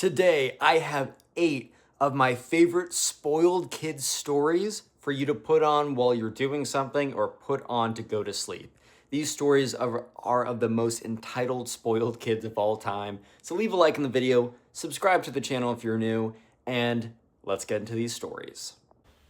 Today, I have 8 of my favorite spoiled kids stories for you to put on while you're doing something or put on to go to sleep. These stories are of the most entitled, spoiled kids of all time. So leave a like in the video, subscribe to the channel if you're new, and let's get into these stories.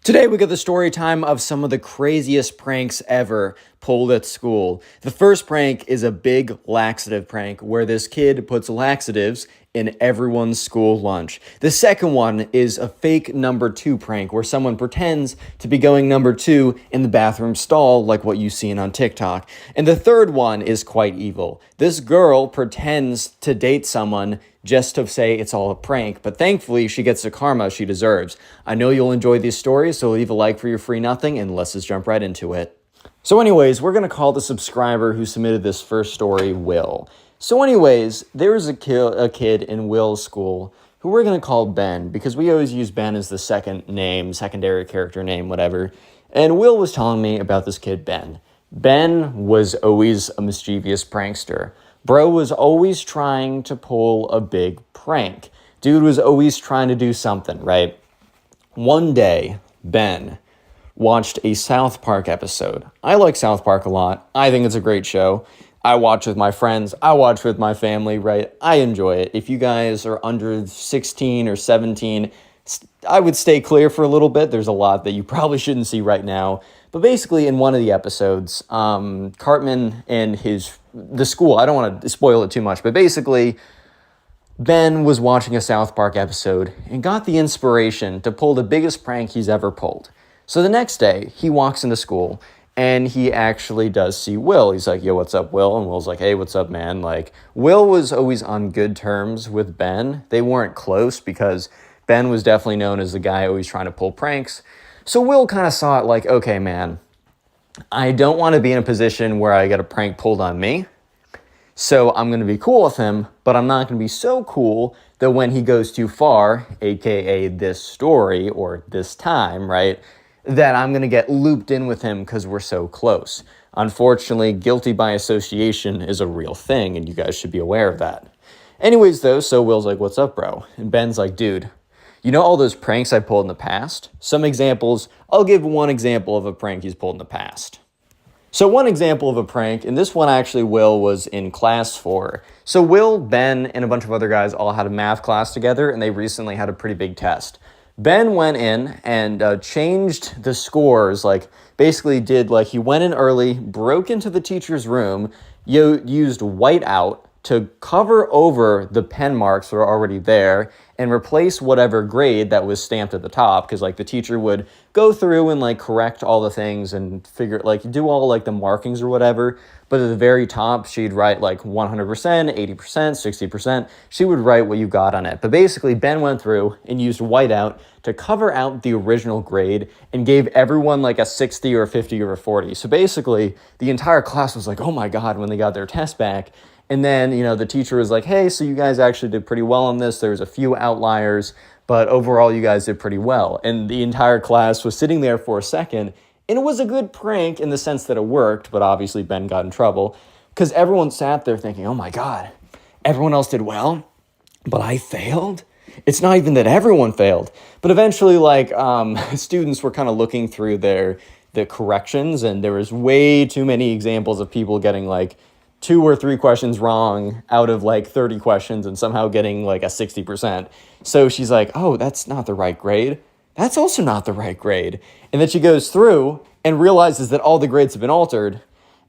Today we got the story time of some of the craziest pranks ever pulled at school. The first prank is a big laxative prank where this kid puts laxatives in everyone's school lunch. The second one is a fake number 2 prank where someone pretends to be going number 2 in the bathroom stall like what you've seen on TikTok. And the third one is quite evil. This girl pretends to date someone just to say it's all a prank, but thankfully she gets the karma she deserves. I know you'll enjoy these stories, so leave a like for your free nothing and let's just jump right into it. So anyways, we're gonna call the subscriber who submitted this first story Will. So anyways, there was a kid in Will's school who we're going to call Ben because we always use Ben as the secondary character name, whatever. And Will was telling me about this kid, Ben. Ben was always a mischievous prankster. Bro was always trying to pull a big prank. Dude was always trying to do something, right? One day, Ben watched a South Park episode. I like South Park a lot. I think it's a great show. I watch with my friends. I watch with my family, right? I enjoy it. If you guys are under 16 or 17, I would stay clear for a little bit. There's a lot that you probably shouldn't see right now. But basically, in one of the episodes, Cartman and the school, I don't want to spoil it too much, but basically, Ben was watching a South Park episode and got the inspiration to pull the biggest prank he's ever pulled. So the next day, he walks into school, and he actually does see Will. He's like, yo, what's up, Will? And Will's like, hey, what's up, man? Like, Will was always on good terms with Ben. They weren't close because Ben was definitely known as the guy always trying to pull pranks. So Will kind of saw it like, okay, man, I don't want to be in a position where I get a prank pulled on me. So I'm going to be cool with him, but I'm not going to be so cool that when he goes too far, aka this story or this time, right, that I'm going to get looped in with him because we're so close. Unfortunately, guilty by association is a real thing, and you guys should be aware of that. Anyways, though, so Will's like, what's up, bro? And Ben's like, dude, you know all those pranks I pulled in the past? Some examples, I'll give one example of a prank he's pulled in the past. So one example of a prank, and this one actually Will was in class for. So Will, Ben, and a bunch of other guys all had a math class together, and they recently had a pretty big test. Ben went in and changed the scores, like basically he went in early, broke into the teacher's room, used whiteout to cover over the pen marks that were already there and replace whatever grade that was stamped at the top, because like the teacher would go through and like correct all the things and do all like the markings or whatever, but at the very top she'd write like 100%, 80%, 60%. She would write what you got on it. But basically Ben went through and used whiteout to cover out the original grade and gave everyone like a 60 or a 50 or a 40. So basically the entire class was like, oh my God, when they got their test back. And then, the teacher was like, hey, so you guys actually did pretty well on this. There was a few outliers, but overall you guys did pretty well. And the entire class was sitting there for a second. And it was a good prank in the sense that it worked, but obviously Ben got in trouble because everyone sat there thinking, oh my God, everyone else did well, but I failed? It's not even that everyone failed. But eventually, students were kind of looking through the corrections, and there was way too many examples of people getting 2 or 3 questions wrong out of 30 questions and somehow getting a 60%. So she's like, oh, that's not the right grade. That's also not the right grade. And then she goes through and realizes that all the grades have been altered.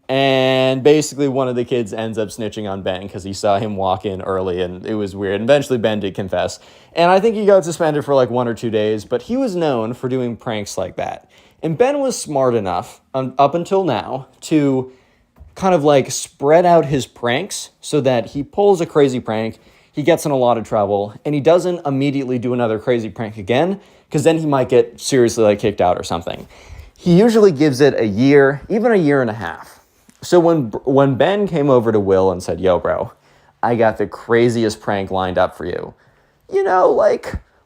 And basically one of the kids ends up snitching on Ben because he saw him walk in early and it was weird. And eventually Ben did confess. And I think he got suspended for 1 or 2 days, but he was known for doing pranks like that. And Ben was smart enough up until now to kind of spread out his pranks so that he pulls a crazy prank, he gets in a lot of trouble, and he doesn't immediately do another crazy prank again, because then he might get seriously kicked out or something. He usually gives it a year, even a year and a half. So when Ben came over to Will and said, yo, bro, I got the craziest prank lined up for you,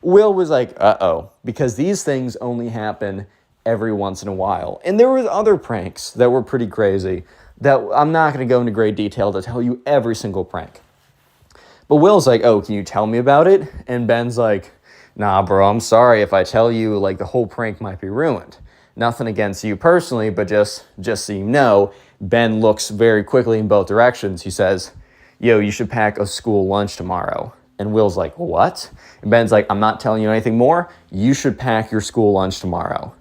Will was like, uh-oh, because these things only happen every once in a while. And there were other pranks that were pretty crazy that I'm not going to go into great detail to tell you every single prank. But Will's like, oh, can you tell me about it? And Ben's like, nah, bro, I'm sorry if I tell you, like, the whole prank might be ruined. Nothing against you personally, but just so you know, Ben looks very quickly in both directions. He says, yo, you should pack a school lunch tomorrow. And Will's like, what? And Ben's like, I'm not telling you anything more. You should pack your school lunch tomorrow.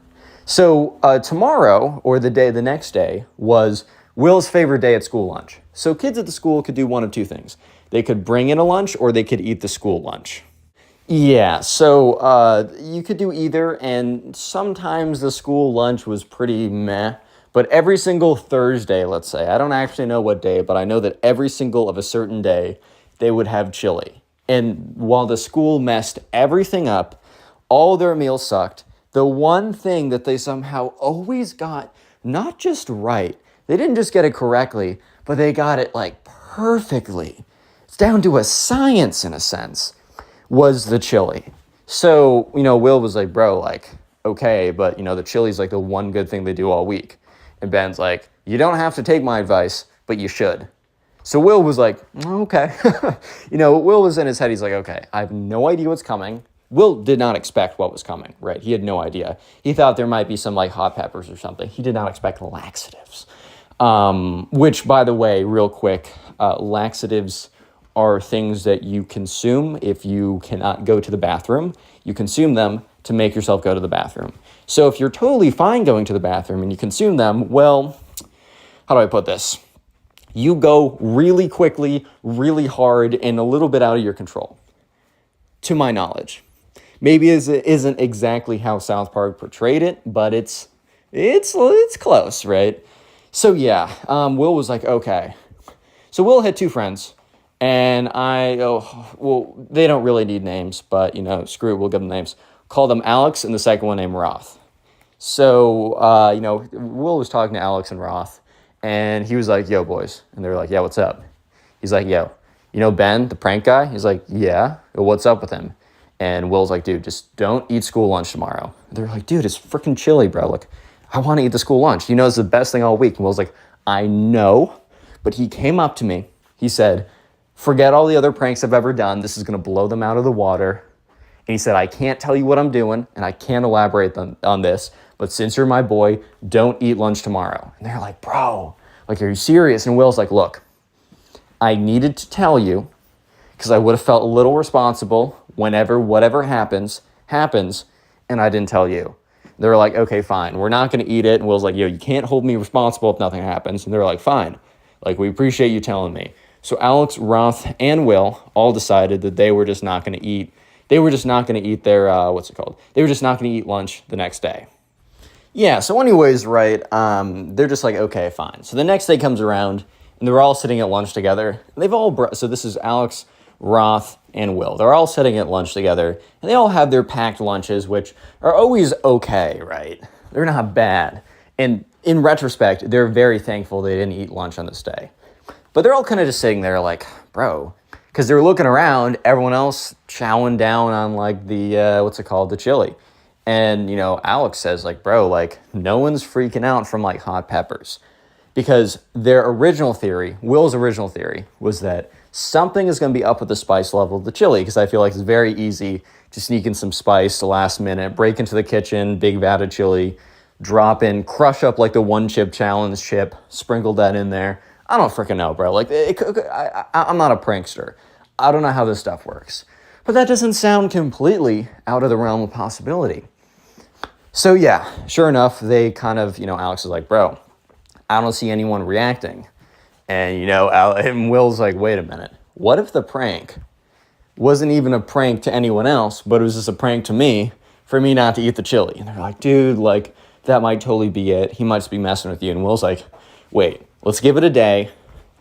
So tomorrow, or the next day, was Will's favorite day at school lunch. So kids at the school could do one of two things. They could bring in a lunch or they could eat the school lunch. Yeah, so you could do either, and sometimes the school lunch was pretty meh, but every single Thursday, let's say, I don't actually know what day, but I know that every single of a certain day, they would have chili. And while the school messed everything up, all their meals sucked, the one thing that they somehow always got not just right, they didn't just get it correctly, but they got it like perfectly. It's down to a science in a sense. Was the chili. So, Will was like, bro, like, okay, but, the chili's like the one good thing they do all week. And Ben's like, you don't have to take my advice, but you should. So Will was like, okay. Will was in his head, he's like, okay, I have no idea what's coming. Will did not expect what was coming, right? He had no idea. He thought there might be some like hot peppers or something. He did not expect laxatives. Which, by the way, real quick, laxatives are things that you consume if you cannot go to the bathroom. You consume them to make yourself go to the bathroom. So if you're totally fine going to the bathroom and you consume them, well, how do I put this? You go really quickly, really hard, and a little bit out of your control, to my knowledge. Maybe it isn't exactly how South Park portrayed it, but it's close, right? So yeah, Will was like, okay. So Will had two friends. And they don't really need names, but, screw it, we'll give them names. Call them Alex and the second one named Roth. So, Will was talking to Alex and Roth, and he was like, yo, boys. And they were like, yeah, what's up? He's like, yo, Ben, the prank guy? He's like, yeah, what's up with him? And Will's like, dude, just don't eat school lunch tomorrow. And they're like, dude, it's freaking chilly, bro. Like, I want to eat the school lunch. It's the best thing all week. And Will's like, I know, but he came up to me. He said, forget all the other pranks I've ever done. This is going to blow them out of the water. And he said, I can't tell you what I'm doing, and I can't elaborate on this, but since you're my boy, don't eat lunch tomorrow. And they're like, bro, like, are you serious? And Will's like, look, I needed to tell you because I would have felt a little responsible whenever whatever happens, and I didn't tell you. They were like, okay, fine. We're not going to eat it. And Will's like, yo, you can't hold me responsible if nothing happens. And they're like, fine. Like, we appreciate you telling me. So Alex, Roth, and Will all decided that they were just not going to eat. They were just not going to eat their, They were just not going to eat lunch the next day. Yeah, so anyways, right, they're just like, okay, fine. So the next day comes around, and they're all sitting at lunch together. And so this is Alex, Roth, and Will. They're all sitting at lunch together, and they all have their packed lunches, which are always okay, right? They're not bad. And in retrospect, they're very thankful they didn't eat lunch on this day. But they're all kind of just sitting there like, bro, because they're looking around, everyone else chowing down on like the, the chili. And, Alex says like, bro, like no one's freaking out from like hot peppers. Because their original theory, Will's original theory, was that something is going to be up with the spice level of the chili. Because I feel like it's very easy to sneak in some spice the last minute, break into the kitchen, big vat of chili, drop in, crush up like the one chip challenge chip, sprinkle that in there. I don't freaking know, bro. Like, I'm not a prankster. I don't know how this stuff works. But that doesn't sound completely out of the realm of possibility. So yeah, sure enough, they kind of, Alex is like, bro, I don't see anyone reacting. And, and Will's like, wait a minute. What if the prank wasn't even a prank to anyone else, but it was just a prank to me for me not to eat the chili? And they're like, dude, like, that might totally be it. He might just be messing with you. And Will's like, wait. Let's give it a day,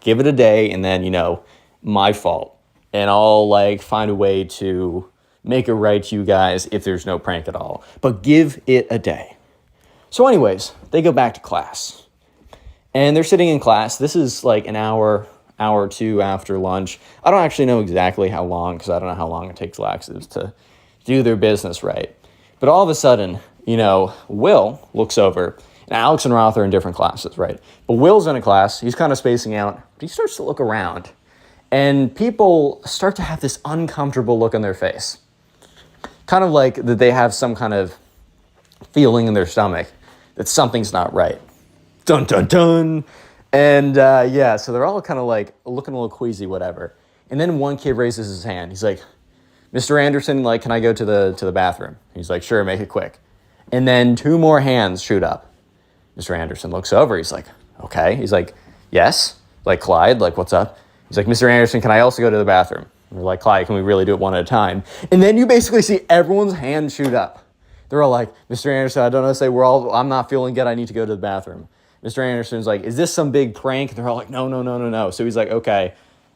and then, my fault. And I'll, like, find a way to make it right to you guys if there's no prank at all. But give it a day. So anyways, they go back to class. And they're sitting in class. This is, like, an hour or two after lunch. I don't actually know exactly how long, because I don't know how long it takes laxatives to do their business right. But all of a sudden, Will looks over. And Alex and Roth are in different classes, right? But Will's in a class. He's kind of spacing out. But he starts to look around. And people start to have this uncomfortable look on their face. Kind of like that they have some kind of feeling in their stomach that something's not right. Dun, dun, dun. And so they're all kind of like looking a little queasy, whatever. And then one kid raises his hand. He's like, Mr. Anderson, like, can I go to the bathroom? He's like, sure, make it quick. And then 2 more hands shoot up. Mr. Anderson looks over. He's like, okay. He's like, yes. Like, Clyde, like, what's up? He's like, Mr. Anderson, can I also go to the bathroom? And we're like, Clyde, can we really do it one at a time? And then you basically see everyone's hand shoot up. They're all like, Mr. Anderson, I don't know, say I'm not feeling good. I need to go to the bathroom. Mr. Anderson's like, is this some big prank? And they're all like, no. So he's like, okay,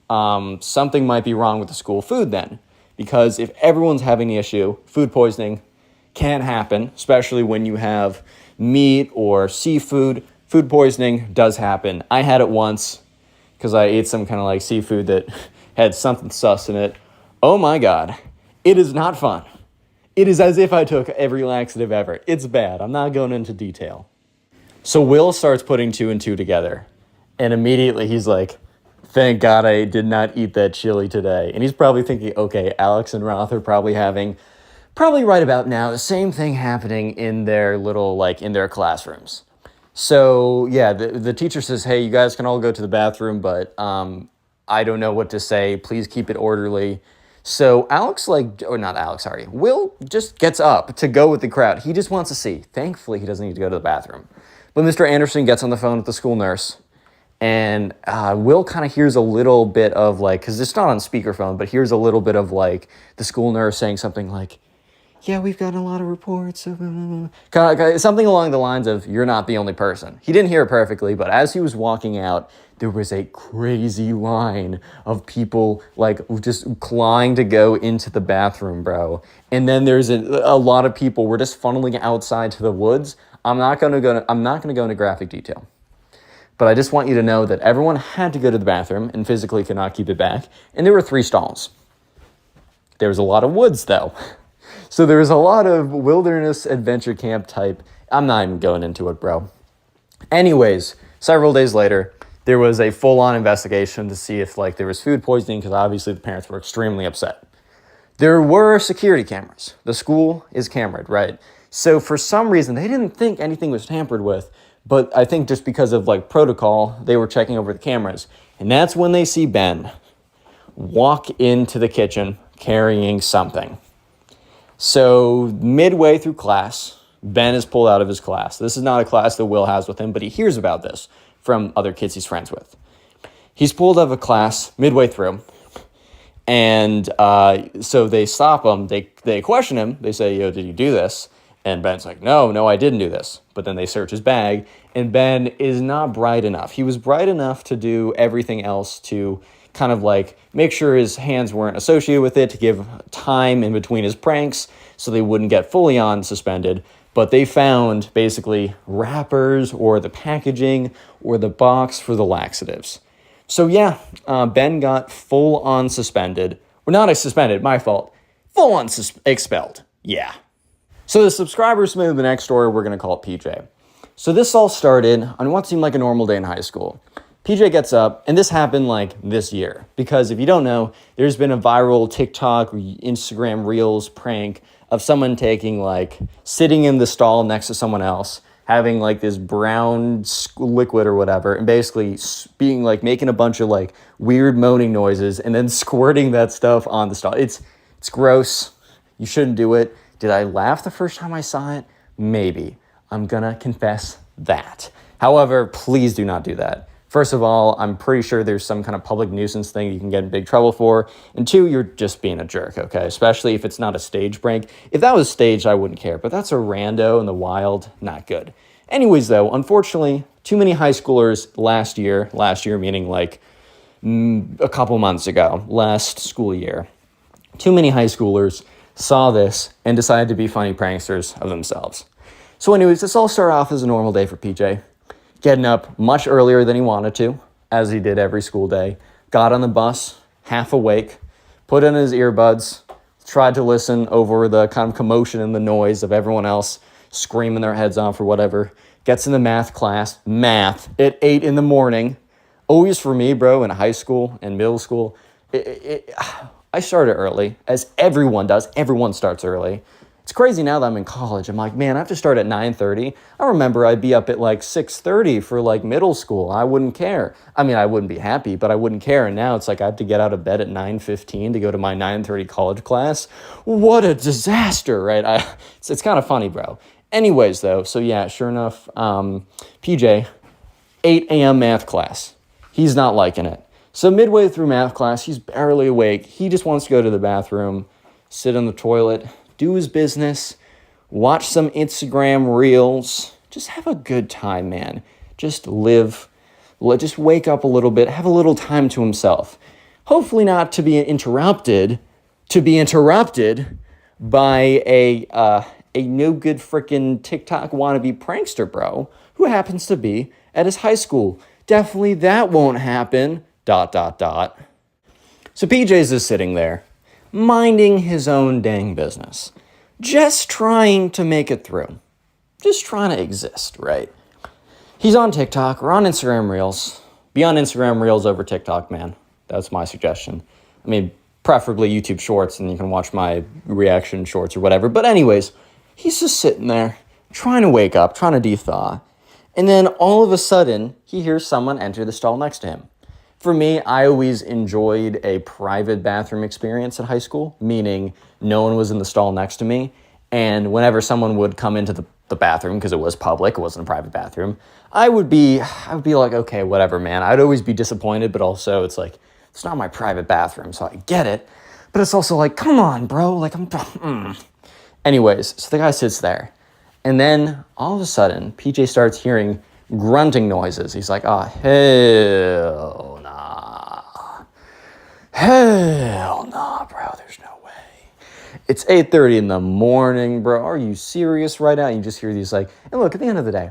something might be wrong with the school food then. Because if everyone's having the issue, food poisoning can happen, especially when you have meat or seafood. Food poisoning does happen. I had it once because I ate some kind of like seafood that had something sus in it. Oh my God, it is not fun. It is as if I took every laxative ever. It's bad. I'm not going into detail. So Will starts putting 2 and 2 together. And immediately he's like, thank God I did not eat that chili today. And he's probably thinking, okay, Alex and Roth are probably right about now, the same thing happening in their in their classrooms. So yeah, the teacher says, hey, you guys can all go to the bathroom, but I don't know what to say. Please keep it orderly. So Will just gets up to go with the crowd. He just wants to see. Thankfully, he doesn't need to go to the bathroom. But Mr. Anderson gets on the phone with the school nurse, and Will kind of hears a little bit of because it's not on speakerphone, but hears a little bit of the school nurse saying something like, yeah, we've gotten a lot of reports. Something along the lines of, you're not the only person. He didn't hear it perfectly, but as he was walking out, there was a crazy line of people just clawing to go into the bathroom, bro. And then there's a lot of people were just funneling outside to the woods. I'm not gonna go into graphic detail, but I just want you to know that everyone had to go to the bathroom and physically could not keep it back. And there were 3 stalls. There was a lot of woods though. So there was a lot of wilderness adventure camp type. I'm not even going into it, bro. Anyways, several days later, there was a full-on investigation to see if there was food poisoning, because obviously the parents were extremely upset. There were security cameras. The school is cameraed, right? So for some reason, they didn't think anything was tampered with, but I think just because of protocol, they were checking over the cameras. And that's when they see Ben walk into the kitchen carrying something. So midway through class, Ben is pulled out of his class. This is not a class that Will has with him, but he hears about this from other kids he's friends with. He's pulled out of a class midway through, and so they stop him. They question him. They say, yo, did you do this? And Ben's like, no, I didn't do this. But then they search his bag, and Ben is not bright enough. He was bright enough to do everything else to kind of make sure his hands weren't associated with it, to give time in between his pranks so they wouldn't get fully on suspended. But they found basically wrappers or the packaging or the box for the laxatives. So yeah, Ben got full on suspended. Or not suspended, my fault. Full on expelled. Yeah. So the subscriber submitted the next story. We're going to call it PJ. So this all started on what seemed like a normal day in high school. PJ gets up, and this happened this year. Because if you don't know, there's been a viral TikTok, Instagram Reels prank of someone taking sitting in the stall next to someone else, having this brown liquid or whatever, and basically being making a bunch of weird moaning noises and then squirting that stuff on the stall. It's gross. You shouldn't do it. Did I laugh the first time I saw it? Maybe. I'm gonna confess that. However, please do not do that. First of all, I'm pretty sure there's some kind of public nuisance thing you can get in big trouble for. And 2, you're just being a jerk, okay? Especially if it's not a stage prank. If that was staged, I wouldn't care. But that's a rando in the wild, not good. Anyways, though, unfortunately, too many high schoolers last year meaning a couple months ago, last school year, too many high schoolers saw this and decided to be funny pranksters of themselves. So anyways, this all started off as a normal day for PJ. Getting up much earlier than he wanted to, as he did every school day. Got on the bus, half awake, put in his earbuds, tried to listen over the kind of commotion and the noise of everyone else screaming their heads off or whatever. Gets in the math class, math, at 8 in the morning. always for me, bro, in high school and middle school, I started early, as everyone does. Everyone starts early. It's crazy now that I'm in college. I'm like, man, I have to start at 9:30. I remember I'd be up at like 6:30 for like middle school. I wouldn't care. I mean, I wouldn't be happy, but I wouldn't care. And now it's like I have to get out of bed at 9:15 to go to my 9:30 college class. What a disaster, right? It's kind of funny, bro. Anyways, though, so yeah, sure enough, PJ, 8 a.m. math class. He's not liking it. So midway through math class, he's barely awake. He just wants to go to the bathroom, sit on the toilet, do his business, watch some Instagram reels, just have a good time, man. Just live, just wake up a little bit, have a little time to himself. Hopefully not to be interrupted by a no good freaking TikTok wannabe prankster bro who happens to be at his high school. Definitely that won't happen, ... So PJ's is sitting there, minding his own dang business, just trying to make it through, just trying to exist, right? He's on TikTok or on Instagram Reels. Be on Instagram Reels over TikTok, man. That's my suggestion. I mean, preferably YouTube Shorts, and you can watch my reaction shorts or whatever. But anyways, he's just sitting there, trying to wake up, trying to de-thaw. And then all of a sudden, he hears someone enter the stall next to him. For me, I always enjoyed a private bathroom experience at high school, meaning no one was in the stall next to me. And whenever someone would come into the bathroom, because it was public, it wasn't a private bathroom, I would be like, okay, whatever, man. I'd always be disappointed, but also it's like, it's not my private bathroom, so I get it. But it's also like, come on, bro. Like, Anyways, so the guy sits there. And then all of a sudden, PJ starts hearing grunting noises. He's like, oh, hell nah. Hell nah, bro. There's no way. It's 8:30 in the morning, bro. Are you serious right now? You just hear these like, and look, at the end of the day,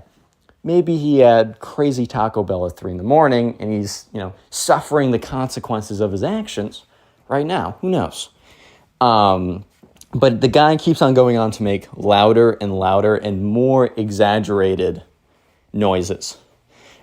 maybe he had crazy Taco Bell at 3 in the morning and he's, suffering the consequences of his actions right now. Who knows? But the guy keeps on going on to make louder and louder and more exaggerated noises.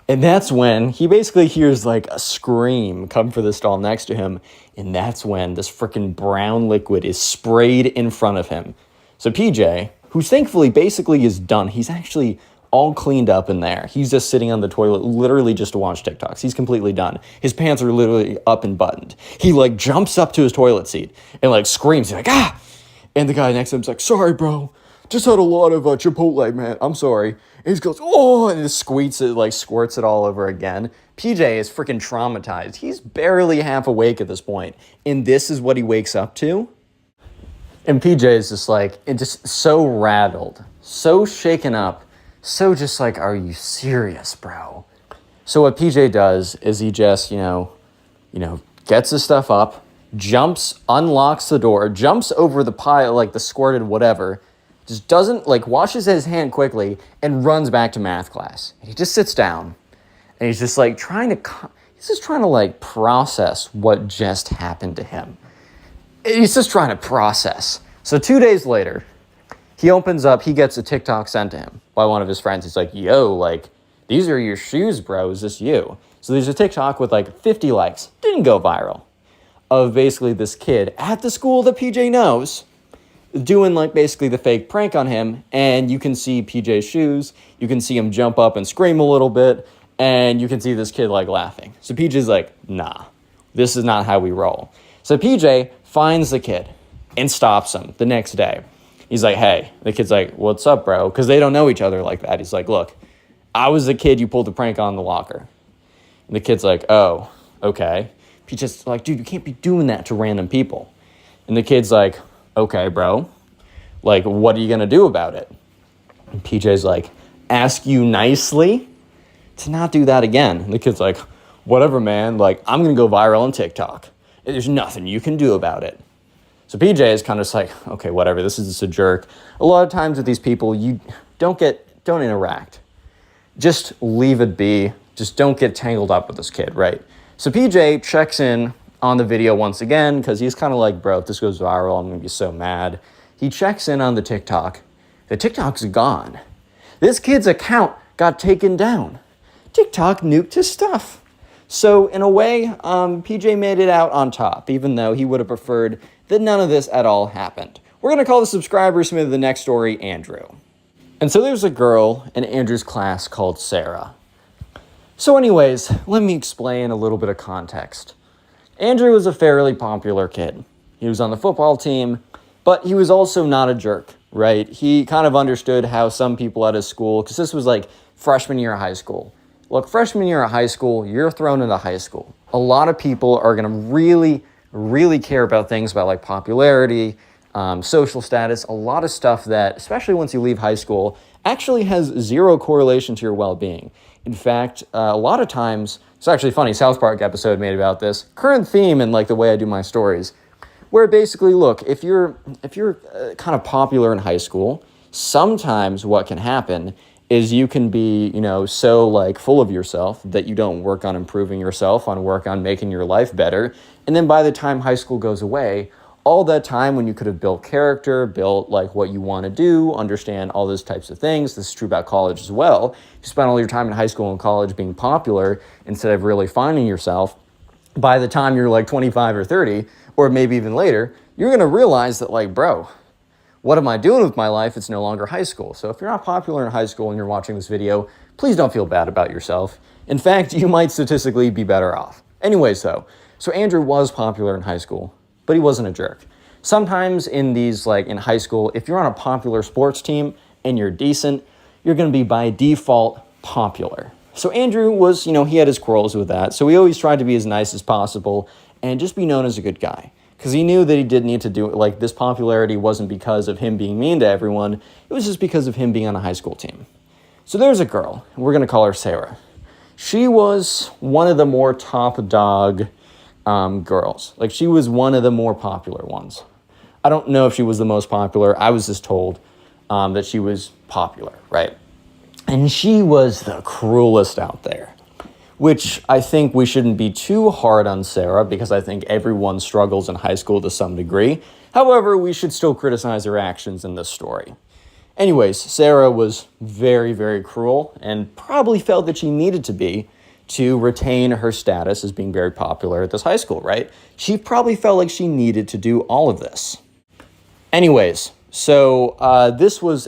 And that's when he basically hears like a scream come for the stall next to him. And that's when this freaking brown liquid is sprayed in front of him. So PJ, who thankfully basically is done, he's actually all cleaned up in there. He's just sitting on the toilet, literally just to watch TikToks. He's completely done. His pants are literally up and buttoned. He like jumps up to his toilet seat and like screams. He's like, ah! And the guy next to him's like, sorry, bro. Just had a lot of Chipotle, man. I'm sorry. And he goes, oh, and just squirts it all over again. PJ is freaking traumatized. He's barely half awake at this point. And this is what he wakes up to. And PJ is just like, just so rattled, so shaken up, so just like, are you serious, bro? So what PJ does is he just, gets his stuff up, jumps, unlocks the door, jumps over the pile, like the squirted whatever, just doesn't, washes his hand quickly and runs back to math class. And he just sits down and he's just trying to process what just happened to him. He's just trying to process. So 2 days later, he opens up, he gets a TikTok sent to him by one of his friends. He's like, yo, these are your shoes, bro. Is this you? So there's a TikTok with 50 likes. Didn't go viral. Of basically this kid at the school that PJ knows doing basically the fake prank on him. And you can see PJ's shoes. You can see him jump up and scream a little bit. And you can see this kid laughing. So PJ's like, nah, this is not how we roll. So PJ finds the kid and stops him the next day. He's like, hey, the kid's like, what's up, bro? Because they don't know each other like that. He's like, look, I was the kid you pulled the prank on in the locker. And the kid's like, oh, okay. PJ's like, dude, you can't be doing that to random people. And the kid's like, okay, bro. What are you going to do about it? And PJ's like, ask you nicely to not do that again. And the kid's like, whatever, man. I'm going to go viral on TikTok. There's nothing you can do about it. So PJ is kind of just like, okay, whatever. This is just a jerk. A lot of times with these people, you don't interact. Just leave it be. Just don't get tangled up with this kid, right? So PJ checks in on the video once again because he's kind of like, bro, if this goes viral, I'm going to be so mad. He checks in on the TikTok. The TikTok's gone. This kid's account got taken down. TikTok nuked his stuff. So in a way, PJ made it out on top, even though he would have preferred that none of this at all happened. We're going to call the subscriber submitted the next story Andrew. And so there's a girl in Andrew's class called Sarah. So anyways, let me explain a little bit of context. Andrew was a fairly popular kid. He was on the football team, but he was also not a jerk, right? He kind of understood how some people at his school, because this was like freshman year of high school. Look, freshman year of high school, you're thrown into high school. A lot of people are going to really care about things about like popularity, social status, a lot of stuff that, especially once you leave high school, actually has zero correlation to your well-being. In fact, a lot of times, it's actually funny, South Park episode made about this, current theme in like the way I do my stories, where basically, look, if you're kind of popular in high school, sometimes what can happen is you can be, so like full of yourself that you don't work on improving yourself, work on making your life better. And then by the time high school goes away, all that time when you could have built character, built like what you want to do, understand all those types of things. This is true about college as well. You spend all your time in high school and college being popular instead of really finding yourself. By the time you're like 25 or 30, or maybe even later, you're going to realize that like, bro, what am I doing with my life? It's no longer high school. So if you're not popular in high school and you're watching this video, please don't feel bad about yourself. In fact, you might statistically be better off. Anyways, though, so Andrew was popular in high school, but he wasn't a jerk. Sometimes in these, like in high school, if you're on a popular sports team and you're decent, you're going to be by default popular. So Andrew was, he had his quarrels with that. So he always tried to be as nice as possible and just be known as a good guy. Because he knew that he didn't need to do it. Like this popularity wasn't because of him being mean to everyone. It was just because of him being on a high school team. So there's a girl, and we're going to call her Sarah. She was one of the more top dog girls. Like she was one of the more popular ones. I don't know if she was the most popular. I was just told that she was popular, right? And she was the cruelest out there, which I think we shouldn't be too hard on Sarah because I think everyone struggles in high school to some degree. However, we should still criticize her actions in this story. Anyways, Sarah was very, very cruel and probably felt that she needed to be to retain her status as being very popular at this high school, right? She probably felt like she needed to do all of this. Anyways, so this was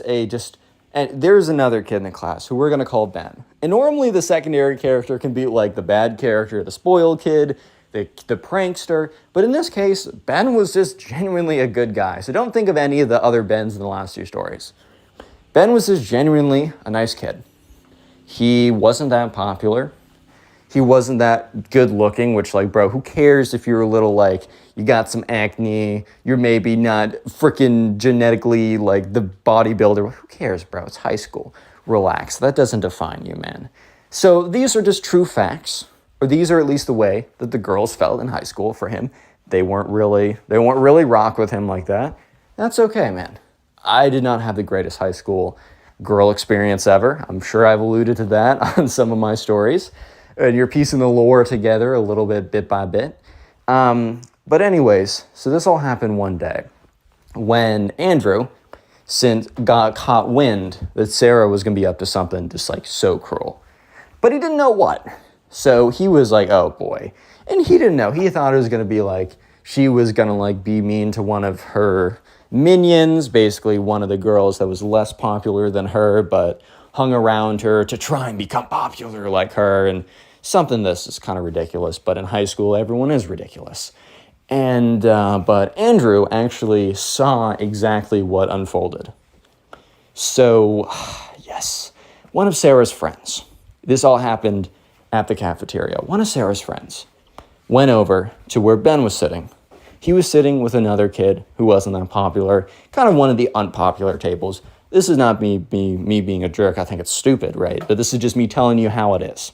and there's another kid in the class who we're going to call Ben. And normally the secondary character can be like the bad character, the spoiled kid, the prankster. But in this case, Ben was just genuinely a good guy. So don't think of any of the other Bens in the last two stories. Ben was just genuinely a nice kid. He wasn't that popular. He wasn't that good looking, which like, bro, who cares if you're a little like, you got some acne, you're maybe not freaking genetically like the bodybuilder. Who cares, bro? It's high school. Relax. That doesn't define you, man. So these are just true facts, or these are at least the way that the girls felt in high school for him. They weren't really rock with him like that. That's okay, man. I did not have the greatest high school girl experience ever. I'm sure I've alluded to that on some of my stories. And you're piecing the lore together a little bit by bit. But anyways, so this all happened one day when Andrew got caught wind that Sarah was going to be up to something just like so cruel. But he didn't know what. So he was like, oh boy. And he didn't know. He thought it was going to be like, she was going to like be mean to one of her minions, basically one of the girls that was less popular than her, but hung around her to try and become popular like her. And something this is kind of ridiculous, but in high school, everyone is ridiculous. And but Andrew actually saw exactly what unfolded. So, yes, one of Sarah's friends, this all happened at the cafeteria. One of Sarah's friends went over to where Ben was sitting. He was sitting with another kid who wasn't that popular, kind of one of the unpopular tables. This is not me being a jerk. I think it's stupid, right? But this is just me telling you how it is.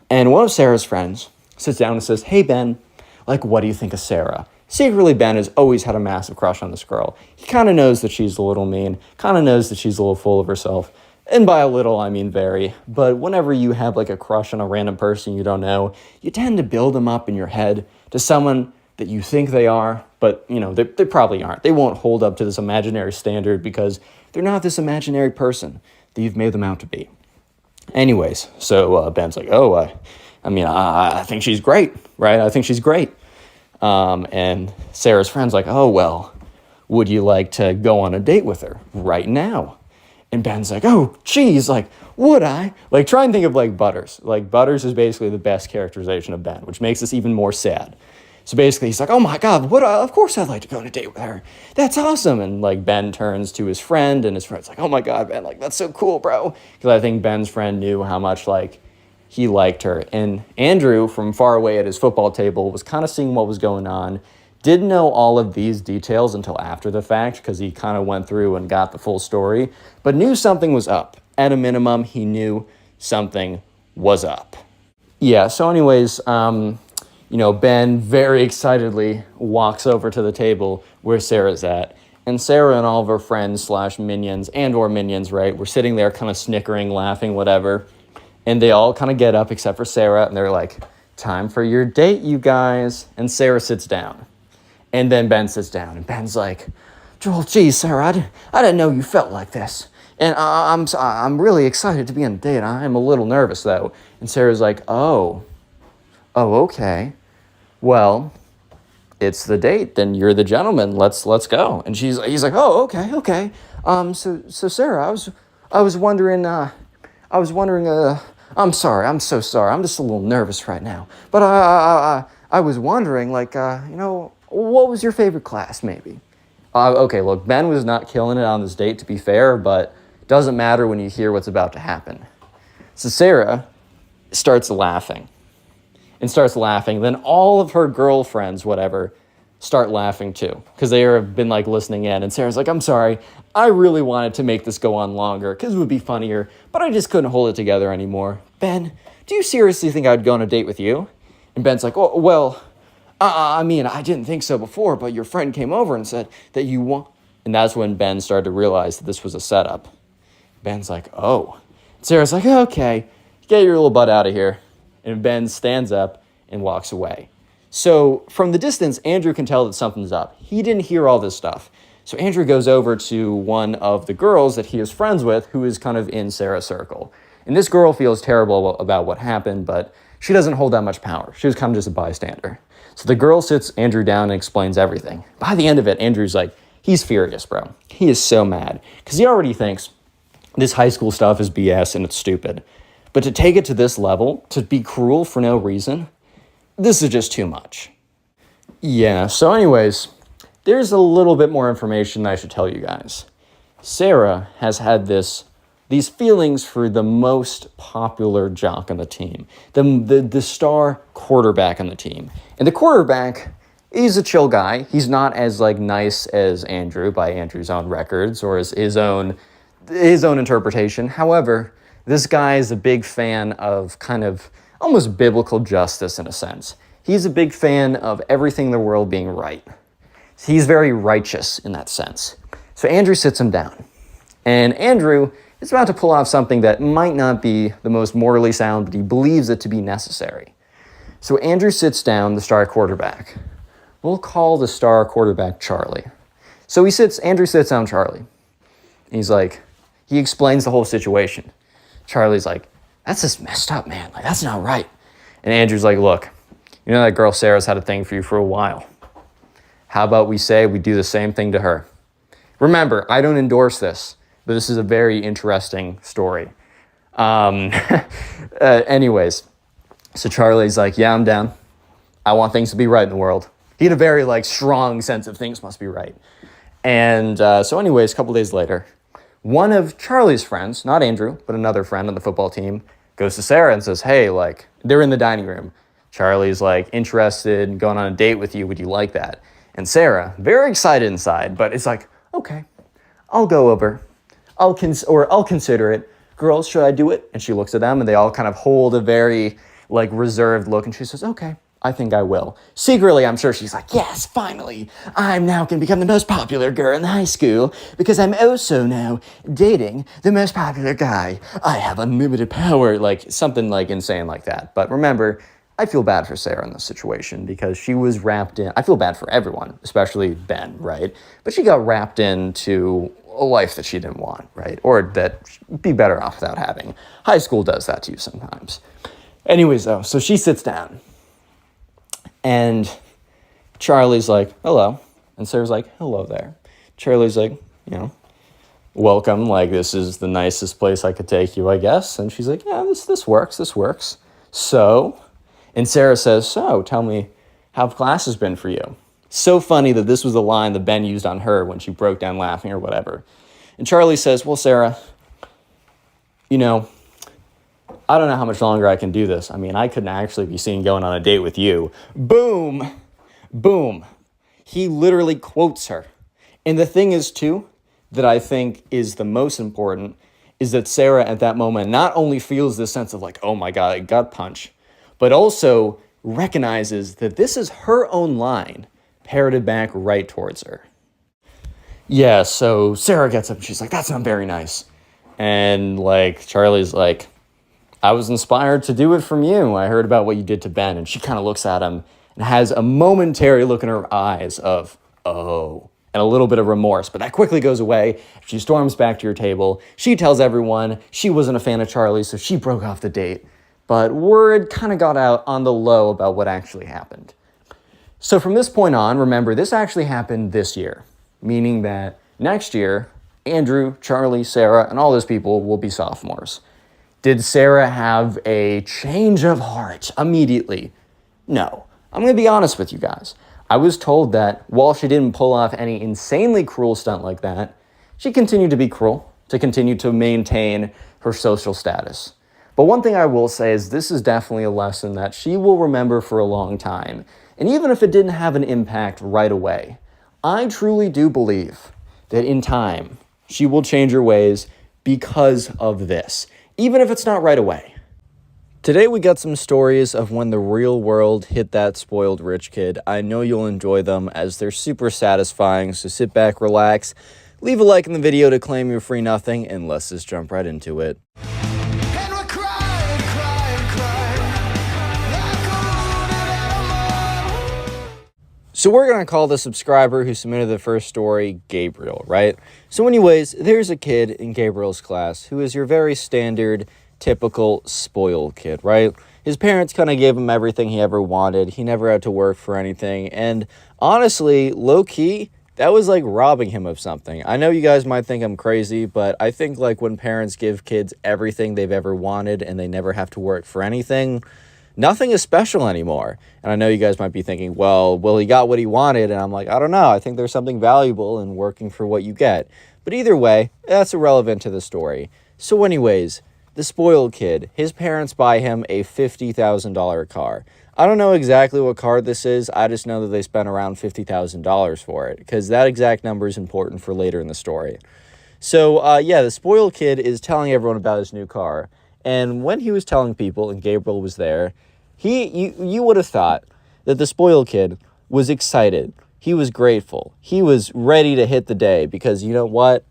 And one of Sarah's friends sits down and says, hey, Ben, like, what do you think of Sarah? Secretly, Ben has always had a massive crush on this girl. He kind of knows that she's a little mean, kind of knows that she's a little full of herself. And by a little, I mean very. But whenever you have like a crush on a random person you don't know, you tend to build them up in your head to someone that you think they are, but they probably aren't. They won't hold up to this imaginary standard because they're not this imaginary person that you've made them out to be. Anyways, so Ben's like, I mean, I think she's great, right? I think she's great. And Sarah's friend's like, oh, well, would you like to go on a date with her right now? And Ben's like, oh, geez, like, would I? Like, try and think of, like, Butters. Like, Butters is basically the best characterization of Ben, which makes this even more sad. So basically, he's like, oh, my God, of course I'd like to go on a date with her. That's awesome. And, like, Ben turns to his friend, and his friend's like, oh, my God, Ben, like, that's so cool, bro. Because I think Ben's friend knew how much, like, he liked her. And Andrew, from far away at his football table, was kind of seeing what was going on. Didn't know all of these details until after the fact because he kind of went through and got the full story, but knew something was up. At a minimum, he knew something was up. Yeah, so anyways, Ben very excitedly walks over to the table where Sarah's at, and Sarah and all of her friends / minions or minions, right, were sitting there kind of snickering, laughing, whatever, and they all kind of get up except for Sarah, and they're like, time for your date, you guys, and Sarah sits down. And then Ben sits down, and Ben's like, Joel, geez, Sarah, I didn't know you felt like this. And I'm really excited to be on a date. I'm a little nervous, though. And Sarah's like, oh, okay. Well, it's the date. Then you're the gentleman. Let's go. And he's like, oh, okay. So Sarah, I was wondering, I'm sorry. I'm so sorry. I'm just a little nervous right now. But I was wondering, like, what was your favorite class, maybe? Okay, look, Ben was not killing it on this date, to be fair, but it doesn't matter when you hear what's about to happen. So Sarah starts laughing. Then all of her girlfriends, whatever, start laughing too, because they have been, like, listening in. And Sarah's like, I'm sorry, I really wanted to make this go on longer, because it would be funnier, but I just couldn't hold it together anymore. Ben, do you seriously think I'd go on a date with you? And Ben's like, oh, well, I mean, I didn't think so before, but your friend came over and said that you want... And that's when Ben started to realize that this was a setup. Ben's like, oh. Sarah's like, okay, get your little butt out of here. And Ben stands up and walks away. So from the distance, Andrew can tell that something's up. He didn't hear all this stuff. So Andrew goes over to one of the girls that he is friends with, who is kind of in Sarah's circle. And this girl feels terrible about what happened, but she doesn't hold that much power. She was kind of just a bystander. So the girl sits Andrew down and explains everything. By the end of it, Andrew's like, he's furious, bro. He is so mad because he already thinks this high school stuff is BS and it's stupid. But to take it to this level, to be cruel for no reason, this is just too much. Yeah, so anyways, there's a little bit more information I should tell you guys. Sarah has had these feelings for the most popular jock on the team, the star quarterback on the team. And the quarterback is a chill guy. He's not as, like, nice as Andrew by Andrew's own records or as his own interpretation. However, this guy is a big fan of kind of almost biblical justice in a sense. He's a big fan of everything in the world being right. He's very righteous in that sense. So Andrew sits him down. And Andrew is about to pull off something that might not be the most morally sound, but he believes it to be necessary. So Andrew sits down the star quarterback. We'll call the star quarterback Charlie. So Andrew sits down Charlie. He's like, he explains the whole situation. Charlie's like, that's just messed up, man. Like, that's not right. And Andrew's like, look, you know that girl Sarah's had a thing for you for a while. How about we say we do the same thing to her? Remember, I don't endorse this, but this is a very interesting story. Anyways, so Charlie's like, yeah, I'm down. I want things to be right in the world. He had a very, like, strong sense of things must be right. And so anyways, a couple days later, one of Charlie's friends, not Andrew, but another friend on the football team, goes to Sarah and says, hey, like, they're in the dining room. Charlie's, like, interested in going on a date with you. Would you like that? And Sarah, very excited inside, but it's like, okay, I'll go over. I'll consider it. Girls, should I do it? And she looks at them, and they all kind of hold a very, like, reserved look, and she says, okay, I think I will. Secretly, I'm sure she's like, yes, finally, I'm now going to become the most popular girl in high school because I'm also now dating the most popular guy. I have unlimited power, like something like insane like that. But remember, I feel bad for Sarah in this situation because she was wrapped in, I feel bad for everyone, especially Ben, right? But she got wrapped into a life that she didn't want, right? Or that she'd be better off without having. High school does that to you sometimes. Anyways, though, so she sits down. And Charlie's like, hello. And Sarah's like, hello there. Charlie's like, welcome. Like, this is the nicest place I could take you, I guess. And she's like, yeah, this works. So, and Sarah says, so, tell me, how have classes been for you? So funny that this was the line that Ben used on her when she broke down laughing or whatever. And Charlie says, well, Sarah, I don't know how much longer I can do this. I mean, I couldn't actually be seen going on a date with you. Boom. Boom. He literally quotes her. And the thing is, too, that I think is the most important is that Sarah at that moment not only feels this sense of like, oh my God, a gut punch, but also recognizes that this is her own line parroted back right towards her. Yeah, so Sarah gets up and she's like, that's not very nice. And like, Charlie's like, I was inspired to do it from you. I heard about what you did to Ben. And she kind of looks at him and has a momentary look in her eyes of, oh, and a little bit of remorse. But that quickly goes away. She storms back to your table. She tells everyone she wasn't a fan of Charlie, so she broke off the date. But word kind of got out on the low about what actually happened. So from this point on, remember, this actually happened this year, meaning that next year, Andrew, Charlie, Sarah, and all those people will be sophomores. Did Sarah have a change of heart immediately? No. I'm going to be honest with you guys. I was told that while she didn't pull off any insanely cruel stunt like that, she continued to be cruel, to continue to maintain her social status. But one thing I will say is this is definitely a lesson that she will remember for a long time. And even if it didn't have an impact right away, I truly do believe that in time, she will change her ways because of this, even if it's not right away. Today we got some stories of when the real world hit that spoiled rich kid. I know you'll enjoy them as they're super satisfying, so sit back, relax, leave a like in the video to claim your free nothing, and let's just jump right into it. So we're going to call the subscriber who submitted the first story Gabriel, right? So anyways, there's a kid in Gabriel's class who is your very standard, typical spoiled kid, right? His parents kind of gave him everything he ever wanted. He never had to work for anything. And honestly, low-key, that was like robbing him of something. I know you guys might think I'm crazy, but I think like when parents give kids everything they've ever wanted and they never have to work for anything, nothing is special anymore. And I know you guys might be thinking, well, he got what he wanted. And I'm like, I don't know. I think there's something valuable in working for what you get. But either way, that's irrelevant to the story. So anyways, the spoiled kid, his parents buy him a $50,000 car. I don't know exactly what car this is. I just know that they spent around $50,000 for it because that exact number is important for later in the story. So yeah, the spoiled kid is telling everyone about his new car. And when he was telling people and Gabriel was there, you would have thought that the spoiled kid was excited. He was grateful. He was ready to hit the day because you know what?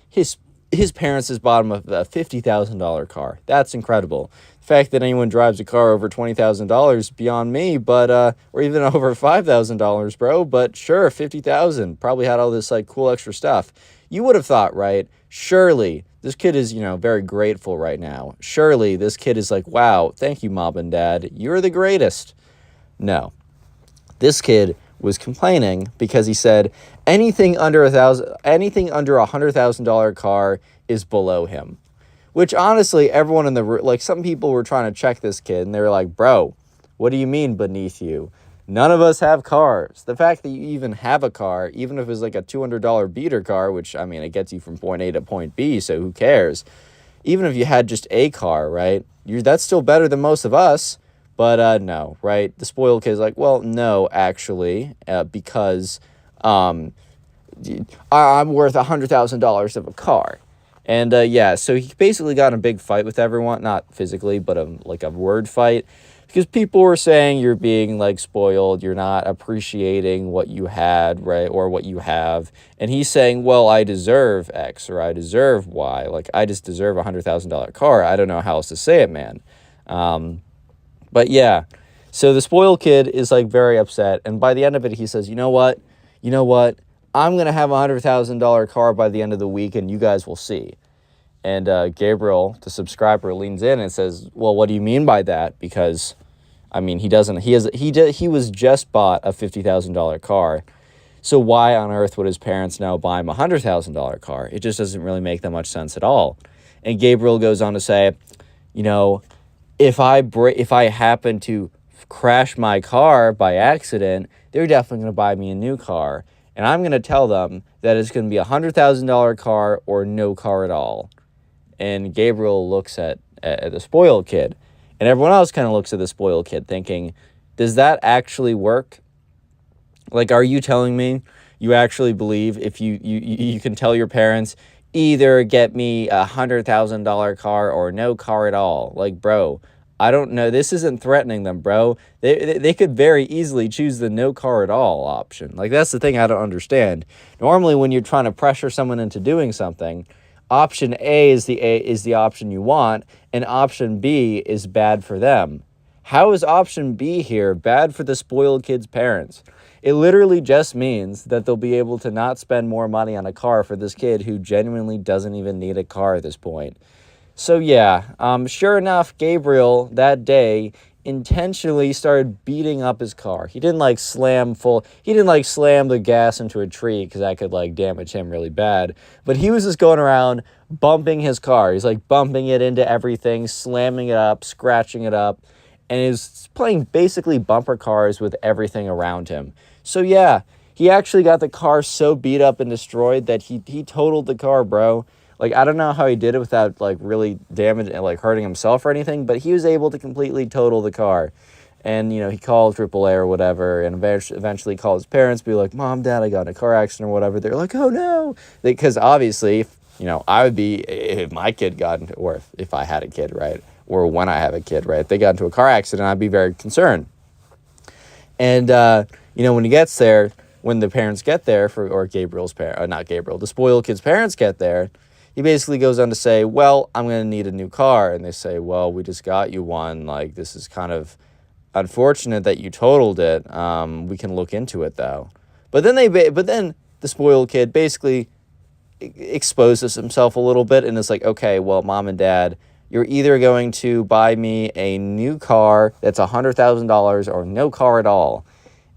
His parents has bought him a $50,000 car. That's incredible. The fact that anyone drives a car over $20,000 beyond me, but or even over $5,000, bro. But sure, $50,000 probably had all this like cool extra stuff. You would have thought, right? Surely this kid is, very grateful right now. Surely this kid is like, wow, thank you, mom and dad. You're the greatest. No, this kid was complaining because he said anything under a $100,000 car is below him. Which honestly, everyone in the room, like some people were trying to check this kid and they were like, bro, what do you mean beneath you? None of us have cars. The fact that you even have a car, even if it's like a $200 beater car, which, I mean, it gets you from point A to point B, so who cares? Even if you had just a car, right? That's still better than most of us. But no, right? The spoiled kid's like, well, no, actually, because I'm worth $100,000 of a car. And yeah, so he basically got in a big fight with everyone, not physically, but like a word fight. Because people were saying you're being like spoiled, you're not appreciating what you had, right, or what you have. And he's saying, well, I deserve X or I deserve Y. Like, I just deserve a $100,000 car. I don't know how else to say it, man. But yeah, so the spoiled kid is like very upset. And by the end of it, he says, you know what? I'm going to have a $100,000 car by the end of the week and you guys will see. And Gabriel, the subscriber, leans in and says, well, what do you mean by that? Because, I mean, he was just bought a $50,000 car. So why on earth would his parents now buy him a $100,000 car? It just doesn't really make that much sense at all. And Gabriel goes on to say, you know, if I happen to crash my car by accident, they're definitely going to buy me a new car. And I'm going to tell them that it's going to be a $100,000 car or no car at all. And Gabriel looks at the spoiled kid. And everyone else kind of looks at the spoiled kid thinking, does that actually work? Like, are you telling me you actually believe if you can tell your parents, either get me a $100,000 car or no car at all? Like, bro, I don't know. This isn't threatening them, bro. They could very easily choose the no car at all option. Like, that's the thing I don't understand. Normally, when you're trying to pressure someone into doing something, option A is the option you want, and option B is bad for them. How is option B here bad for the spoiled kid's parents? It literally just means that they'll be able to not spend more money on a car for this kid who genuinely doesn't even need a car at this point. So yeah, sure enough, Gabriel that day intentionally started beating up his car. He didn't like slam the gas into a tree because that could like damage him really bad. But he was just going around bumping his car. He's like bumping it into everything, slamming it up, scratching it up, and is playing basically bumper cars with everything around him. So yeah, he actually got the car so beat up and destroyed that he totaled the car, bro. Like, I don't know how he did it without like really damaging and like hurting himself or anything, but he was able to completely total the car. And, you know, he called AAA or whatever, and eventually called his parents, be like, Mom, Dad, I got in a car accident or whatever. They're like, oh no. Because obviously, you know, I would be, if my kid got into, or if I had a kid, right? Or when I have a kid, right? If they got into a car accident, I'd be very concerned. And, you know, when the parents get there, the spoiled kid's parents get there, he basically goes on to say, well, I'm going to need a new car. And they say, well, we just got you one. Like, this is kind of unfortunate that you totaled it. We can look into it, though. But then the spoiled kid basically exposes himself a little bit and is like, okay, well, Mom and Dad, you're either going to buy me a new car that's $100,000 or no car at all.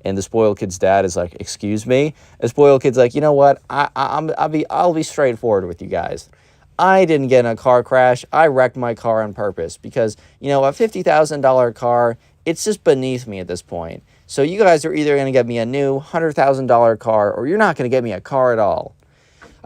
And the spoiled kid's dad is like, excuse me? The spoiled kid's like, you know what? I'll be straightforward with you guys. I didn't get in a car crash. I wrecked my car on purpose because, you know, a $50,000 car, it's just beneath me at this point. So you guys are either going to get me a new $100,000 car or you're not going to get me a car at all.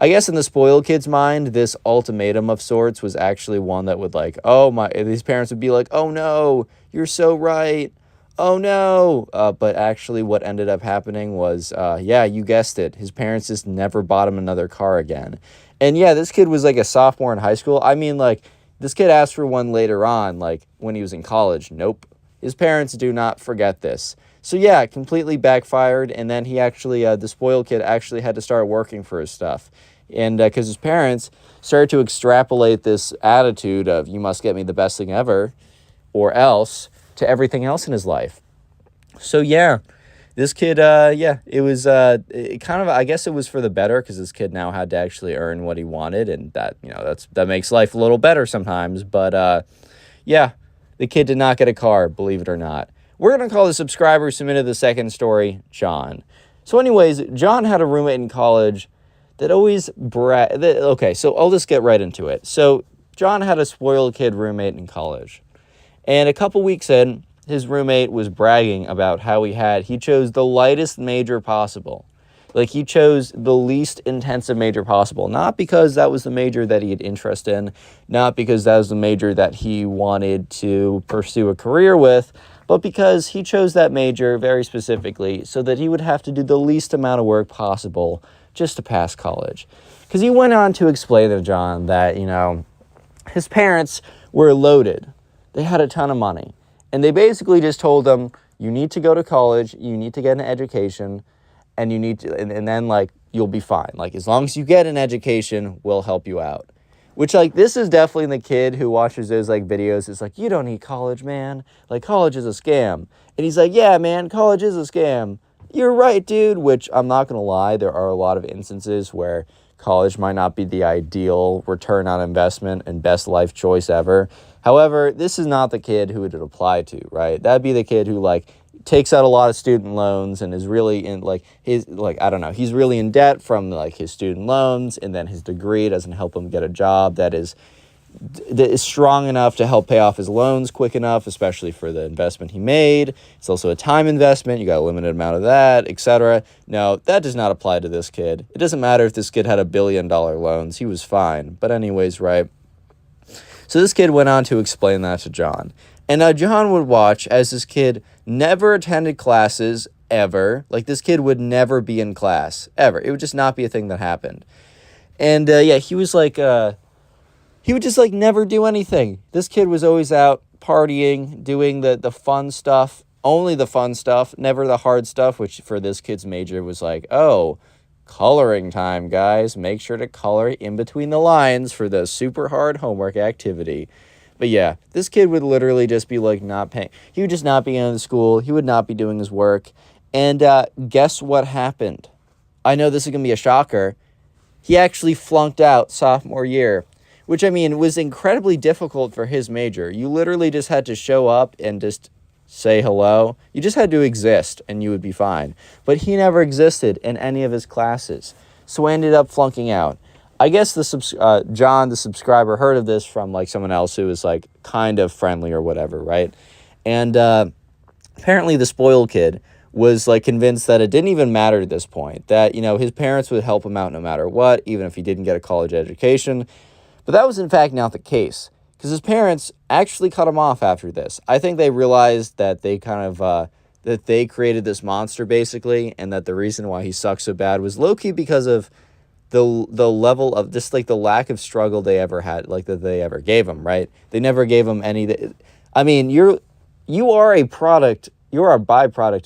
I guess in the spoiled kid's mind, this ultimatum of sorts was actually one that would like, these parents would be like, oh no, you're so right. Oh no. But actually what ended up happening was, you guessed it. His parents just never bought him another car again. And yeah, this kid was like a sophomore in high school. I mean, like, this kid asked for one later on, like when he was in college. Nope. His parents do not forget this. So yeah, it completely backfired. And then he actually, the spoiled kid actually had to start working for his stuff. And because his parents started to extrapolate this attitude of, you must get me the best thing ever or else, to everything else in his life. So yeah, this kid, it was I guess it was for the better because this kid now had to actually earn what he wanted, and that, you know, that makes life a little better sometimes. But the kid did not get a car, believe it or not. We're going to call the subscriber who submitted the second story John. So anyways, John had a roommate in college that always okay, so I'll just get right into it. So John had a spoiled kid roommate in college. And a couple weeks in, his roommate was bragging about how he chose the lightest major possible. Like, he chose the least intensive major possible. Not because that was the major that he had interest in, not because that was the major that he wanted to pursue a career with, but because he chose that major very specifically so that he would have to do the least amount of work possible just to pass college. Because he went on to explain to John that, you know, his parents were loaded. They had a ton of money. And they basically just told him, you need to go to college, you need to get an education, and you need to, and then, like, you'll be fine. Like, as long as you get an education, we'll help you out. Which, like, this is definitely the kid who watches those, like, videos. It's like, you don't need college, man. Like, college is a scam. And he's like, yeah, man, college is a scam. you're right, dude, which I'm not going to lie, there are a lot of instances where college might not be the ideal return on investment and best life choice ever. However, this is not the kid who it would apply to, right? That'd be the kid who, like, takes out a lot of student loans and is really in, like, his, like, I don't know, he's really in debt from, like, his student loans, and then his degree doesn't help him get a job that is strong enough to help pay off his loans quick enough, especially for the investment he made. It's also a time investment. You got a limited amount of that, etc. No, that does not apply to this kid. It doesn't matter if this kid had $1 billion loans. He was fine. But anyways, right? So this kid went on to explain that to John. And John would watch as this kid never attended classes ever. Like, this kid would never be in class, ever. It would just not be a thing that happened. And, yeah, he was like... he would just, like, never do anything. This kid was always out partying, doing the fun stuff, only the fun stuff, never the hard stuff, which for this kid's major was like, oh, coloring time, guys. Make sure to color in between the lines for the super hard homework activity. But yeah, this kid would literally just be, like, not paying. He would just not be in the school. He would not be doing his work. And guess what happened? I know this is going to be a shocker. He actually flunked out sophomore year, which, I mean, was incredibly difficult for his major. You literally just had to show up and just say hello. You just had to exist, and you would be fine. But he never existed in any of his classes, so I ended up flunking out. I guess John, the subscriber, heard of this from, like, someone else who was, like, kind of friendly or whatever, right? And apparently the spoiled kid was, like, convinced that it didn't even matter at this point, that, you know, his parents would help him out no matter what, even if he didn't get a college education. But that was, in fact, not the case, because his parents actually cut him off after this. I think they realized that they kind of, that they created this monster, basically, and that the reason why he sucks so bad was low-key because of the level of just, like, the lack of struggle they ever had, like, that they ever gave him, right? They never gave him any... I mean, you are a byproduct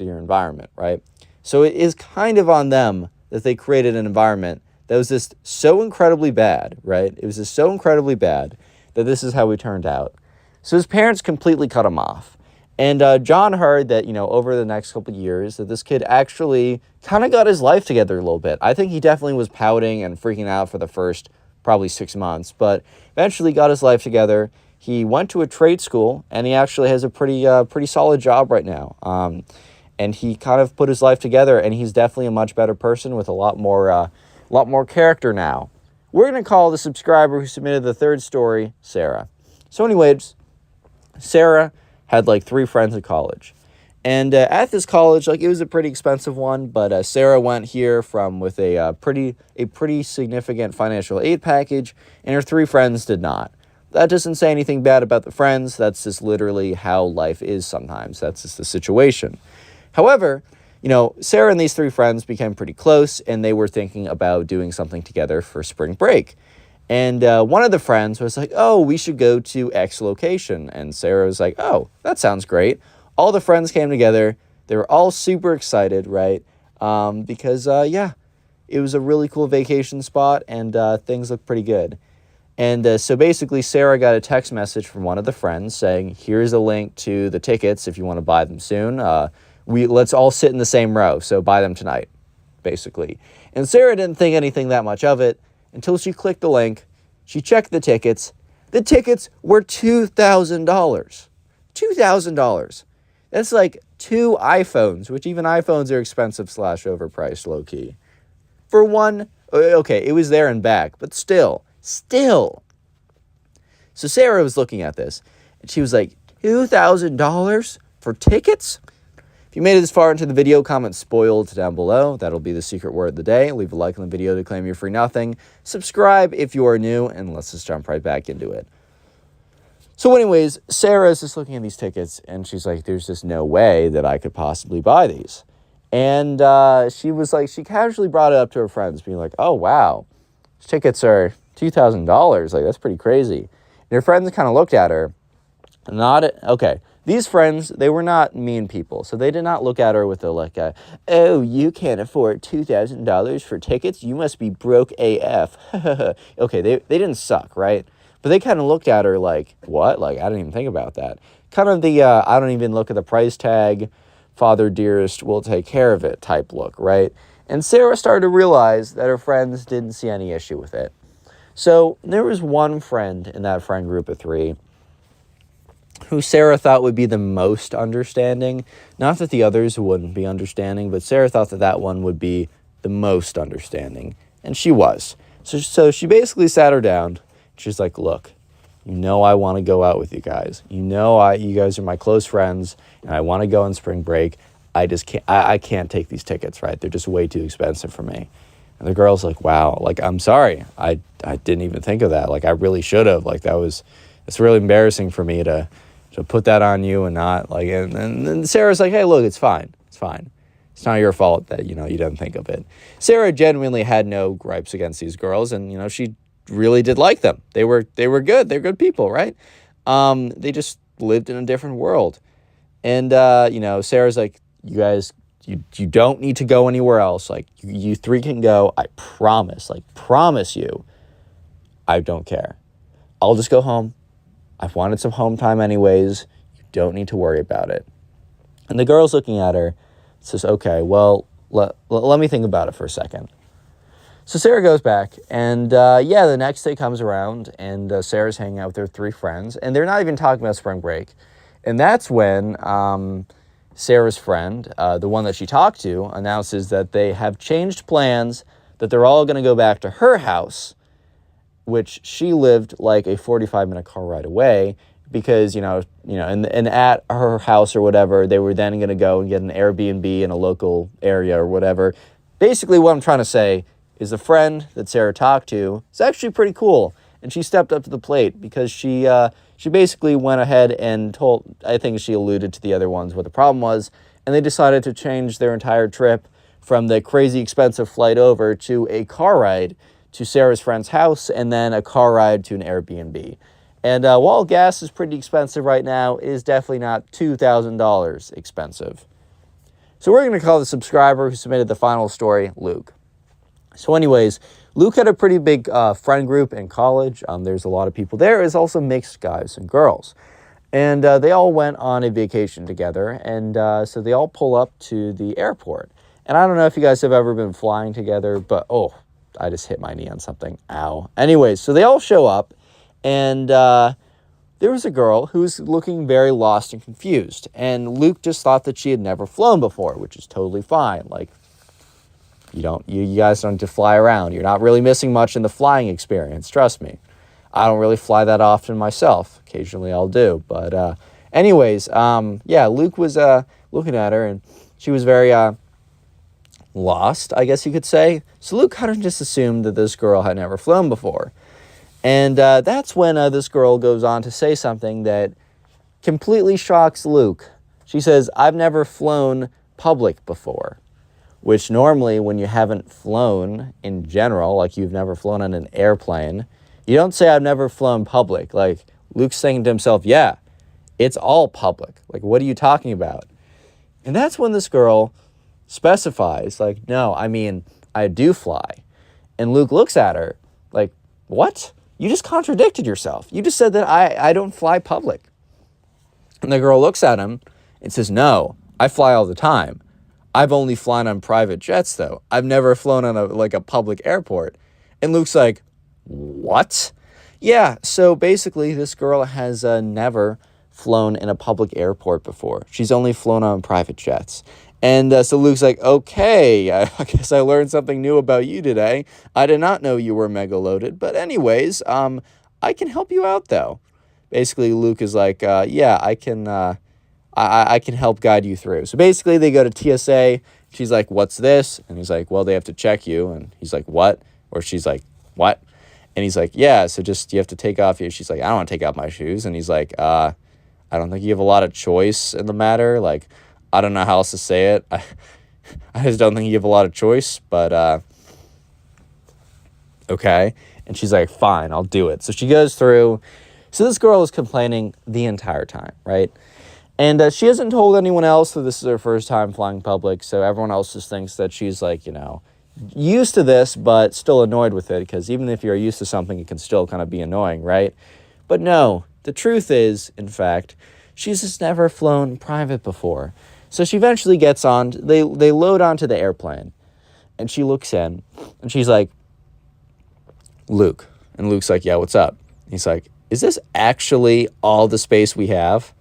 of your environment, right? So it is kind of on them that they created an environment that was just so incredibly bad, right? It was just so incredibly bad that this is how we turned out. So his parents completely cut him off. And John heard that, you know, over the next couple of years, that this kid actually kind of got his life together a little bit. I think he definitely was pouting and freaking out for the first probably 6 months, but eventually got his life together. He went to a trade school, and he actually has a pretty solid job right now. And he kind of put his life together, and he's definitely a much better person with a lot more character now. We're going to call the subscriber who submitted the third story Sarah. So anyways, Sarah had, like, 3 friends at college. And at this college, like, it was a pretty expensive one, but Sarah went here with a pretty significant financial aid package, and her 3 friends did not. That doesn't say anything bad about the friends. That's just literally how life is sometimes. That's just the situation. However, you know, Sarah and these 3 friends became pretty close, and they were thinking about doing something together for spring break. And one of the friends was like, oh, we should go to X location. And Sarah was like, oh, that sounds great. All the friends came together. They were all super excited, right? Because, yeah, it was a really cool vacation spot, and things looked pretty good. And so basically, Sarah got a text message from one of the friends saying, here's a link to the tickets if you want to buy them soon. Let's all sit in the same row, so buy them tonight, basically. And Sarah didn't think anything that much of it until she clicked the link. She checked the tickets. The tickets were $2,000. $2,000. That's like 2 iPhones, which even iPhones are expensive / overpriced, low-key. For one, okay, it was there and back, but still. So Sarah was looking at this, and she was like, $2,000 for tickets? If you made it this far into the video, comment spoiled down below. That'll be the secret word of the day. Leave a like on the video to claim your free nothing. Subscribe if you are new, and let's just jump right back into it. So anyways, Sarah's just looking at these tickets, and she's like, there's just no way that I could possibly buy these. And she was like, she casually brought it up to her friends, being like, oh, wow, these tickets are $2,000. Like, that's pretty crazy. And her friends kind of looked at her. Okay. These friends, they were not mean people, so they did not look at her with oh, you can't afford $2,000 for tickets? You must be broke AF. Okay, they didn't suck, right? But they kind of looked at her like, what? Like, I didn't even think about that. Kind of I don't even look at the price tag father dearest will take care of it type look, right? And Sarah started to realize that her friends didn't see any issue with it. So there was one friend in that friend group of 3 who Sarah thought would be the most understanding. Not that the others wouldn't be understanding, but Sarah thought that that one would be the most understanding. And she was. So she basically sat her down. She's like, look, you know I want to go out with you guys. You know you guys are my close friends, and I want to go on spring break. I just can't. I can't take these tickets, right? They're just way too expensive for me. And the girl's like, wow, like, I'm sorry. I didn't even think of that. Like, I really should have. Like, it's really embarrassing for me to put that on you and not, like, and then Sarah's like, hey, look, it's fine. It's fine. It's not your fault that, you didn't think of it. Sarah genuinely had no gripes against these girls, and, she really did like them. They were good. They're good people, right? They just lived in a different world. And, Sarah's like, you guys, you don't need to go anywhere else. Like, you 3 can go. I promise, promise you, I don't care. I'll just go home. I've wanted some home time anyways. You don't need to worry about it. And the girl's looking at her, says, okay, well, let me think about it for a second. So Sarah goes back, and the next day comes around, and Sarah's hanging out with her 3 friends, and they're not even talking about spring break. And that's when Sarah's friend, the one that she talked to, announces that they have changed plans, that they're all going to go back to her house, which she lived like a 45-minute car ride away, because, and at her house or whatever, they were then going to go and get an Airbnb in a local area or whatever. Basically, what I'm trying to say is the friend that Sarah talked to is actually pretty cool, and she stepped up to the plate because she basically went ahead and told, I think she alluded to the other ones what the problem was, and they decided to change their entire trip from the crazy expensive flight over to a car ride to Sarah's friend's house, and then a car ride to an Airbnb. And while gas is pretty expensive right now, it is definitely not $2,000 expensive. So we're going to call the subscriber who submitted the final story Luke. So anyways, Luke had a pretty big friend group in college. There's a lot of people there. There's also mixed guys and girls. And they all went on a vacation together. And so they all pull up to the airport. And I don't know if you guys have ever been flying together, but I just hit my knee on something. Ow. Anyways, so they all show up, and there was a girl who was looking very lost and confused. And Luke just thought that she had never flown before, which is totally fine. Like, you guys don't need to fly around. You're not really missing much in the flying experience. Trust me. I don't really fly that often myself. Occasionally I'll do. But anyways, Luke was looking at her, and she was very lost, I guess you could say. So Luke kind of just assumed that this girl had never flown before. And that's when this girl goes on to say something that completely shocks Luke. She says, I've never flown public before. Which normally when you haven't flown in general, like you've never flown on an airplane, you don't say I've never flown public. Like, Luke's saying to himself, yeah, it's all public. Like, what are you talking about? And that's when this girl specifies, like, no, I mean, I do fly. And Luke looks at her like, what? You just contradicted yourself. You just said that I don't fly public. And the girl looks at him and says, no, I fly all the time. I've only flown on private jets, though. I've never flown on a public airport. And Luke's like, what? Yeah, so basically this girl has never flown in a public airport before. She's only flown on private jets. And so Luke's like, okay, I guess I learned something new about you today. I did not know you were mega loaded. But anyways, I can help you out, though. Basically, Luke is like, yeah, I can help guide you through. So basically, they go to TSA. She's like, what's this? And he's like, well, they have to check you. And he's like, what? Or she's like, what? And he's like, yeah, so just you have to take off your... She's like, I don't want to take off my shoes. And he's like, I don't think you have a lot of choice in the matter. Like, I don't know how else to say it. I just don't think you have a lot of choice, but okay. And she's like, fine, I'll do it. So she goes through. So this girl is complaining the entire time, right? And she hasn't told anyone else that this is her first time flying public, so everyone else just thinks that she's like, used to this, but still annoyed with it, because even if you're used to something, it can still kind of be annoying, right? But no, the truth is, in fact, she's just never flown private before. So she eventually gets on, they load onto the airplane, and she looks in, and she's like, Luke. And Luke's like, yeah, what's up? He's like, is this actually all the space we have?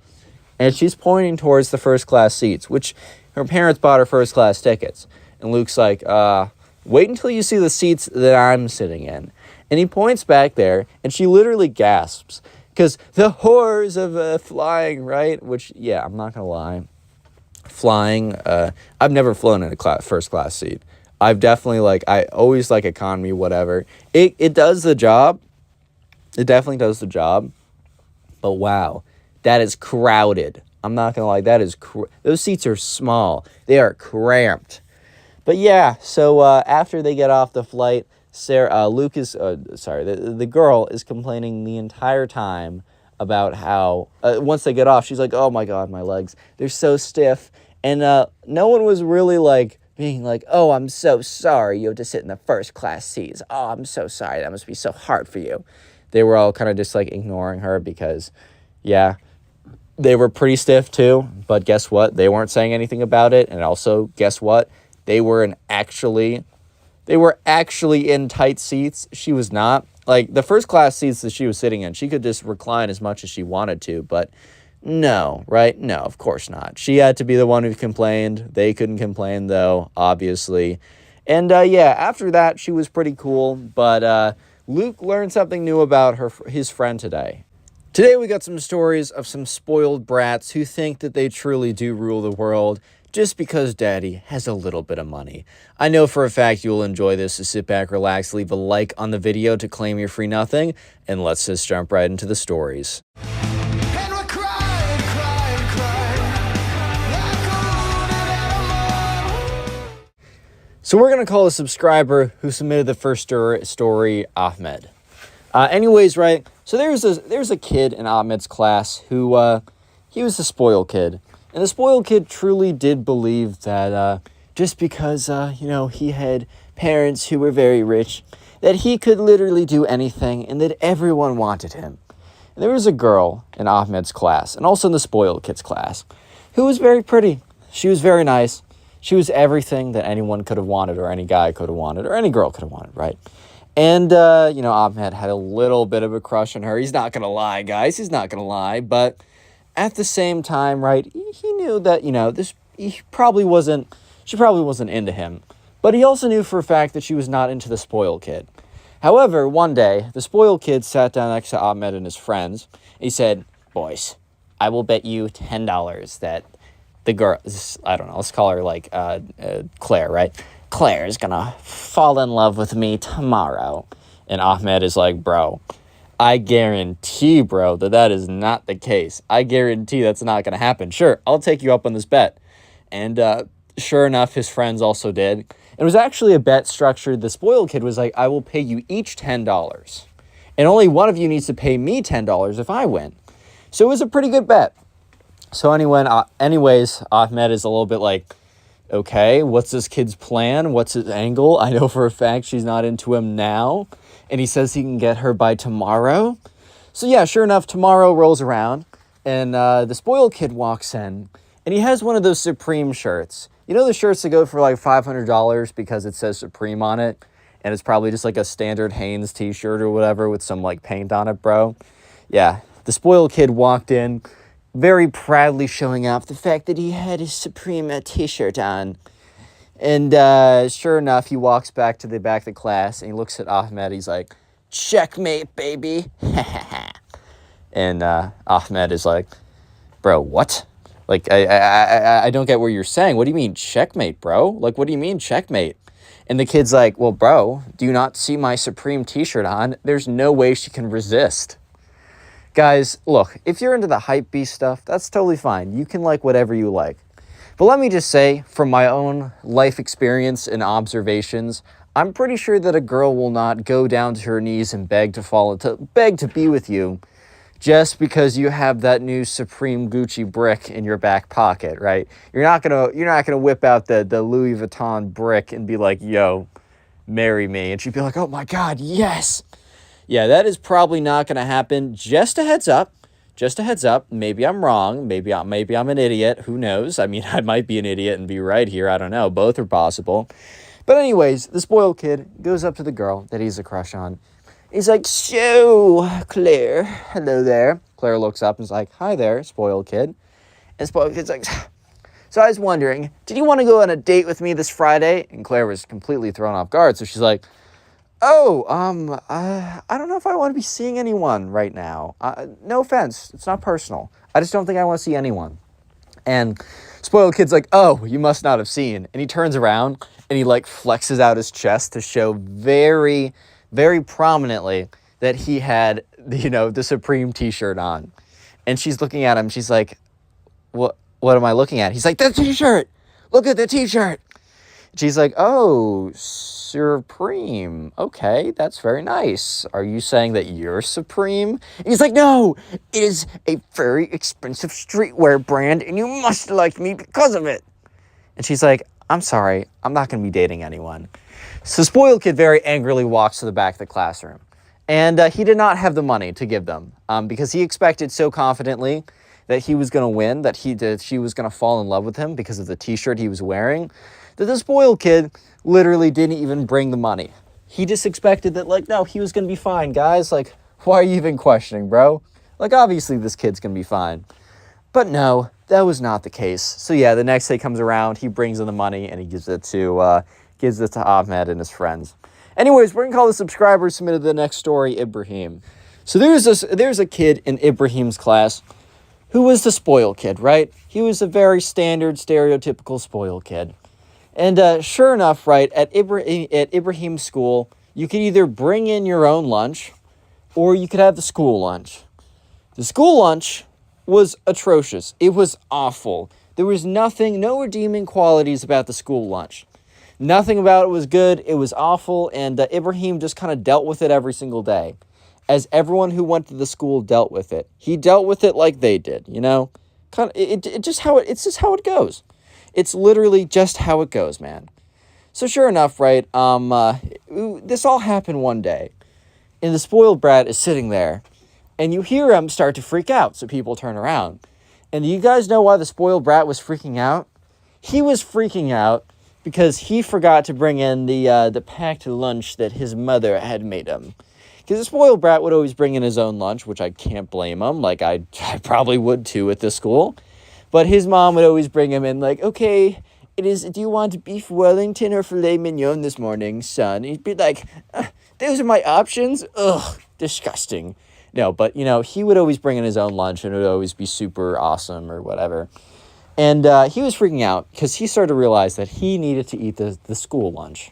And she's pointing towards the first class seats, which her parents bought her first class tickets. And Luke's like, wait until you see the seats that I'm sitting in. And he points back there, and she literally gasps. Because the horrors of flying, right? Which, yeah, I'm not going to lie. Flying, I've never flown in a first class seat. I've definitely, I always like economy, whatever. It does the job. It definitely does the job. But wow, that is crowded. I'm not going to lie, those seats are small. They are cramped. But yeah, so after they get off the flight, the girl is complaining the entire time about how, once they get off, she's like, oh my God, my legs, they're so stiff. And no one was really being like, oh, I'm so sorry you have to sit in the first class seats. Oh, I'm so sorry. That must be so hard for you. They were all kind of just ignoring her because, yeah, they were pretty stiff too. But guess what? They weren't saying anything about it. And also, guess what? They were actually in tight seats. She was not. The first class seats that she was sitting in, she could just recline as much as she wanted to, but no, right? No, of course not. She had to be the one who complained. They couldn't complain, though, obviously. And, yeah, after that, she was pretty cool, but Luke learned something new about his friend today. Today, we got some stories of some spoiled brats who think that they truly do rule the world just because daddy has a little bit of money. I know for a fact you will enjoy this, so sit back, relax, leave a like on the video to claim your free nothing, and let's just jump right into the stories. So we're going to call a subscriber who submitted the first story Ahmed. Anyways, right, so there's a kid in Ahmed's class who, he was the spoiled kid. And the spoiled kid truly did believe that just because, he had parents who were very rich, that he could literally do anything and that everyone wanted him. And there was a girl in Ahmed's class, and also in the spoiled kid's class, who was very pretty. She was very nice. She was everything that anyone could have wanted, or any guy could have wanted, or any girl could have wanted, right? And, Ahmed had a little bit of a crush on her. He's not going to lie, guys. He's not going to lie. But at the same time, right, he knew that, she probably wasn't into him. But he also knew for a fact that she was not into the spoiled kid. However, one day, the spoiled kid sat down next to Ahmed and his friends. He said, boys, I will bet you $10 that the girl, I don't know, let's call her Claire, right? Claire is gonna fall in love with me tomorrow. And Ahmed is like, bro, I guarantee, bro, that is not the case. I guarantee that's not gonna happen. Sure, I'll take you up on this bet. And sure enough, his friends also did. It was actually a bet structured. The spoiled kid was like, I will pay you each $10. And only one of you needs to pay me $10 if I win. So it was a pretty good bet. So anyways, Ahmed is a little bit like, okay, what's this kid's plan? What's his angle? I know for a fact she's not into him now. And he says he can get her by tomorrow. So yeah, sure enough, tomorrow rolls around. And the spoiled kid walks in. And he has one of those Supreme shirts. You know the shirts that go for $500 because it says Supreme on it? And it's probably just a standard Hanes t-shirt or whatever with some paint on it, bro. Yeah, the spoiled kid walked in, very proudly showing off the fact that he had his Supreme t-shirt on. And sure enough, he walks back to the back of the class and he looks at Ahmed. He's like, checkmate, baby. And Ahmed is like, bro, what? I don't get what you're saying. What do you mean checkmate, bro? What do you mean checkmate? And the kid's like, well, bro, do you not see my Supreme t-shirt on? There's no way she can resist. Guys, look, if you're into the hype beast stuff, that's totally fine. You can like whatever you like. But let me just say, from my own life experience and observations, I'm pretty sure that a girl will not go down to her knees and beg to be with you just because you have that new Supreme Gucci brick in your back pocket, right? You're not gonna whip out the Louis Vuitton brick and be like, yo, marry me. And she'd be like, oh my God, yes. Yeah, that is probably not going to happen. Just a heads up. just a heads up, maybe I'm wrong, maybe I'm an idiot, who knows? I mean, I might be an idiot and be right here, I don't know, both are possible. But anyways, the spoiled kid goes up to the girl that he's a crush on. He's like, so, Claire, hello there. Claire looks up and is like, hi there, spoiled kid. And spoiled kid's like, so I was wondering, did you want to go on a date with me this Friday? And Claire was completely thrown off guard, so she's like, oh, I don't know if I want to be seeing anyone right now. No offense, it's not personal. I just don't think I want to see anyone. And spoiled kid's like, oh, you must not have seen. And he turns around and he like flexes out his chest to show very, very prominently that he had, the Supreme t-shirt on. And she's looking at him. She's like, what am I looking at? He's like, the t-shirt. Look at the t-shirt. She's like, oh, Supreme. Okay, that's very nice. Are you saying that you're Supreme? And he's like, no, it is a very expensive streetwear brand, and you must like me because of it. And she's like, I'm sorry, I'm not going to be dating anyone. So spoiled kid very angrily walks to the back of the classroom. And he did not have the money to give them because he expected so confidently that he was going to win, that she was going to fall in love with him because of the t-shirt he was wearing, that the spoiled kid literally didn't even bring the money. He just expected that, like, no, he was going to be fine, guys. Like, why are you even questioning, bro? Like, obviously this kid's going to be fine. But no, that was not the case. So yeah, the next day comes around, he brings in the money, and he gives it to Ahmed and his friends. Anyways, we're going to call the subscriber submitted the next story Ibrahim. So there's a kid in Ibrahim's class who was the spoiled kid, right? He was a very standard, stereotypical spoiled kid. And sure enough, right, at Ibrahim's school, you could either bring in your own lunch or you could have the school lunch. The school lunch was atrocious. It was awful. There was no redeeming qualities about the school lunch. Nothing about it was good. It was awful, and Ibrahim just kind of dealt with it every single day, as everyone who went to the school dealt with it. He dealt with it like they did, Kind of, it's just how it goes. It's literally just how it goes, man. So sure enough, right, this all happened one day, and the spoiled brat is sitting there, and you hear him start to freak out, so people turn around. And do you guys know why the spoiled brat was freaking out? He was freaking out because he forgot to bring in the packed lunch that his mother had made him. Because the spoiled brat would always bring in his own lunch, which I can't blame him. Like, I probably would too at this school. But his mom would always bring him in like, okay, do you want beef Wellington or filet mignon this morning, son? He'd be like, those are my options? Ugh, disgusting. No, but, he would always bring in his own lunch, and it would always be super awesome or whatever. And he was freaking out because he started to realize that he needed to eat the school lunch.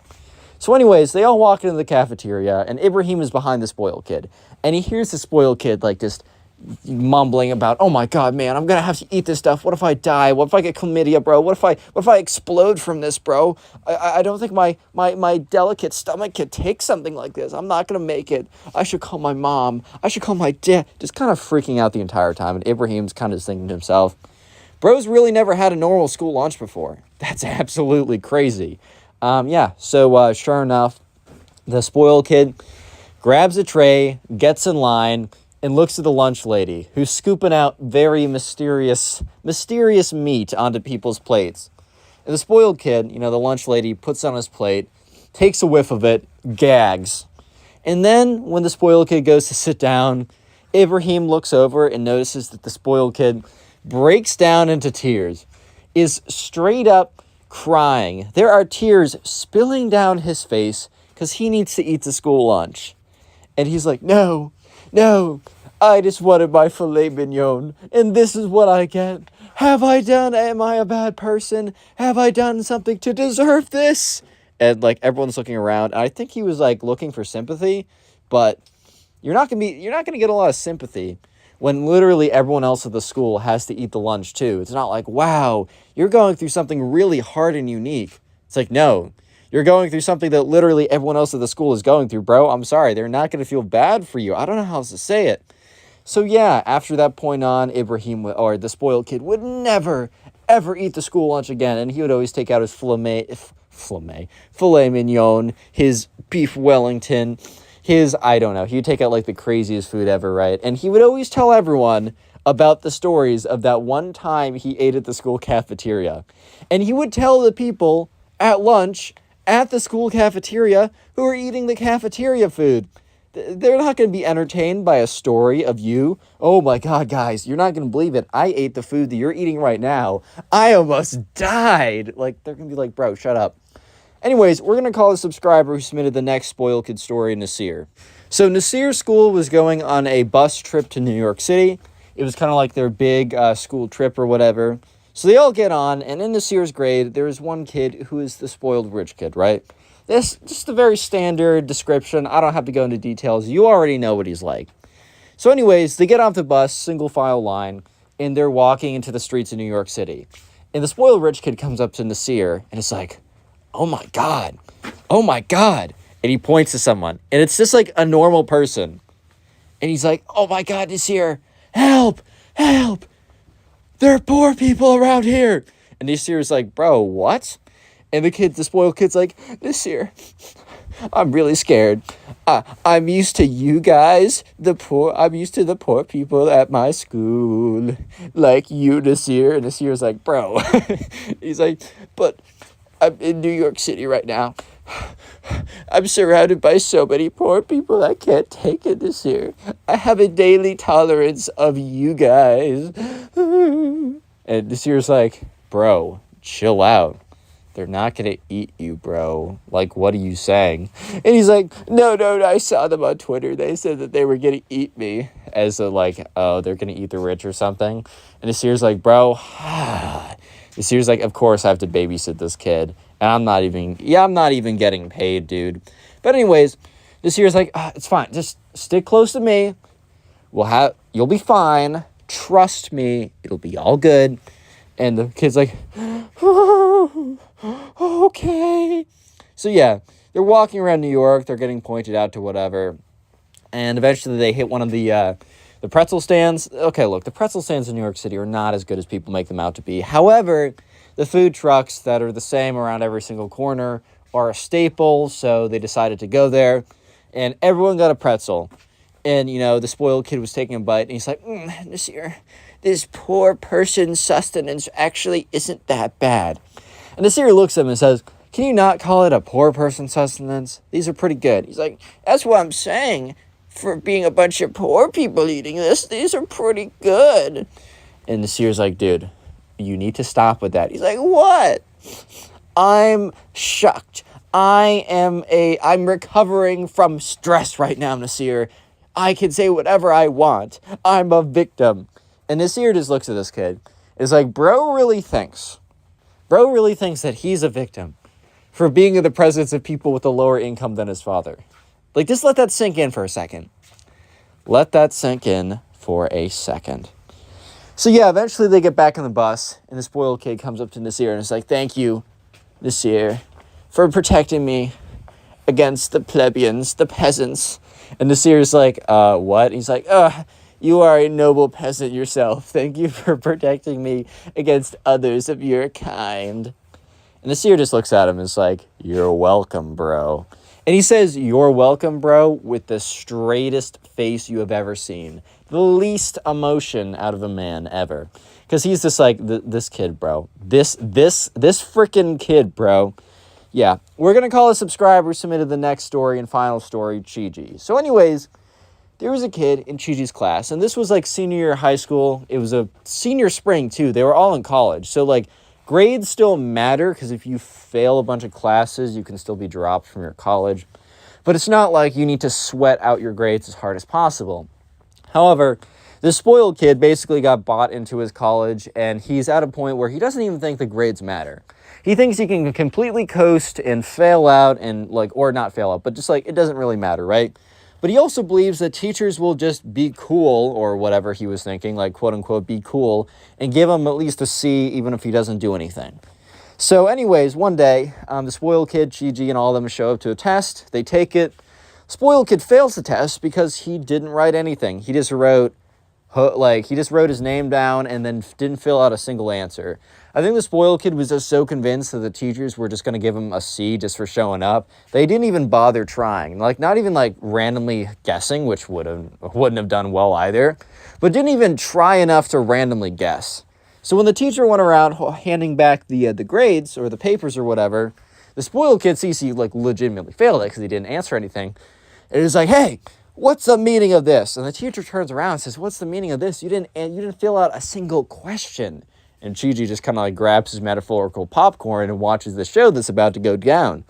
So anyways, they all walk into the cafeteria, and Ibrahim is behind the spoiled kid. And he hears the spoiled kid, like, just mumbling about, oh my God, man, I'm going to have to eat this stuff. What if I die? What if I get chlamydia, bro? What if I explode from this, bro? I don't think my delicate stomach could take something like this. I'm not going to make it. I should call my mom. I should call my dad. Just kind of freaking out the entire time. And Ibrahim's kind of thinking to himself, bro's really never had a normal school lunch before. That's absolutely crazy. So sure enough, the spoiled kid grabs a tray, gets in line, and looks at the lunch lady, who's scooping out very mysterious meat onto people's plates. And the spoiled kid, the lunch lady, puts on his plate, takes a whiff of it, gags. And then when the spoiled kid goes to sit down, Ibrahim looks over and notices that the spoiled kid breaks down into tears, is straight up crying. There are tears spilling down his face because he needs to eat the school lunch. And he's like, no, I just wanted my filet mignon, and this is what I get. Am I a bad person? Have I done something to deserve this? And, like, everyone's looking around, and I think he was, like, looking for sympathy, but you're not gonna get a lot of sympathy when literally everyone else at the school has to eat the lunch too. It's not like, wow, you're going through something really hard and unique. It's like, no, you're going through something that literally everyone else at the school is going through, bro. I'm sorry, they're not going to feel bad for you. I don't know how else to say it. So yeah, after that point on, Ibrahim, or the spoiled kid, would never, ever eat the school lunch again, and he would always take out his filet mignon, his beef Wellington, I don't know, he would take out like the craziest food ever, right? And he would always tell everyone, about the stories of that one time he ate at the school cafeteria. And he would tell the people at lunch at the school cafeteria who are eating the cafeteria food. They're not going to be entertained by a story of you. Oh my God, guys, you're not going to believe it. I ate the food that you're eating right now. I almost died. Like, they're going to be like, bro, shut up. Anyways, we're going to call a subscriber who submitted the next spoiled kid story, Nasir. So Nasir's school was going on a bus trip to New York City. It was kind of like their big school trip or whatever. So they all get on, and in Nasir's grade, there is one kid who is the spoiled rich kid, right? This just a very standard description. I don't have to go into details. You already know what he's like. So anyways, they get off the bus, single file line, and they're walking into the streets of New York City. And the spoiled rich kid comes up to Nasir, and it's like, oh my God. Oh my God. And he points to someone, and it's just like a normal person. And he's like, oh my God, Nasir, help, help. There are poor people around here. And Nasir's like, bro, what? And the spoiled kid's like, Nasir, I'm really scared. I'm used to you guys, I'm used to the poor people at my school. Like you, Nasir. And Nasir's like, bro. He's like, but I'm in New York City right now. I'm surrounded by so many poor people, I can't take it this year. I have a daily tolerance of you guys. And this year's like, bro, chill out. They're not going to eat you, bro. Like, what are you saying? And he's like, no, I saw them on Twitter. They said that they were going to eat me. As a, like, oh, they're going to eat the rich or something. And this year's like, bro, this year's like, of course I have to babysit this kid. And I'm not even getting paid, dude. But anyways, this year's like, it's fine. Just stick close to me. You'll be fine. Trust me. It'll be all good. And the kid's like, oh, okay. So yeah, they're walking around New York. They're getting pointed out to whatever. And eventually they hit one of the pretzel stands. Okay, look, the pretzel stands in New York City are not as good as people make them out to be. However, the food trucks that are the same around every single corner are a staple, so they decided to go there, and everyone got a pretzel. And, the spoiled kid was taking a bite, and he's like, this poor person's sustenance actually isn't that bad. And Nasir looks at him and says, can you not call it a poor person's sustenance? These are pretty good. He's like, that's what I'm saying. For being a bunch of poor people eating this, these are pretty good. And Nasir's like, dude, you need to stop with that. He's like, what? I'm shocked. I'm recovering from stress right now, Nasir. I can say whatever I want. I'm a victim. And Nasir just looks at this kid. It's like, bro really thinks that he's a victim for being in the presence of people with a lower income than his father. Like, just let that sink in for a second. So yeah, eventually they get back on the bus, and the spoiled kid comes up to Nasir and is like, thank you, Nasir, for protecting me against the plebeians, the peasants. And Nasir's like, what? He's like, you are a noble peasant yourself. Thank you for protecting me against others of your kind. And Nasir just looks at him and is like, you're welcome, bro. And he says, you're welcome, bro, with the straightest face you have ever seen. The least emotion out of a man ever. Because he's just like, this kid, bro. This freaking kid, bro. Yeah, we're going to call a subscriber who submitted the next story and final story, Chi-Ji. So anyways, there was a kid in Chi-Ji's class, and this was like senior year of high school. It was a senior spring, too. They were all in college. So, like, grades still matter, because if you fail a bunch of classes, you can still be dropped from your college. But it's not like you need to sweat out your grades as hard as possible. However, this spoiled kid basically got bought into his college, and he's at a point where he doesn't even think the grades matter. He thinks he can completely coast and fail out and, like, or not fail out, but just, like, it doesn't really matter, right? But he also believes that teachers will just be cool, or whatever he was thinking, like, quote-unquote, be cool, and give him at least a C even if he doesn't do anything. So anyways, one day, the spoiled kid, Chi-Ji, and all of them show up to a test. They take it. Spoiled kid fails the test because he didn't write anything. He just wrote, Like, he just wrote his name down and then didn't fill out a single answer. I think the spoiled kid was just so convinced that the teachers were just going to give him a C just for showing up. They didn't even bother trying. Like, not even, like, randomly guessing, which wouldn't have done well either. But didn't even try enough to randomly guess. So when the teacher went around handing back the grades or the papers or whatever, the spoiled kid sees he, like, legitimately failed it because he didn't answer anything. And he's like, hey, what's the meaning of this? And the teacher turns around and says, what's the meaning of this? You didn't fill out a single question. And Chi-Ji just kind of like grabs his metaphorical popcorn and watches the show that's about to go down.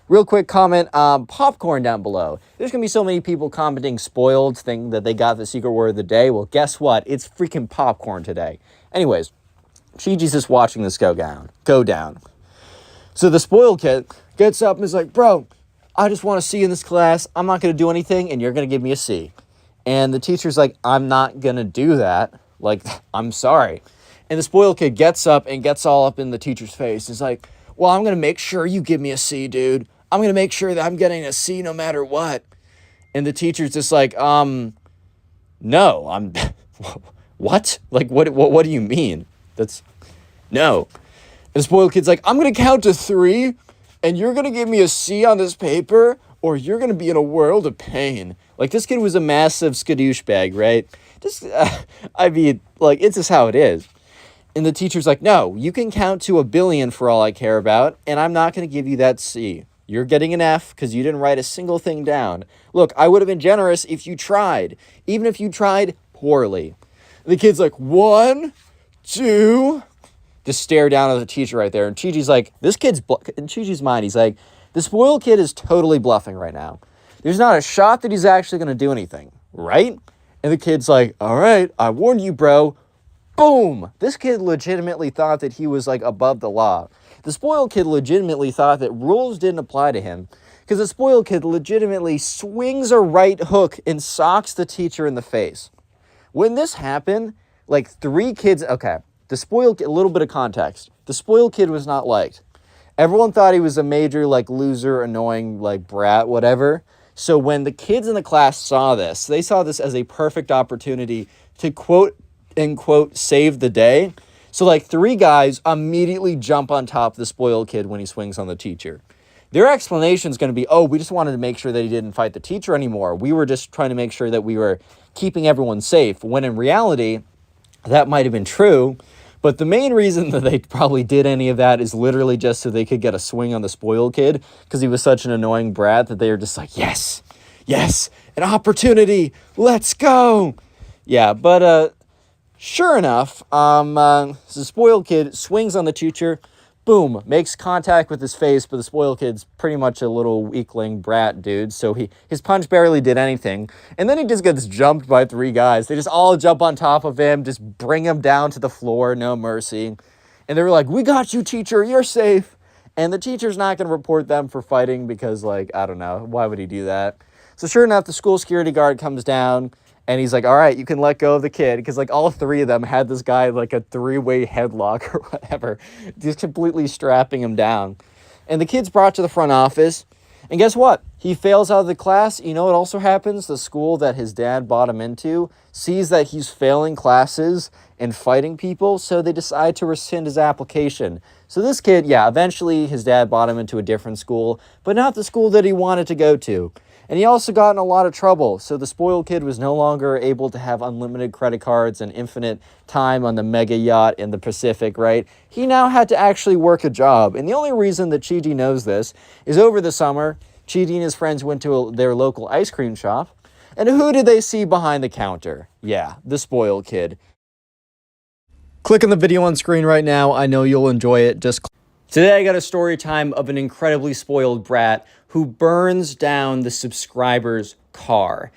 Real quick comment, popcorn down below. There's going to be so many people commenting spoiled, thinking that they got the secret word of the day. Well, guess what? It's freaking popcorn today. Anyways, Chi-Ji's just watching this go down. So the spoiled kid gets up and is like, bro, I just want a C in this class. I'm not going to do anything, and you're going to give me a C. And the teacher's like, I'm not going to do that. Like, I'm sorry. And the spoiled kid gets up and gets all up in the teacher's face. He's like, well, I'm going to make sure you give me a C, dude. I'm going to make sure that I'm getting a C no matter what. And the teacher's just like, no, I'm, what? Like, what do you mean? No. And the spoiled kid's like, I'm going to count to 3, and you're going to give me a C on this paper, or you're going to be in a world of pain. Like, this kid was a massive skadoosh bag, right? I mean, like, it's just how it is. And the teacher's like, no, you can count to 1 billion for all I care about, and I'm not going to give you that C. You're getting an F because you didn't write a single thing down. Look, I would have been generous if you tried, even if you tried poorly. And the kid's like, 1, 2, just stare down at the teacher right there. And Chi-Ji's like, in Chi-Ji's mind, he's like, the spoiled kid is totally bluffing right now. There's not a shot that he's actually going to do anything, right? And the kid's like, all right, I warned you, bro. Boom! This kid legitimately thought that he was, like, above the law. The spoiled kid legitimately thought that rules didn't apply to him because the spoiled kid legitimately swings a right hook and socks the teacher in the face. When this happened, like, 3 kids... Okay, the spoiled kid... A little bit of context. The spoiled kid was not liked. Everyone thought he was a major, like, loser, annoying, like, brat, whatever. So when the kids in the class saw this, they saw this as a perfect opportunity to quote... and quote, save the day. So like 3 guys immediately jump on top of the spoiled kid when he swings on the teacher. Their explanation is going to be, oh, we just wanted to make sure that he didn't fight the teacher anymore. We were just trying to make sure that we were keeping everyone safe. When in reality, that might have been true. But the main reason that they probably did any of that is literally just so they could get a swing on the spoiled kid because he was such an annoying brat that they were just like, yes, an opportunity. Let's go. Yeah, but sure enough, the spoiled kid swings on the teacher, boom, makes contact with his face, but the spoiled kid's pretty much a little weakling brat dude, so his punch barely did anything. And then he just gets jumped by 3 guys. They just all jump on top of him, just bring him down to the floor, no mercy. And they were like, we got you, teacher, you're safe. And the teacher's not going to report them for fighting because, like, I don't know, why would he do that? So sure enough, the school security guard comes down, and he's like, all right, you can let go of the kid. Because, like, all 3 of them had this guy, like, a 3-way headlock or whatever. Just completely strapping him down. And the kid's brought to the front office. And guess what? He fails out of the class. You know what also happens? The school that his dad brought him into sees that he's failing classes and fighting people, so they decide to rescind his application. So this kid, yeah, eventually his dad brought him into a different school, but not the school that he wanted to go to. And he also got in a lot of trouble, so the spoiled kid was no longer able to have unlimited credit cards and infinite time on the mega yacht in the Pacific, right? He now had to actually work a job. And the only reason that Chi-Ji knows this is over the summer, Chi-Ji and his friends went to their local ice cream shop, and who did they see behind the counter? Yeah, the spoiled kid. Click on the video on screen right now. I know you'll enjoy it. Today I got a story time of an incredibly spoiled brat who burns down the subscriber's car.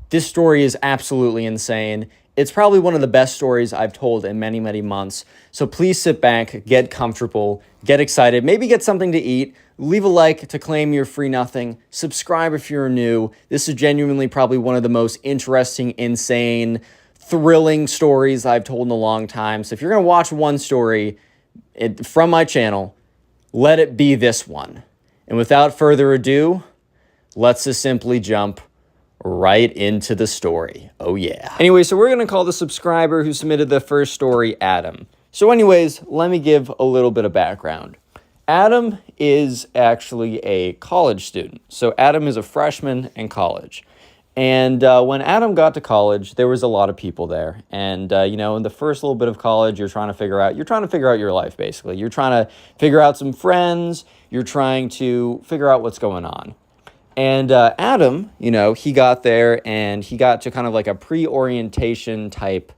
This story is absolutely insane. It's probably one of the best stories I've told in many, many months. So please sit back, get comfortable, get excited, maybe get something to eat, leave a like to claim your free nothing, subscribe if you're new. This is genuinely probably one of the most interesting, insane, thrilling stories I've told in a long time. So if you're going to watch one story from my channel, let it be this one. And without further ado, let's just simply jump right into the story. Oh yeah. Anyway, so we're going to call the subscriber who submitted the first story Adam. So anyways, let me give a little bit of background. Adam is actually a college student. So Adam is a freshman in college. And when Adam got to college, there was a lot of people there. And, in the first little bit of college, you're trying to figure out your life, basically. You're trying to figure out some friends. You're trying to figure out what's going on. And Adam, he got there and he got to kind of like a pre-orientation type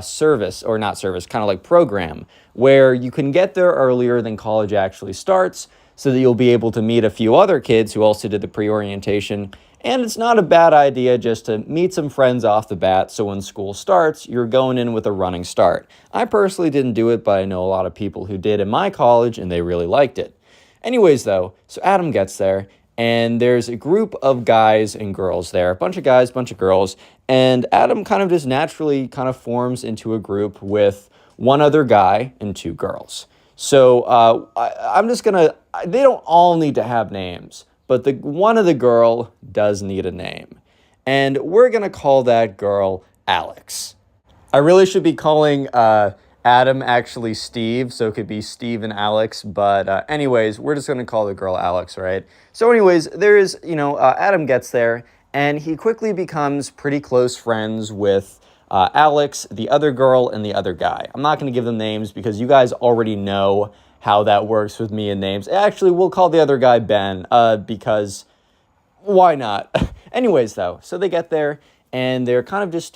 service, or not service, kind of like program, where you can get there earlier than college actually starts so that you'll be able to meet a few other kids who also did the pre-orientation. And it's not a bad idea just to meet some friends off the bat, so when school starts, you're going in with a running start. I personally didn't do it, but I know a lot of people who did in my college, and they really liked it. Anyways, though, so Adam gets there, and there's a group of guys and girls there, a bunch of guys, bunch of girls, and Adam kind of just naturally kind of forms into a group with one other guy and two girls. So I'm just going to, they don't all need to have names, but one of the girl does need a name. And we're going to call that girl Alex. I really should be calling Adam actually Steve, so it could be Steve and Alex. But anyways, we're just going to call the girl Alex, right? So anyways, Adam gets there, and he quickly becomes pretty close friends with Alex, the other girl, and the other guy. I'm not going to give them names because you guys already know how that works with me and names. Actually, we'll call the other guy Ben, because why not? Anyways, though, so they get there, and they're kind of just,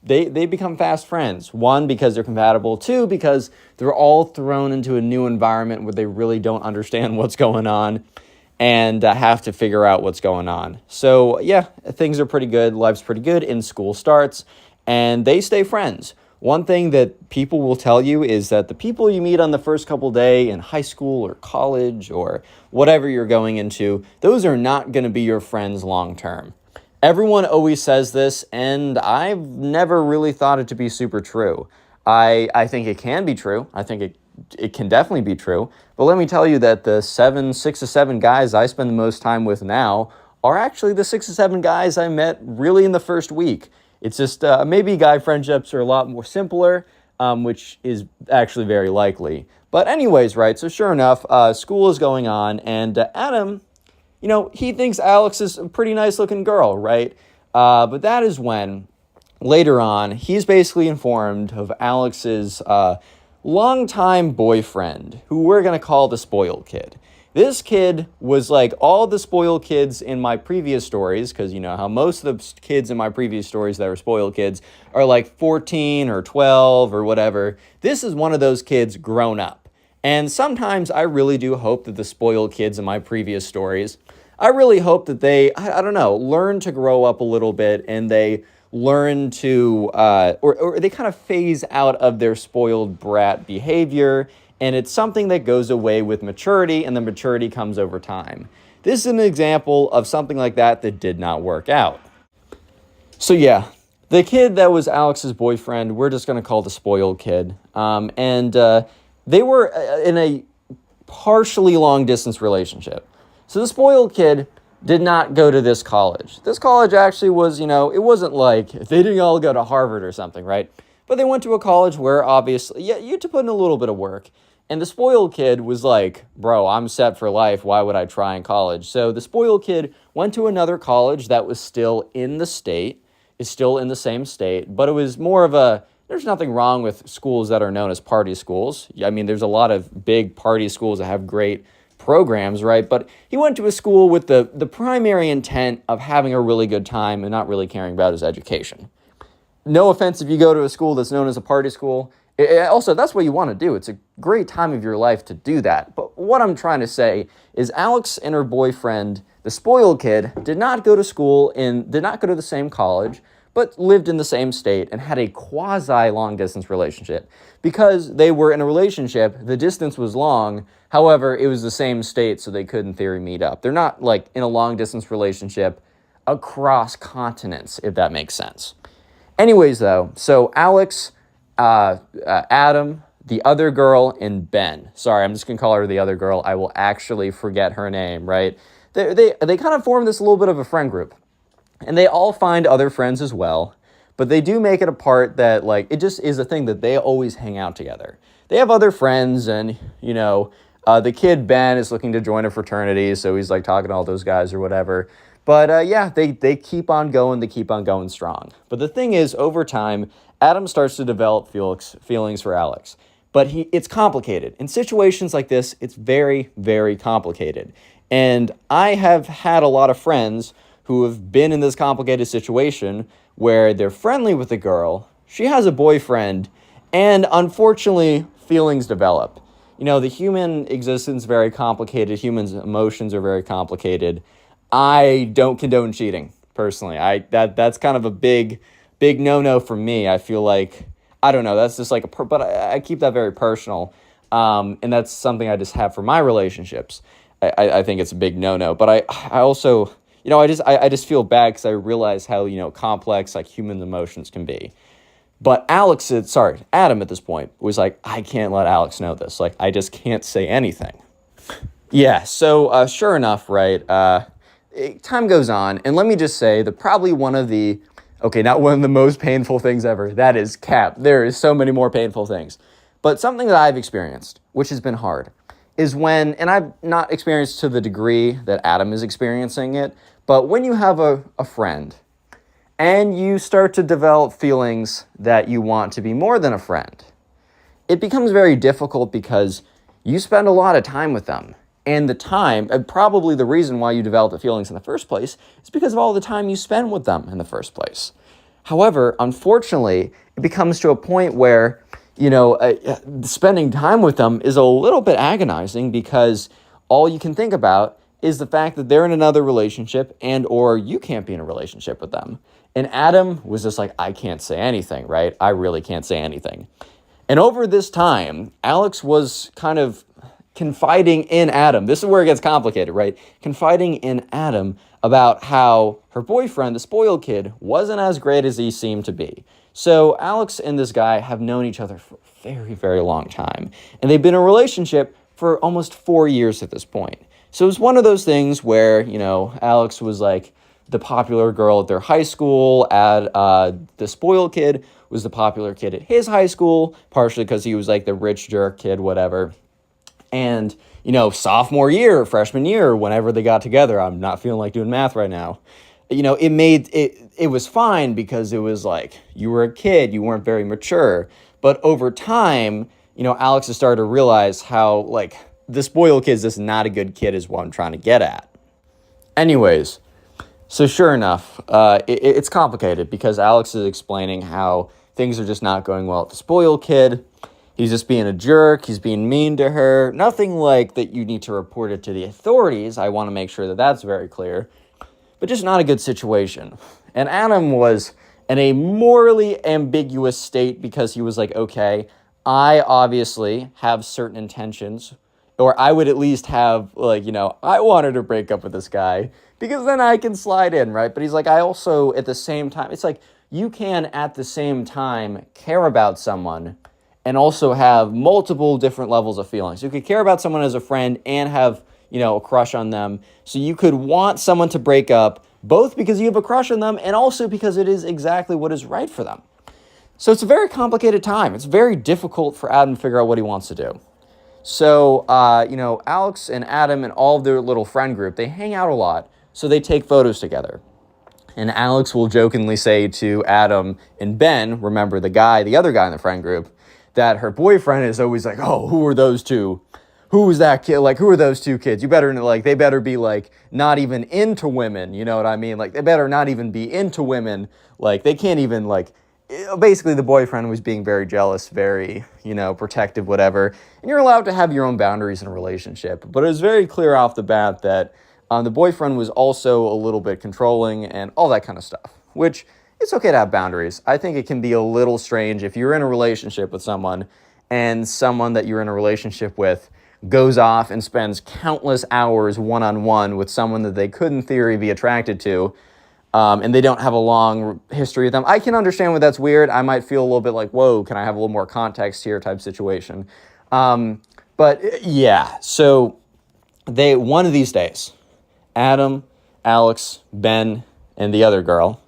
they become fast friends. One, because they're compatible. Two, because they're all thrown into a new environment where they really don't understand what's going on and have to figure out what's going on. So, yeah, things are pretty good. Life's pretty good, and school starts, and they stay friends. One thing that people will tell you is that the people you meet on the first couple days in high school or college or whatever you're going into, those are not going to be your friends long term. Everyone always says this, and I've never really thought it to be super true. I think it can be true. I think it can definitely be true. But let me tell you that the 6 or 7 guys I spend the most time with now are actually the 6 or 7 guys I met really in the first week. It's just maybe guy friendships are a lot more simpler, which is actually very likely. But anyways, right, so sure enough, school is going on, and Adam, he thinks Alex is a pretty nice-looking girl, right? But that is when, later on, he's basically informed of Alex's longtime boyfriend, who we're going to call the spoiled kid. This kid was like all the spoiled kids in my previous stories, because you know how most of the kids in my previous stories that are spoiled kids are like 14 or 12 or whatever. This is one of those kids grown up. And sometimes I really do hope that the spoiled kids in my previous stories, I really hope that they, I don't know, learn to grow up a little bit, and they learn to, or they kind of phase out of their spoiled brat behavior. And it's something that goes away with maturity, and the maturity comes over time. This is an example of something like that did not work out. So yeah, the kid that was Alex's boyfriend, we're just going to call the spoiled kid. They were in a partially long-distance relationship. So the spoiled kid did not go to this college. This college actually was, it wasn't like they didn't all go to Harvard or something, right? But they went to a college where obviously, yeah, you had to put in a little bit of work. And the spoiled kid was like, bro, I'm set for life. Why would I try in college? So the spoiled kid went to another college that was still in the state, is still in the same state, but it was more of there's nothing wrong with schools that are known as party schools. I mean, there's a lot of big party schools that have great programs, right? But he went to a school with the primary intent of having a really good time and not really caring about his education. No offense if you go to a school that's known as a party school. Also, that's what you want to do. It's a great time of your life to do that. But what I'm trying to say is Alex and her boyfriend, the spoiled kid, did not go to school did not go to the same college, but lived in the same state and had a quasi-long-distance relationship. Because they were in a relationship, the distance was long. However, it was the same state, so they could, in theory, meet up. They're not, like, in a long-distance relationship across continents, if that makes sense. Anyways, though, so Alex, Adam, the other girl, and Ben. Sorry, I'm just going to call her the other girl. I will actually forget her name, right? They kind of formed this little bit of a friend group. And they all find other friends as well, but they do make it a part that, like, it just is a thing that they always hang out together. They have other friends, and, the kid Ben is looking to join a fraternity, so he's, like, talking to all those guys or whatever. But, yeah, they keep on going. They keep on going strong. But the thing is, over time, Adam starts to develop feelings for Alex. But it's complicated. In situations like this, it's very, very complicated. And I have had a lot of friends who have been in this complicated situation where they're friendly with a girl, she has a boyfriend, and unfortunately, feelings develop. The human existence is very complicated. Humans' emotions are very complicated. I don't condone cheating, personally. That's kind of a big no-no for me. I feel like, I don't know, that's just like but I keep that very personal. And that's something I just have for my relationships. I think it's a big no-no. But I also, I just feel bad because I realize how, complex, like, human emotions can be. But Adam at this point was like, I can't let Alex know this. Like, I just can't say anything. Yeah, so sure enough, right, time goes on, and let me just say that probably not one of the most painful things ever. That is cap. There is so many more painful things. But something that I've experienced, which has been hard, is when, and I've not experienced to the degree that Adam is experiencing it, but when you have a friend and you start to develop feelings that you want to be more than a friend, it becomes very difficult because you spend a lot of time with them. And the time, and probably the reason why you develop the feelings in the first place, is because of all the time you spend with them in the first place. However, unfortunately, it becomes to a point where, spending time with them is a little bit agonizing because all you can think about is the fact that they're in another relationship and or you can't be in a relationship with them. And Adam was just like, I can't say anything, right? I really can't say anything. And over this time, Alex was kind of confiding in Adam. This is where it gets complicated, right? Confiding in Adam about how her boyfriend, the spoiled kid, wasn't as great as he seemed to be. So Alex and this guy have known each other for a very, very long time. And they've been in a relationship for almost 4 years at this point. So it was one of those things where, Alex was like the popular girl at their high school, the spoiled kid was the popular kid at his high school, partially because he was like the rich jerk kid, whatever. And, sophomore year, freshman year, whenever they got together, I'm not feeling like doing math right now. It was fine because it was like, you were a kid, you weren't very mature. But over time, Alex has started to realize how, like, the spoiled kid is just not a good kid is what I'm trying to get at. Anyways, so sure enough, it's complicated because Alex is explaining how things are just not going well with the spoiled kid. He's just being a jerk. He's being mean to her. Nothing like that you need to report it to the authorities. I want to make sure that that's very clear. But just not a good situation. And Adam was in a morally ambiguous state because he was like, okay, I obviously have certain intentions, or I would at least have, I wanted to break up with this guy because then I can slide in, right? But he's like, I also, at the same time, it's like you can at the same time care about someone and also have multiple different levels of feelings. You could care about someone as a friend and have, a crush on them. So you could want someone to break up, both because you have a crush on them and also because it is exactly what is right for them. So it's a very complicated time. It's very difficult for Adam to figure out what he wants to do. So, Alex and Adam and all of their little friend group, they hang out a lot. So they take photos together. And Alex will jokingly say to Adam and Ben, remember the other guy in the friend group, that her boyfriend is always like, oh, who are those two? Who was that kid? Like, who are those two kids? They better be like not even into women. You know what I mean? Like, they better not even be into women. Like, they can't even basically the boyfriend was being very jealous, very, protective, whatever. And you're allowed to have your own boundaries in a relationship. But it was very clear off the bat that the boyfriend was also a little bit controlling and all that kind of stuff, which it's okay to have boundaries. I think it can be a little strange if you're in a relationship with someone and someone that you're in a relationship with goes off and spends countless hours one-on-one with someone that they could, in theory, be attracted to, and they don't have a long history with them. I can understand why that's weird. I might feel a little bit like, whoa, can I have a little more context here type situation. But yeah, so one of these days, Adam, Alex, Ben, and the other girl,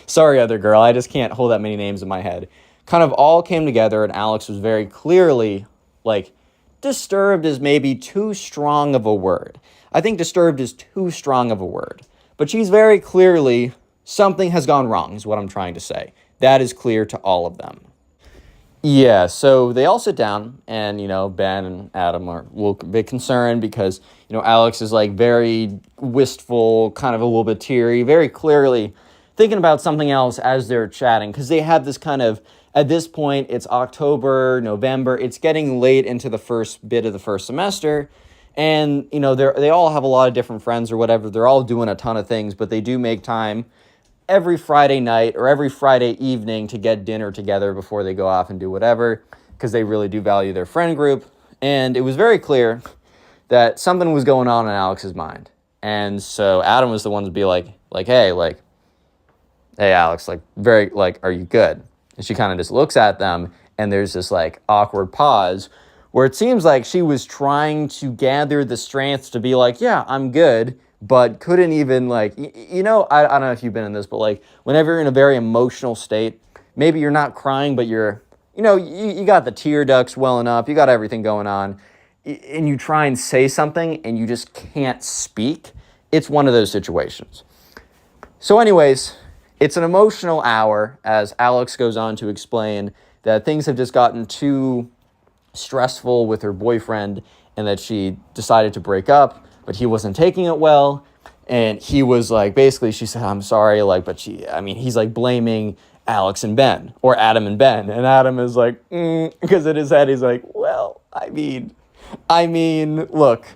sorry, other girl, I just can't hold that many names in my head, kind of all came together, and Alex was very clearly, like, disturbed is maybe too strong of a word. I think disturbed is too strong of a word. But she's very clearly, something has gone wrong, is what I'm trying to say. That is clear to all of them. Yeah, so they all sit down, and, Ben and Adam are a little bit concerned because, Alex is, like, very wistful, kind of a little bit teary, very clearly thinking about something else as they're chatting, because they have this kind of, at this point, it's October, November, it's getting late into the first bit of the first semester, and, they all have a lot of different friends or whatever, they're all doing a ton of things, but they do make time every Friday night or every Friday evening to get dinner together before they go off and do whatever, because they really do value their friend group. And it was very clear that something was going on in Alex's mind. And so Adam was the one to be like, hey, Alex, are you good? And she kind of just looks at them, and there's this, like, awkward pause where it seems like she was trying to gather the strength to be like, yeah, I'm good, but couldn't even, like, I don't know if you've been in this, but, like, whenever you're in a very emotional state, maybe you're not crying, but you're, you got the tear ducts welling up, you got everything going on, and you try and say something, and you just can't speak. It's one of those situations. So anyways, it's an emotional hour as Alex goes on to explain that things have just gotten too stressful with her boyfriend, and that she decided to break up, but he wasn't taking it well, and he was like, basically, she said, I'm sorry, like, he's like blaming Alex and Ben, or Adam and Ben, and Adam is like, because in his head, he's like, well, I mean, look,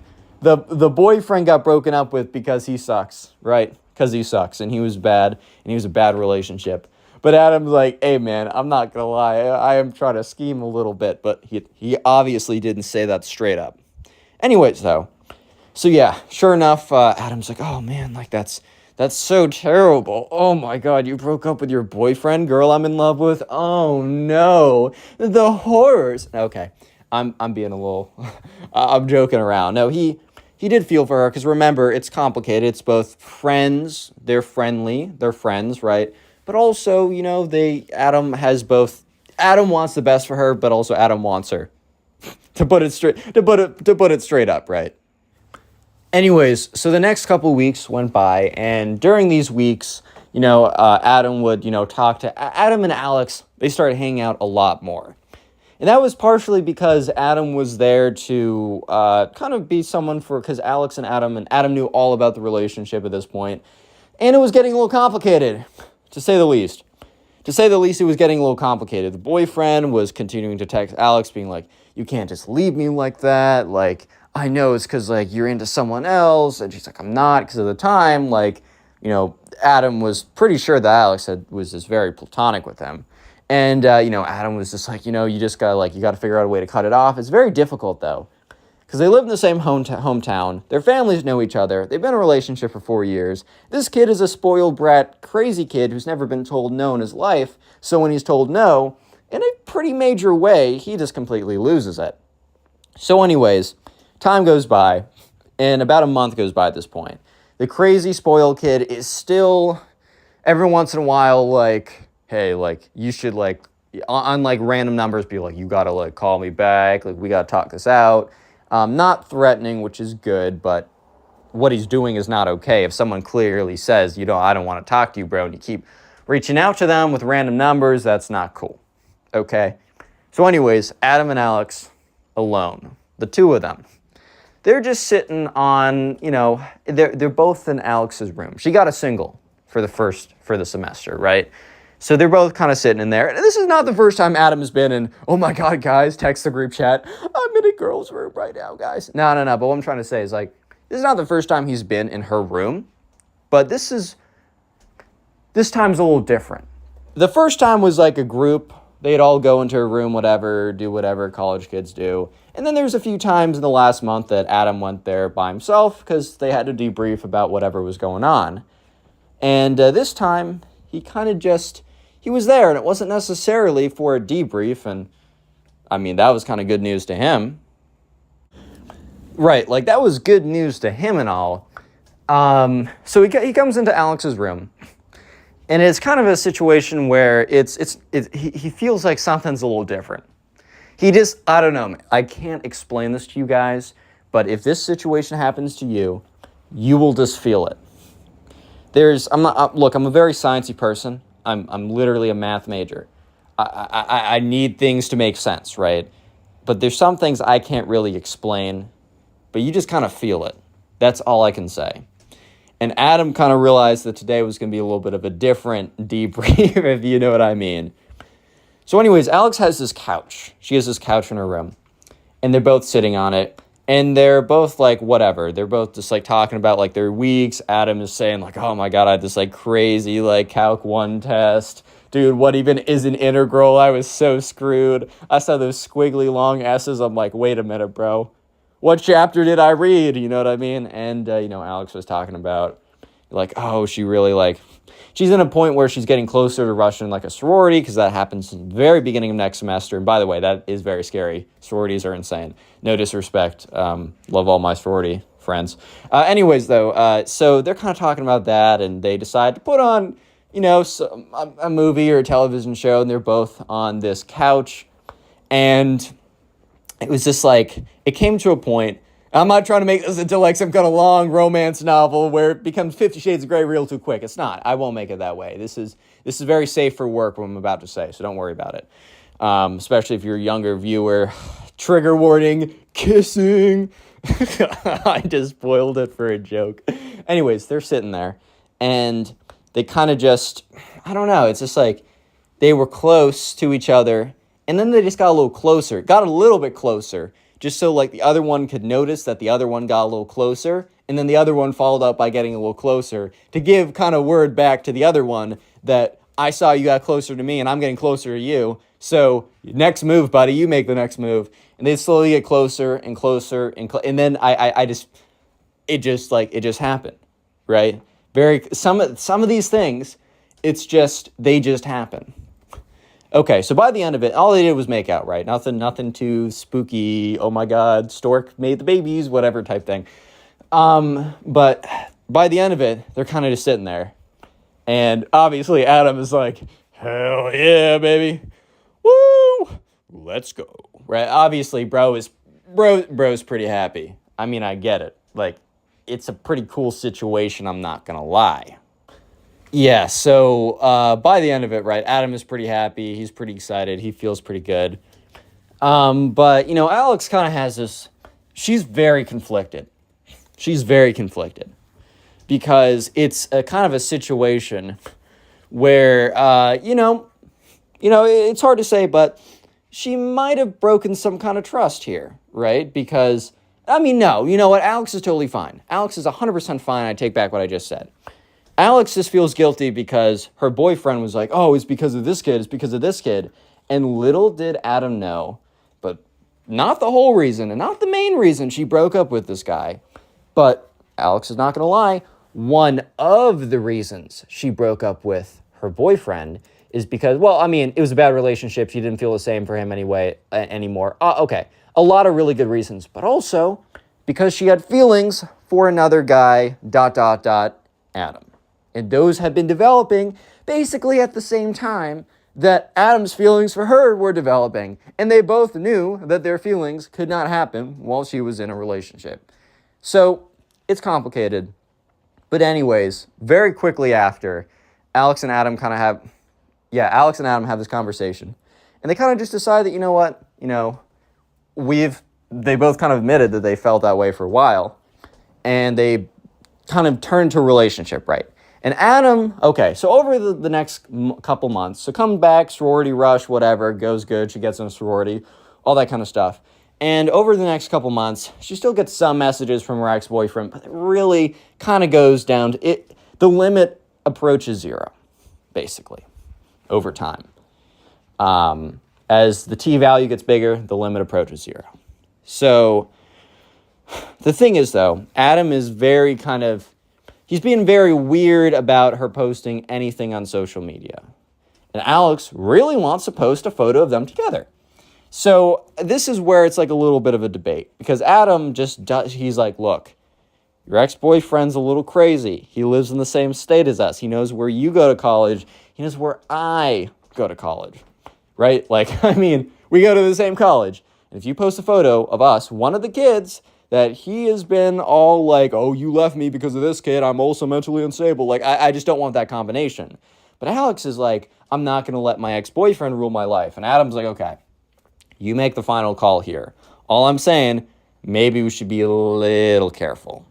the boyfriend got broken up with because he sucks, right? Because he sucks, and he was bad, and he was a bad relationship. But Adam's like, hey, man, I'm not going to lie. I am trying to scheme a little bit, but he obviously didn't say that straight up. Anyways, though, so yeah, sure enough, Adam's like, oh, man, like, that's so terrible. Oh, my God, you broke up with your boyfriend, girl I'm in love with? Oh, no, the horrors. Okay, I'm being a little, I'm joking around. No, he did feel for her, because remember, it's complicated. It's both friends, they're friendly, they're friends, right? But also, Adam wants the best for her, but also Adam wants her. to put it straight up, right? Anyways, so the next couple weeks went by, and during these weeks, Adam would, talk to Adam and Alex. They started hanging out a lot more. And that was partially because Adam was there to kind of be someone because Alex and Adam knew all about the relationship at this point, and it was getting a little complicated, to say the least. To say the least, it was getting a little complicated. The boyfriend was continuing to text Alex, being like, you can't just leave me like that. Like, I know it's because, like, you're into someone else. And she's like, I'm not, because at the time, like, Adam was pretty sure that Alex was just very platonic with him. And, Adam was just like, you just gotta, you gotta figure out a way to cut it off. It's very difficult, though, because they live in the same hometown. Their families know each other. They've been in a relationship for 4 years. This kid is a spoiled brat, crazy kid who's never been told no in his life. So when he's told no, in a pretty major way, he just completely loses it. So anyways, time goes by, and about a month goes by at this point. The crazy spoiled kid is still, every once in a while, like, hey, like, you should, like, on, like, random numbers, be like, you gotta, like, call me back, like, we gotta talk this out. Not threatening, which is good, but what he's doing is not okay. If someone clearly says, I don't want to talk to you, bro, and you keep reaching out to them with random numbers, that's not cool, okay? So anyways, Adam and Alex alone, the two of them, they're just sitting on, they're both in Alex's room. She got a single for the semester, right? So they're both kind of sitting in there. And this is not the first time Adam has been in, oh my God, guys, text the group chat. I'm in a girl's room right now, guys. No. But what I'm trying to say is, like, this is not the first time he's been in her room. But this time's a little different. The first time was like a group. They'd all go into a room, do whatever college kids do. And then there's a few times in the last month that Adam went there by himself because they had to debrief about whatever was going on. And this time, he was there, and it wasn't necessarily for a debrief, and, I mean, that was kind of good news to him. Right, like, that was good news to him and all. So he comes into Alex's room, And it's kind of a situation where he feels like something's a little different. He just, I don't know, I can't explain this to you guys, but if this situation happens to you, you will just feel it. I'm a very sciencey person. I'm literally a math major. I need things to make sense, right? But there's some things I can't really explain, but you just kind of feel it. That's all I can say. And Adam kind of realized that today was going to be a little bit of a different debrief, if you know what I mean. So anyways, Alex has this couch. She has this couch in her room, and they're both sitting on it, and they're both like, whatever. They're both just like talking about like their weeks. Adam is saying like, oh my God, I had this like crazy like Calc 1 test. Dude, what even is an integral? I was so screwed. I saw those squiggly long S's. I'm like, wait a minute, bro. What chapter did I read? You know what I mean? And, Alex was talking about, like, oh, she's in a point where she's getting closer to rushing like a sorority, because that happens in the very beginning of next semester. And by the way, that is very scary. Sororities are insane. No disrespect. Love all my sorority friends. Anyways, though, so they're kind of talking about that, and they decide to put on, a movie or a television show, and they're both on this couch. And it was just like, it came to a point. I'm not trying to make this into like some kind of long romance novel where it becomes 50 Shades of Grey real too quick. It's not. I won't make it that way. This is very safe for work, what I'm about to say, so don't worry about it. Especially if you're a younger viewer. Trigger warning, kissing. I just spoiled it for a joke. Anyways, they're sitting there, and they kind of just, I don't know, it's just like they were close to each other, and then they just got a little bit closer, just so like the other one could notice that the other one got a little closer, and then the other one followed up by getting a little closer to give kind of word back to the other one that I saw you got closer to me and I'm getting closer to you. So next move, buddy, you make the next move. And they slowly get closer and closer and then it just happened, right? Some of these things, they just happen. Okay, so by the end of it, all they did was make out, right? Nothing too spooky, oh my God, stork made the babies, whatever type thing. But by the end of it, they're kind of just sitting there. And obviously Adam is like, hell yeah, baby. Woo! Let's go. Right? Obviously, bro's pretty happy. I mean, I get it. Like, it's a pretty cool situation, I'm not gonna lie. Yeah, so by the end of it, right, Adam is pretty happy. He's pretty excited. He feels pretty good. But, Alex kind of has this, she's very conflicted. Because it's a kind of a situation where, it's hard to say, but she might have broken some kind of trust here, right? Because, no, you know what? Alex is totally fine. Alex is 100% fine. I take back what I just said. Alex just feels guilty because her boyfriend was like, oh, it's because of this kid. And little did Adam know, but not the whole reason and not the main reason she broke up with this guy. But Alex is not going to lie. One of the reasons she broke up with her boyfriend is because, it was a bad relationship. She didn't feel the same for him anymore. Okay. A lot of really good reasons, but also because she had feelings for another guy, ... Adam. And those had been developing basically at the same time that Adam's feelings for her were developing. And they both knew that their feelings could not happen while she was in a relationship. So it's complicated. But anyways, very quickly after, Alex and Adam have this conversation. And they kind of just decide that, you know what, they both kind of admitted that they felt that way for a while. And they kind of turned to a relationship, right? And Adam, okay, so over the next couple months, so comes back, sorority rush, whatever, goes good, she gets in a sorority, all that kind of stuff. And over the next couple months, she still gets some messages from her ex-boyfriend, but it really kind of goes down to it. The limit approaches zero, basically, over time. As the t-value gets bigger, the limit approaches zero. So the thing is, though, Adam is he's being very weird about her posting anything on social media. And Alex really wants to post a photo of them together. So this is where it's like a little bit of a debate. Because Adam he's like, look, Your ex-boyfriend's a little crazy. He lives in the same state as us. He knows where you go to college. He knows where I go to college, right? Like, I mean, we go to the same college. And if you post a photo of us, one of the kids that he has been all like, oh, you left me because of this kid, I'm also mentally unstable. Like, I just don't want that combination. But Alex is like, I'm not going to let my ex-boyfriend rule my life. And Adam's like, okay, you make the final call here. All I'm saying, maybe we should be a little careful.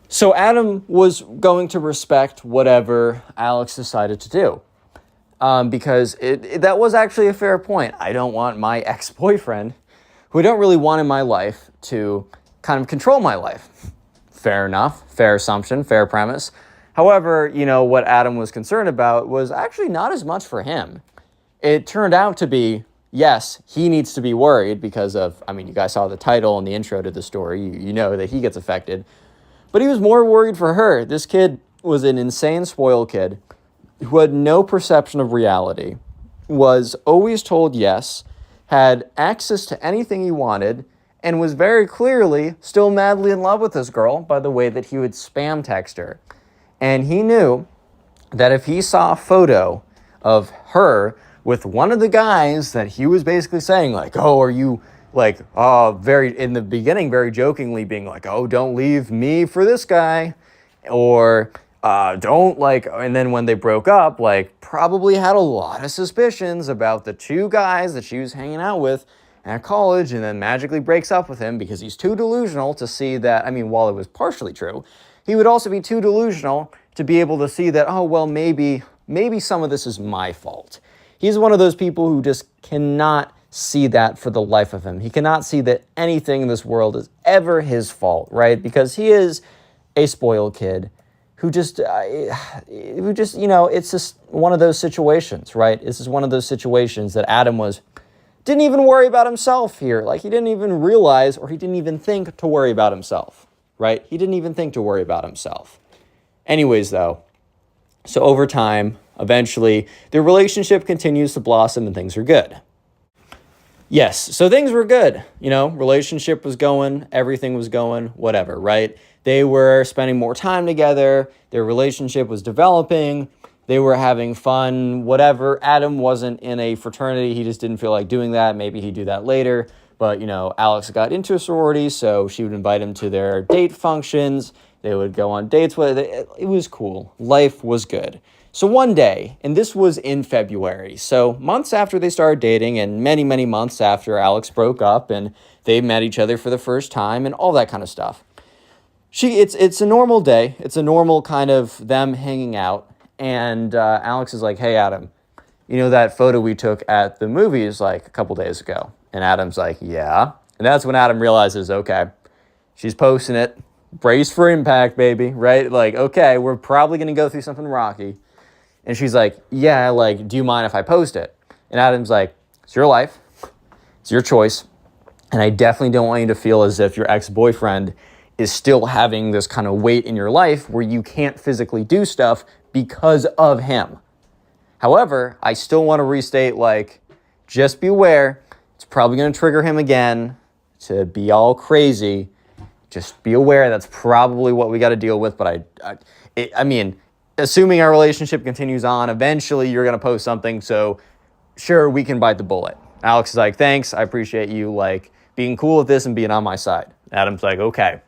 So Adam was going to respect whatever Alex decided to do. Because that was actually a fair point. I don't want my ex-boyfriend, who I don't really want in my life, to kind of control my life. Fair enough, fair assumption, fair premise. However, what Adam was concerned about was actually not as much for him. It turned out to be, yes, he needs to be worried because of, you guys saw the title and the intro to the story. You know that he gets affected. But he was more worried for her. This kid was an insane spoiled kid who had no perception of reality, was always told yes, had access to anything he wanted, and was very clearly still madly in love with this girl by the way that he would spam text her. And he knew that if he saw a photo of her with one of the guys that he was basically saying, like, oh, are you, like, very, in the beginning, very jokingly being like, oh, don't leave me for this guy, or don't, like, and then when they broke up, like, probably had a lot of suspicions about the two guys that she was hanging out with at college, and then magically breaks up with him because he's too delusional to see that, while it was partially true, he would also be too delusional to be able to see that, oh, well, maybe some of this is my fault. He's one of those people who just cannot see that for the life of him. He cannot see that anything in this world is ever his fault, right? Because he is a spoiled kid who just, it's just one of those situations, right? This is one of those situations that Adam didn't even worry about himself here. Like, he didn't even realize, or he didn't even think to worry about himself, right? He didn't even think to worry about himself. Anyways, though, so over time, eventually, their relationship continues to blossom and things are good. Yes, so things were good. Relationship was going, everything was going, whatever, right? They were spending more time together. Their relationship was developing. They were having fun, whatever. Adam wasn't in a fraternity. He just didn't feel like doing that. Maybe he'd do that later. But, Alex got into a sorority, so she would invite him to their date functions. They would go on dates with it. It was cool. Life was good. So one day, and this was in February, so months after they started dating and many, many months after Alex broke up and they met each other for the first time and all that kind of stuff. It's a normal day. It's a normal kind of them hanging out. And Alex is like, hey, Adam, that photo we took at the movies like a couple days ago? And Adam's like, yeah. And that's when Adam realizes, okay, she's posting it. Brace for impact, baby, right? Like, okay, we're probably going to go through something rocky. And she's like, yeah, like, do you mind if I post it? And Adam's like, it's your life. It's your choice. And I definitely don't want you to feel as if your ex-boyfriend is still having this kind of weight in your life where you can't physically do stuff because of him. However, I still want to restate, like, just be aware. It's probably going to trigger him again to be all crazy. Just be aware that's probably what we got to deal with. But assuming our relationship continues on, eventually you're going to post something. So sure, we can bite the bullet. Alex is like, thanks. I appreciate you, like, being cool with this and being on my side. Adam's like, okay.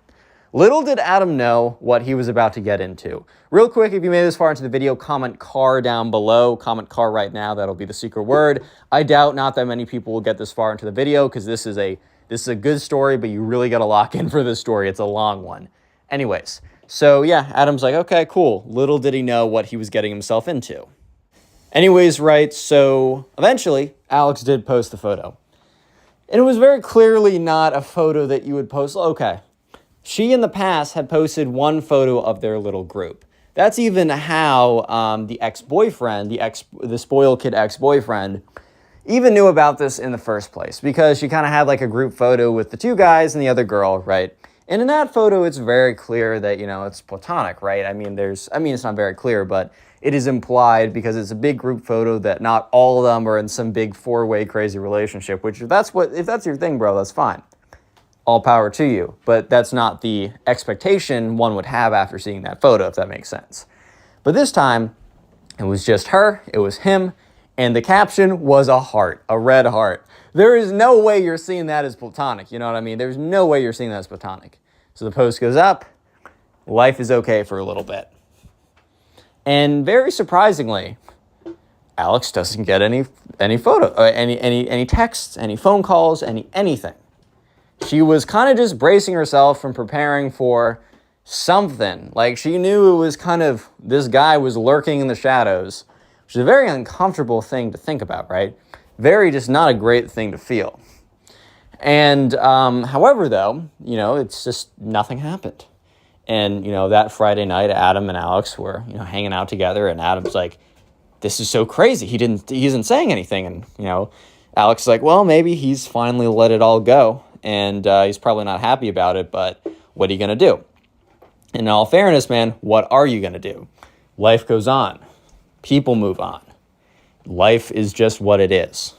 Little did Adam know what he was about to get into. Real quick, if you made it this far into the video, comment car down below. Comment car right now. That'll be the secret word. I doubt not that many people will get this far into the video because this is a good story, but you really got to lock in for this story. It's a long one. Anyways, so yeah, Adam's like, okay, cool. Little did he know what he was getting himself into. Anyways, right, so eventually, Alex did post the photo. And it was very clearly not a photo that you would post. Okay. She in the past had posted one photo of their little group. That's even how the ex-boyfriend, the spoiled kid ex-boyfriend, even knew about this in the first place, because she kind of had like a group photo with the two guys and the other girl, right? And in that photo, it's very clear that, it's platonic, right? It's not very clear, but it is implied because it's a big group photo that not all of them are in some big four-way crazy relationship, which if that's your thing, bro, that's fine. all power to you. But that's not the expectation one would have after seeing that photo, if that makes sense. But this time, it was just her, it was him, and the caption was a heart, a red heart. There is no way you're seeing that as platonic, you know what I mean? There's no way you're seeing that as platonic. So the post goes up, life is okay for a little bit. And very surprisingly, Alex doesn't get any photo, any texts, any phone calls, anything. She was kind of just bracing herself and preparing for something. Like, she knew it was kind of, this guy was lurking in the shadows, which is a very uncomfortable thing to think about, right? Very just not a great thing to feel. And however, though, it's just nothing happened. And, that Friday night, Adam and Alex were, hanging out together, and Adam's like, this is so crazy. He isn't saying anything. And, Alex is like, well, maybe he's finally let it all go. And he's probably not happy about it, but what are you going to do? In all fairness, man, what are you going to do? Life goes on. People move on. Life is just what it is.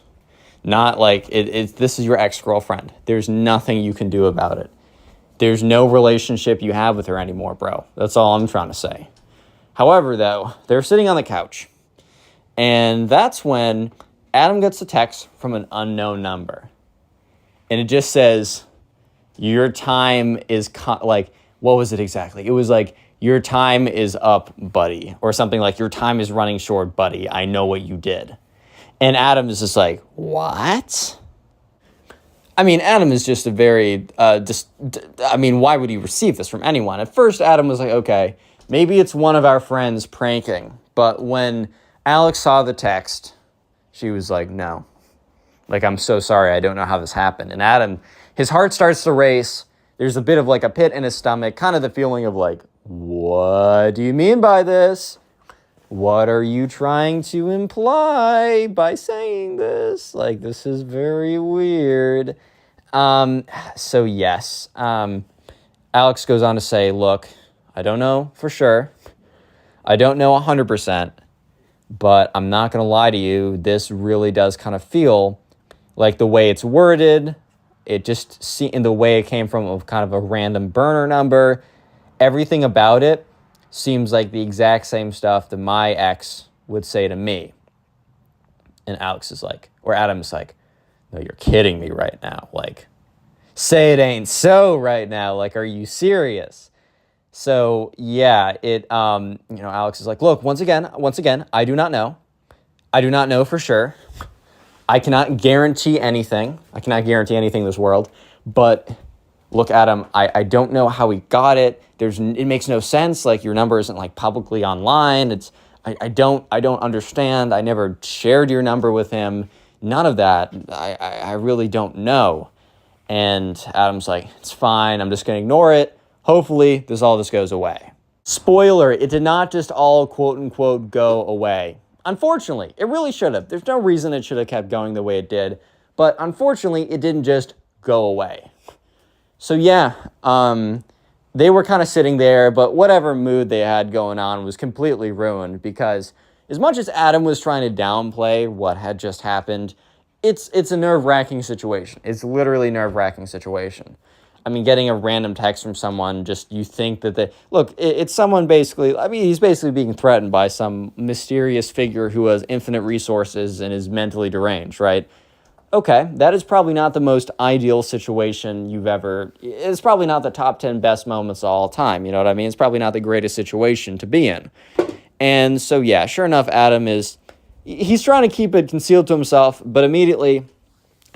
Not like this is your ex-girlfriend. There's nothing you can do about it. There's no relationship you have with her anymore, bro. That's all I'm trying to say. However, though, they're sitting on the couch. And that's when Adam gets a text from an unknown number. And it just says, your time is, what was it exactly? It was like, your time is up, buddy. Or something like, your time is running short, buddy. I know what you did. And Adam is just like, what? I mean, Adam is just a very, why would he receive this from anyone? At first, Adam was like, okay, maybe it's one of our friends pranking. But when Alex saw the text, she was like, no. Like, I'm so sorry, I don't know how this happened. And Adam, his heart starts to race. There's a bit of like a pit in his stomach, kind of the feeling of like, what do you mean by this? What are you trying to imply by saying this? Like, this is very weird. So yes, Alex goes on to say, look, I don't know for sure. I don't know 100%, but I'm not going to lie to you. This really does kind of feel like the way it's worded. It just in the way it came from of kind of a random burner number. Everything about it seems like the exact same stuff that my ex would say to me. And Alex is like, or Adam is like, no, you're kidding me right now. Like, say it ain't so right now. Like, are you serious? So yeah, Alex is like, look, once again, I do not know. I do not know for sure. I cannot guarantee anything. I cannot guarantee anything in this world. But look, Adam, I don't know how he got it. It makes no sense. Like, your number isn't like publicly online. I don't understand. I never shared your number with him. None of that. I really don't know. And Adam's like, it's fine. I'm just going to ignore it. Hopefully all this goes away. Spoiler, it did not just all quote unquote go away. Unfortunately, it really should have. There's no reason it should have kept going the way it did. But unfortunately, it didn't just go away. So yeah, they were kind of sitting there, but whatever mood they had going on was completely ruined, because as much as Adam was trying to downplay what had just happened, it's a nerve-wracking situation. It's literally a nerve-wracking situation. I mean, getting a random text from someone, just you think that it's someone basically, he's basically being threatened by some mysterious figure who has infinite resources and is mentally deranged, right? Okay, that is probably not the most ideal situation it's probably not the top 10 best moments of all time, you know what I mean? It's probably not the greatest situation to be in. And so, yeah, sure enough, Adam he's trying to keep it concealed to himself, but immediately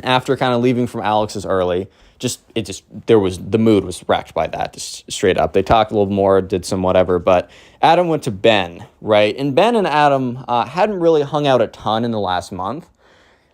after kind of leaving from Alex's early, the mood was wrecked by that, just straight up. They talked a little more, did some whatever, but Adam went to Ben, right? And Ben and Adam hadn't really hung out a ton in the last month.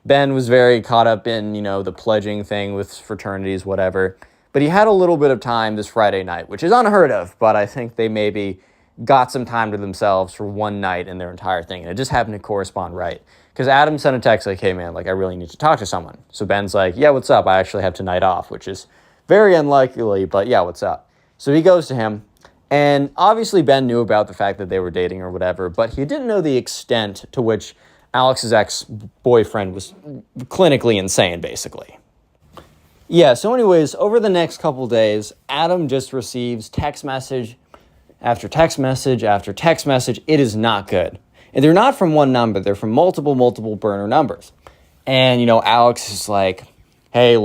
Ben was very caught up in, the pledging thing with fraternities, whatever. But he had a little bit of time this Friday night, which is unheard of, but I think they maybe got some time to themselves for one night in their entire thing. And it just happened to correspond right. Because Adam sent a text like, hey man, I really need to talk to someone. So Ben's like, yeah, what's up? I actually have tonight off, which is very unlikely, but yeah, what's up? So he goes to him. And obviously Ben knew about the fact that they were dating or whatever, but he didn't know the extent to which Alex's ex-boyfriend was clinically insane, basically. Yeah, so anyways, over the next couple days, Adam just receives text message after text message after text message. It is not good. And they're not from one number, they're from multiple burner numbers. And, Alex is like, hey,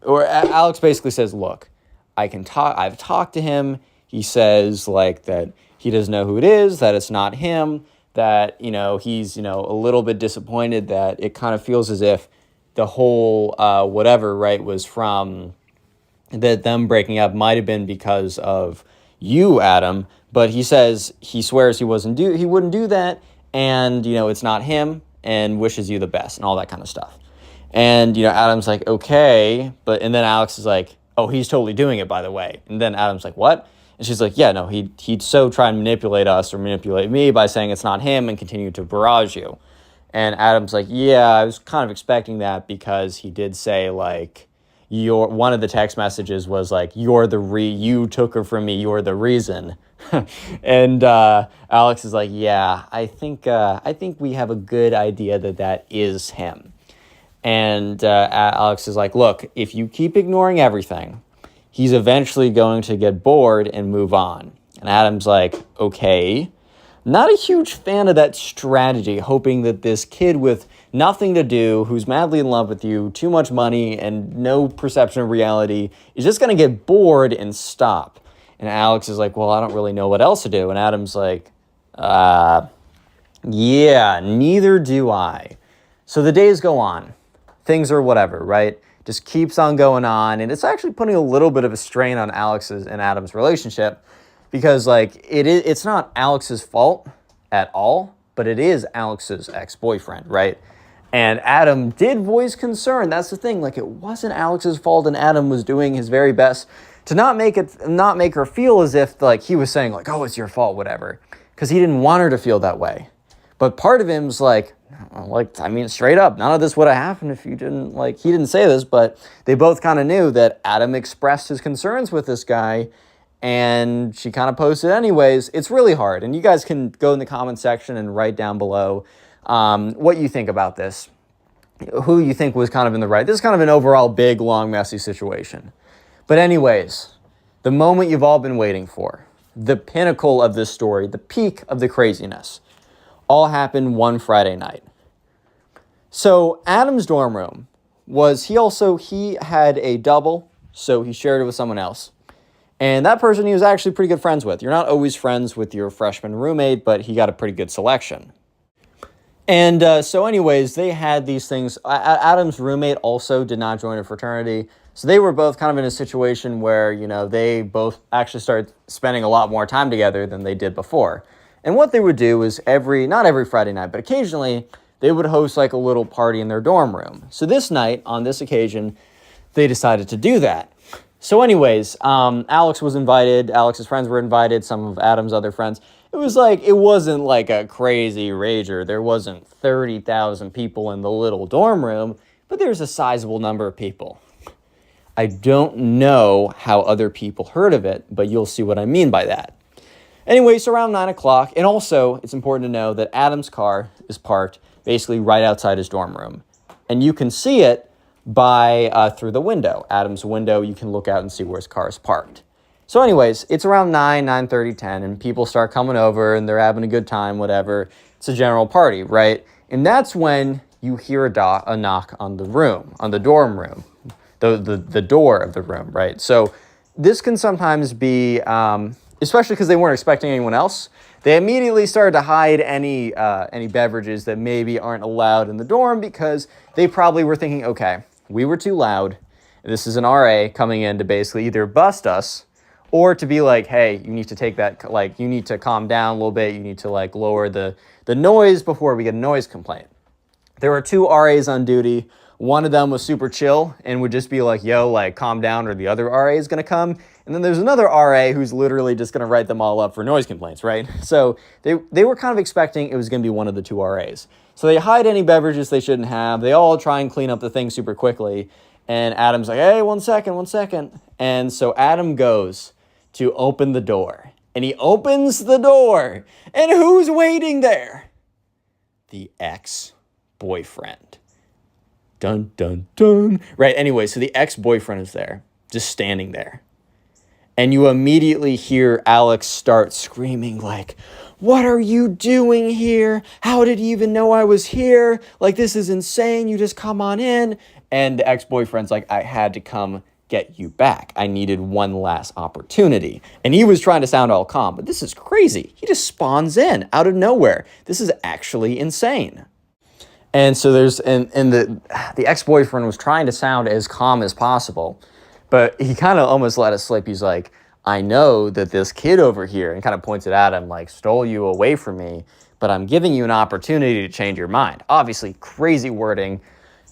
or Alex basically says, look, I've talked to him. He says, that he doesn't know who it is, that it's not him, that, he's, a little bit disappointed that it kind of feels as if the whole whatever, right, was from that them breaking up might have been because of you, Adam. But he says he swears he wouldn't do that, and it's not him, and wishes you the best and all that kind of stuff. And Adam's like, okay, and then Alex is like, oh, he's totally doing it, by the way. And then Adam's like, what? And she's like, yeah, no, he'd so try and manipulate us or manipulate me by saying it's not him and continue to barrage you. And Adam's like, yeah, I was kind of expecting that because he did say one of the text messages was like, you took her from me, you're the reason. And Alex is like, yeah, I think we have a good idea that is him. And Alex is like, look, if you keep ignoring everything, he's eventually going to get bored and move on. And Adam's like, okay. Not a huge fan of that strategy, hoping that this kid with nothing to do, who's madly in love with you, too much money, and no perception of reality, is just going to get bored and stop. And Alex is like, well, I don't really know what else to do. And Adam's like, yeah, neither do I. So the days go on. Things are whatever, right? Just keeps on going on. And it's actually putting a little bit of a strain on Alex's and Adam's relationship. Because, it's not Alex's fault at all, but it is Alex's ex-boyfriend, right? And Adam did voice concern. That's the thing. It wasn't Alex's fault, and Adam was doing his very best to not make her feel as if, he was saying, oh, it's your fault, whatever. Because he didn't want her to feel that way. But part of him's straight up, none of this would have happened if you didn't, he didn't say this, but they both kind of knew that Adam expressed his concerns with this guy, and she kind of posted anyways. It's really hard. And you guys can go in the comment section and write down below what you think about this. Who you think was kind of in the right. This is kind of an overall big, long, messy situation. But anyways, the moment you've all been waiting for, the pinnacle of this story, the peak of the craziness, all happened one Friday night. So Adam's dorm room he had a double, so he shared it with someone else. And that person he was actually pretty good friends with. You're not always friends with your freshman roommate, but he got a pretty good selection. And so anyways, they had these things. Adam's roommate also did not join a fraternity. So they were both kind of in a situation where, they both actually started spending a lot more time together than they did before. And what they would do is not every Friday night, but occasionally, they would host a little party in their dorm room. So this night, on this occasion, they decided to do that. So anyways, Alex was invited, Alex's friends were invited, some of Adam's other friends. It wasn't a crazy rager. There wasn't 30,000 people in the little dorm room, but there's a sizable number of people. I don't know how other people heard of it, but you'll see what I mean by that. Anyway, so around 9 o'clock, and also it's important to know that Adam's car is parked basically right outside his dorm room. And you can see it through the window. Adam's window, you can look out and see where his car is parked. So anyways, it's around 9:30, 10, and people start coming over and they're having a good time, whatever. It's a general party, right? And that's when you hear a knock on the dorm room, the door of the room, right? So this can sometimes be, especially because they weren't expecting anyone else, they immediately started to hide any beverages that maybe aren't allowed in the dorm because they probably were thinking, okay, we were too loud. This is an RA coming in to basically either bust us or to be like, hey, you need to take that, you need to calm down a little bit. You need to lower the noise before we get a noise complaint. There were two RAs on duty. One of them was super chill and would just be like, yo, calm down or the other RA is going to come. And then there's another RA who's literally just going to write them all up for noise complaints, right? So they were kind of expecting it was going to be one of the two RAs. So they hide any beverages they shouldn't have. They all try and clean up the thing super quickly. And Adam's like, hey, one second. And so Adam goes to open the door. And he opens the door. And who's waiting there? The ex-boyfriend. Dun, dun, dun. Right, anyway, so the ex-boyfriend is there, just standing there. And you immediately hear Alex start screaming like, what are you doing here? How did you even know I was here? Like, this is insane. You just come on in. And the ex-boyfriend's like, I had to come get you back. I needed one last opportunity. And he was trying to sound all calm, but this is crazy. He just spawns in out of nowhere. This is actually insane. And so the ex-boyfriend was trying to sound as calm as possible, but he kind of almost let it slip. He's like, I know that this kid over here, and kind of points it at him, like, stole you away from me, but I'm giving you an opportunity to change your mind. Obviously, crazy wording.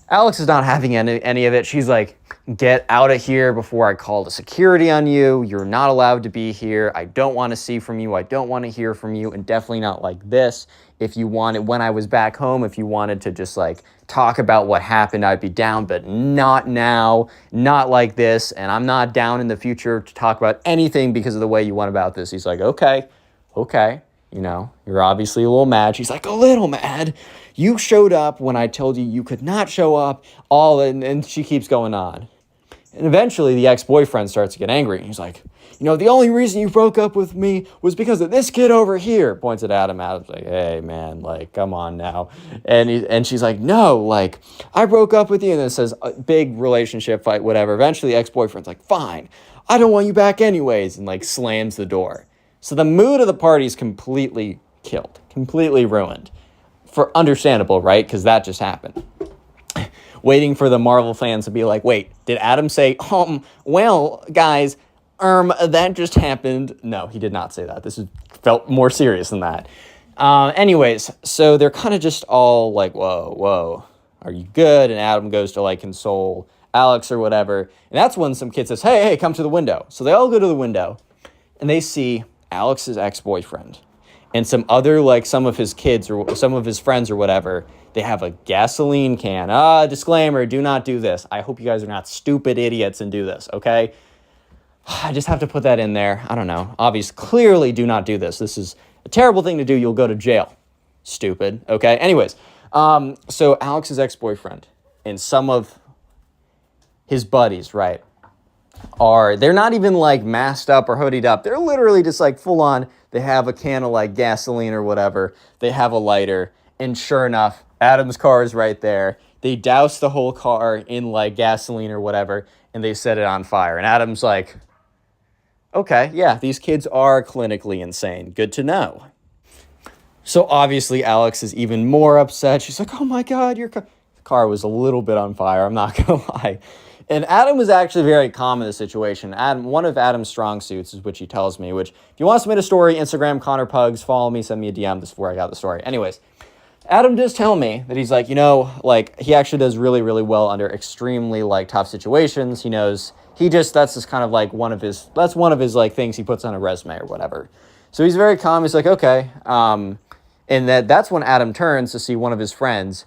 Alex is not having any of it. She's like, get out of here before I call the security on you. You're not allowed to be here. I don't want to see from you. I don't want to hear from you, and definitely not like this. If you wanted, when I was back home, if you wanted to just like talk about what happened, I'd be down, but not now, not like this. And I'm not down in the future to talk about anything because of the way you went about this. He's like, okay. You know, you're obviously a little mad. She's like, a little mad. You showed up when I told you could not show up, and she keeps going on. And eventually the ex-boyfriend starts to get angry. He's like, you know, the only reason you broke up with me was because of this kid over here. Points at Adam. Adam's like, hey, man, like, come on now. And she's like, no, like, I broke up with you. And it says, a big relationship fight, whatever. Eventually the ex-boyfriend's like, fine, I don't want you back anyways. And like slams the door. So the mood of the party is completely killed, completely ruined. For understandable, right? Because that just happened. Waiting for the Marvel fans to be like, wait, did Adam say, well, guys, that just happened? No, he did not say that. This felt more serious than that. Anyways, so they're kind of just all like, whoa, are you good? And Adam goes to like console Alex or whatever. And that's when some kid says, hey, come to the window. So they all go to the window and they see Alex's ex-boyfriend and some other, like some of his kids or some of his friends or whatever. They have a gasoline can. Disclaimer, do not do this. I hope you guys are not stupid idiots and do this, okay? I just have to put that in there. I don't know. Obviously, clearly do not do this. This is a terrible thing to do. You'll go to jail. Stupid, okay? Anyways, so Alex's ex-boyfriend and some of his buddies, right, they're not even like masked up or hoodied up. They're literally just like full on. They have a can of like gasoline or whatever. They have a lighter. And sure enough, Adam's car is right there. They douse the whole car in like gasoline or whatever, and they set it on fire. And Adam's like, okay, yeah, these kids are clinically insane. Good to know. So obviously Alex is even more upset. She's like, oh my God, your car was a little bit on fire. I'm not going to lie. And Adam was actually very calm in the situation. One of Adam's strong suits is which he tells me, which if you want to submit a story, Instagram, Connor Pugs, follow me, send me a DM. This is where I got the story. Anyways, Adam does tell me that he's like, you know, like he actually does really, really well under extremely like tough situations. He knows that's just kind of like one of his like things he puts on a resume or whatever. So he's very calm. He's like, okay. And that's when Adam turns to see one of his friends.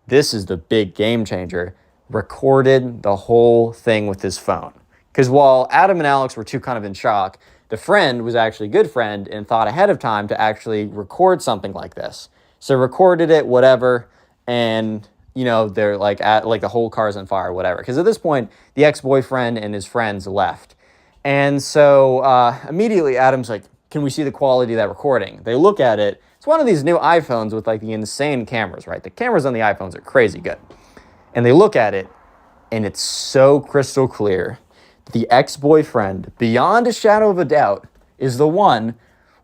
This is the big game changer. Recorded the whole thing with his phone. Because while Adam and Alex were too kind of in shock, the friend was actually a good friend and thought ahead of time to actually record something like this. So recorded it, whatever, and, you know, they're like at like the whole car's on fire, whatever. Because at this point, the ex-boyfriend and his friends left. And so immediately Adam's like, can we see the quality of that recording? They look at it. It's one of these new iPhones with like the insane cameras, right? The cameras on the iPhones are crazy good. And they look at it, and it's so crystal clear. The ex-boyfriend, beyond a shadow of a doubt, is the one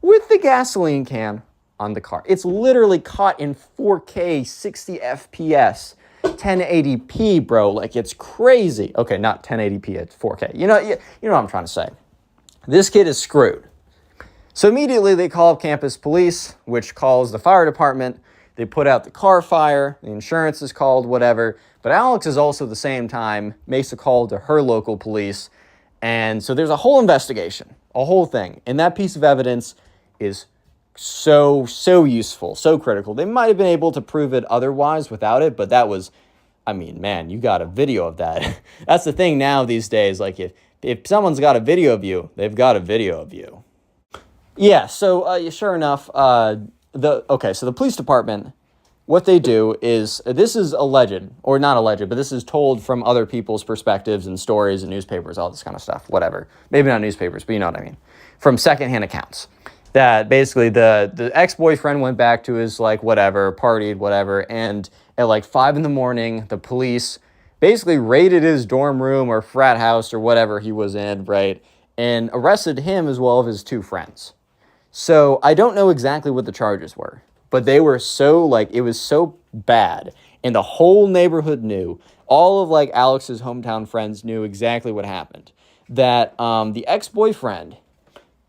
with the gasoline can on the car. It's literally caught in 4K, 60 FPS, 1080p, bro. Like, it's crazy. Okay, not 1080p, it's 4K. You know what I'm trying to say. This kid is screwed. So immediately they call up campus police, which calls the fire department. They put out the car fire, the insurance is called, whatever. But Alex is also at the same time makes a call to her local police. And so there's a whole investigation, a whole thing. And that piece of evidence is so useful, so critical. They might have been able to prove it otherwise without it, but that was, I mean, man, you got a video of that. That's the thing now these days. Like if someone's got a video of you, they've got a video of you. Yeah, so sure enough, so the police department what they do is, this is alleged, or not alleged, but this is told from other people's perspectives and stories and newspapers, all this kind of stuff, whatever. Maybe not newspapers, but you know what I mean. From secondhand accounts. That basically the ex-boyfriend went back to his, like, whatever, partied, whatever, and at like 5 a.m, the police basically raided his dorm room or frat house or whatever he was in, right, and arrested him as well as his 2 friends. So I don't know exactly what the charges were, but they were so, like, it was so bad, and the whole neighborhood knew, all of, like, Alex's hometown friends knew exactly what happened, that the ex-boyfriend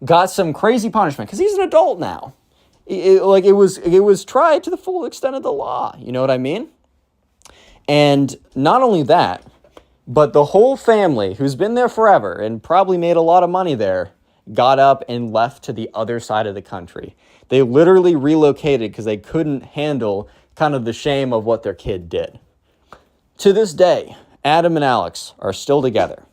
got some crazy punishment, because he's an adult now. It was tried to the full extent of the law, you know what I mean? And not only that, but the whole family, who's been there forever and probably made a lot of money there, got up and left to the other side of the country. They literally relocated because they couldn't handle kind of the shame of what their kid did. To this day, Adam and Alex are still together.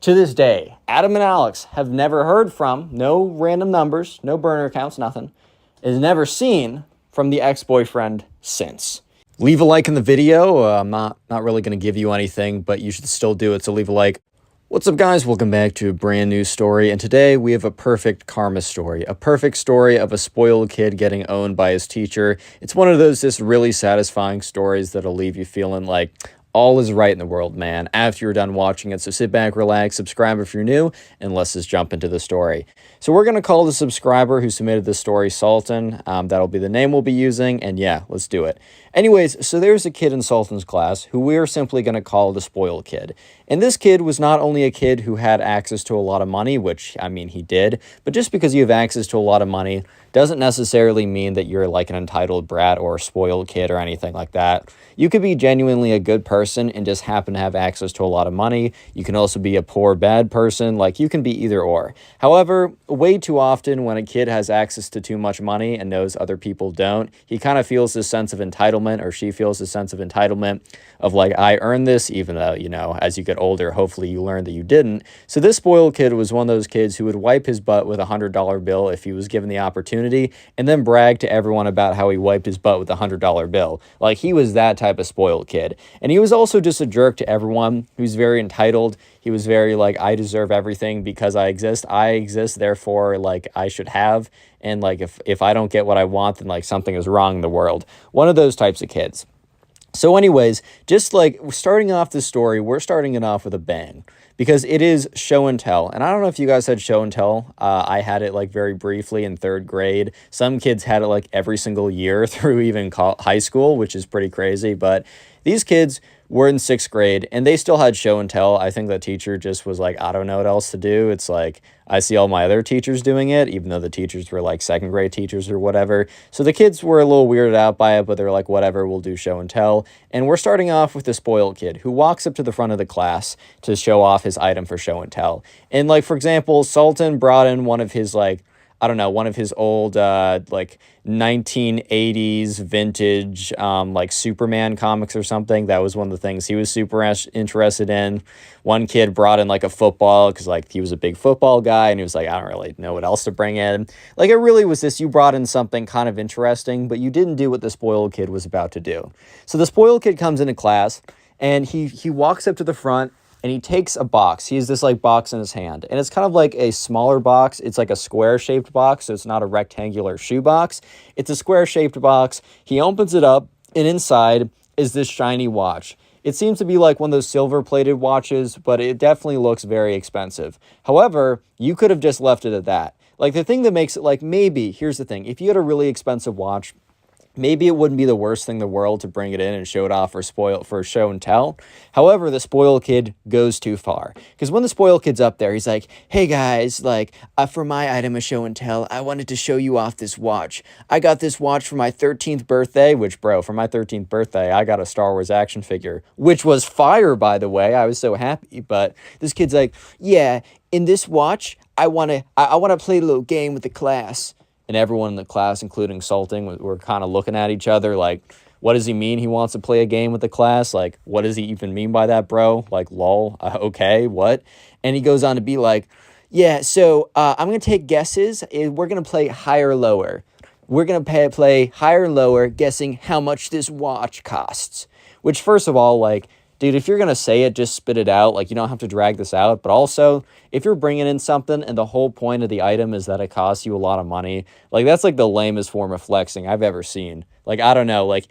To this day, Adam and Alex have never heard from, no random numbers, no burner accounts, nothing, is never seen from the ex-boyfriend since. Leave a like in the video. I'm not really going to give you anything, but you should still do it, so leave a like. What's up, guys? Welcome back to a brand new story, and today we have a perfect karma story. A perfect story of a spoiled kid getting owned by his teacher. It's one of those just really satisfying stories that'll leave you feeling like all is right in the world, man, after you're done watching it. So sit back, relax, subscribe if you're new, and let's just jump into the story. So we're going to call the subscriber who submitted the story Sultan. That'll be the name we'll be using, and yeah, let's do it. Anyways, so there's a kid in Sultan's class who we are simply going to call the spoiled kid. And this kid was not only a kid who had access to a lot of money, which, I mean, he did, but just because you have access to a lot of money doesn't necessarily mean that you're like an entitled brat or a spoiled kid or anything like that. You could be genuinely a good person and just happen to have access to a lot of money. You can also be a poor, bad person. Like, you can be either or. However, way too often when a kid has access to too much money and knows other people don't, he kind of feels this sense of entitlement, or she feels this sense of entitlement of like, I earned this, even though, you know, as you get older, hopefully you learn that you didn't. So this spoiled kid was one of those kids who would wipe his butt with a $100 bill if he was given the opportunity, and then brag to everyone about how he wiped his butt with a $100 bill. Like, he was that type of spoiled kid. And he was also just a jerk to everyone. He was very entitled. He was very like, I deserve everything because I exist. I exist, therefore, like, I should have. And like, if I don't get what I want, then like something is wrong in the world. One of those types of kids. So anyways, just like starting off this story, we're starting it off with a bang because it is show and tell. And I don't know if you guys had show and tell. I had it like very briefly in 3rd grade. Some kids had it like every single year through even high school, which is pretty crazy. But these kids were in 6th grade and they still had show and tell. I think the teacher just was like, I don't know what else to do. It's like, I see all my other teachers doing it, even though the teachers were like 2nd grade teachers or whatever. So the kids were a little weirded out by it, but they're like, whatever, we'll do show and tell. And we're starting off with the spoiled kid who walks up to the front of the class to show off his item for show and tell. And like, for example, Sultan brought in one of his like, I don't know, one of his old, like, 1980s vintage, like, Superman comics or something. That was one of the things he was super interested in. One kid brought in, like, a football because, like, he was a big football guy, and he was like, I don't really know what else to bring in. Like, it really was this, you brought in something kind of interesting, but you didn't do what the spoiled kid was about to do. So the spoiled kid comes into class, and he walks up to the front, and he takes a box. He has this like box in his hand, and it's kind of like a smaller box. It's like a square-shaped box, so it's not a rectangular shoe box. It's a square-shaped box. He opens it up, and inside is this shiny watch. It seems to be like one of those silver-plated watches, but it definitely looks very expensive. However, you could have just left it at that. Like, the thing that makes it, like, maybe, here's the thing. If you had a really expensive watch, maybe it wouldn't be the worst thing in the world to bring it in and show it off for show and tell. However, the spoiled kid goes too far. Because when the spoiled kid's up there, he's like, hey guys, like, for my item of show and tell, I wanted to show you off this watch. I got this watch for my 13th birthday, which, bro, for my 13th birthday, I got a Star Wars action figure, which was fire, by the way. I was so happy. But this kid's like, yeah, in this watch, I want to play a little game with the class. And everyone in the class, including Sultan, were kind of looking at each other like, what does he mean he wants to play a game with the class? Like, what does he even mean by that, bro? Like, lol, okay, what? And he goes on to be like, yeah, so I'm going to take guesses. We're going to play higher or lower. we're going to play higher and lower, guessing how much this watch costs. Which, first of all, like, dude, if you're going to say it, just spit it out. Like, you don't have to drag this out. But also, if you're bringing in something and the whole point of the item is that it costs you a lot of money, like, that's like the lamest form of flexing I've ever seen. Like, I don't know, like,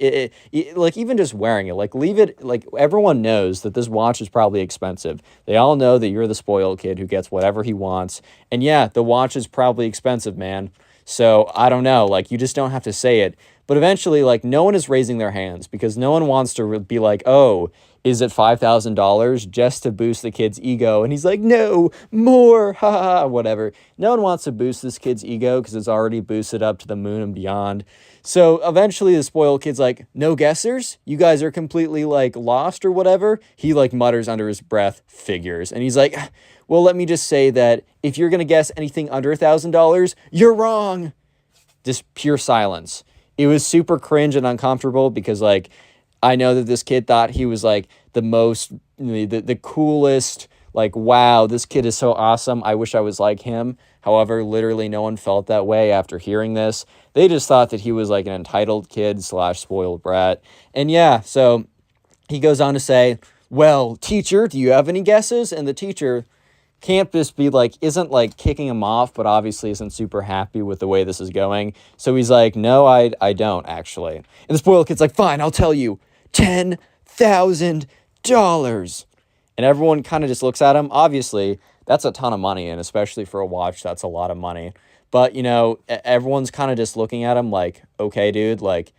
like, even just wearing it, like, leave it, like, everyone knows that this watch is probably expensive. They all know that you're the spoiled kid who gets whatever he wants. And yeah, the watch is probably expensive, man. So, I don't know, like, you just don't have to say it. But eventually, like, no one is raising their hands because no one wants to be like, oh, is it $5,000 just to boost the kid's ego? And he's like, no, more, ha ha, whatever. No one wants to boost this kid's ego because it's already boosted up to the moon and beyond. So eventually the spoiled kid's like, no guessers? You guys are completely like lost or whatever? He like mutters under his breath, figures. And he's like, well, let me just say that if you're going to guess anything under $1,000, you're wrong. Just pure silence. It was super cringe and uncomfortable because like, I know that this kid thought he was like the most, the coolest, like, wow, this kid is so awesome. I wish I was like him. However, literally no one felt that way after hearing this. They just thought that he was like an entitled kid / spoiled brat. And yeah, so he goes on to say, well, teacher, do you have any guesses? And the teacher can't just be like, isn't like kicking him off, but obviously isn't super happy with the way this is going. So he's like, no, I don't actually. And the spoiled kid's like, fine, I'll tell you. $10,000. And everyone kind of just looks at him. Obviously, that's a ton of money, and especially for a watch, that's a lot of money. But, you know, everyone's kind of just looking at him like, okay, dude, like,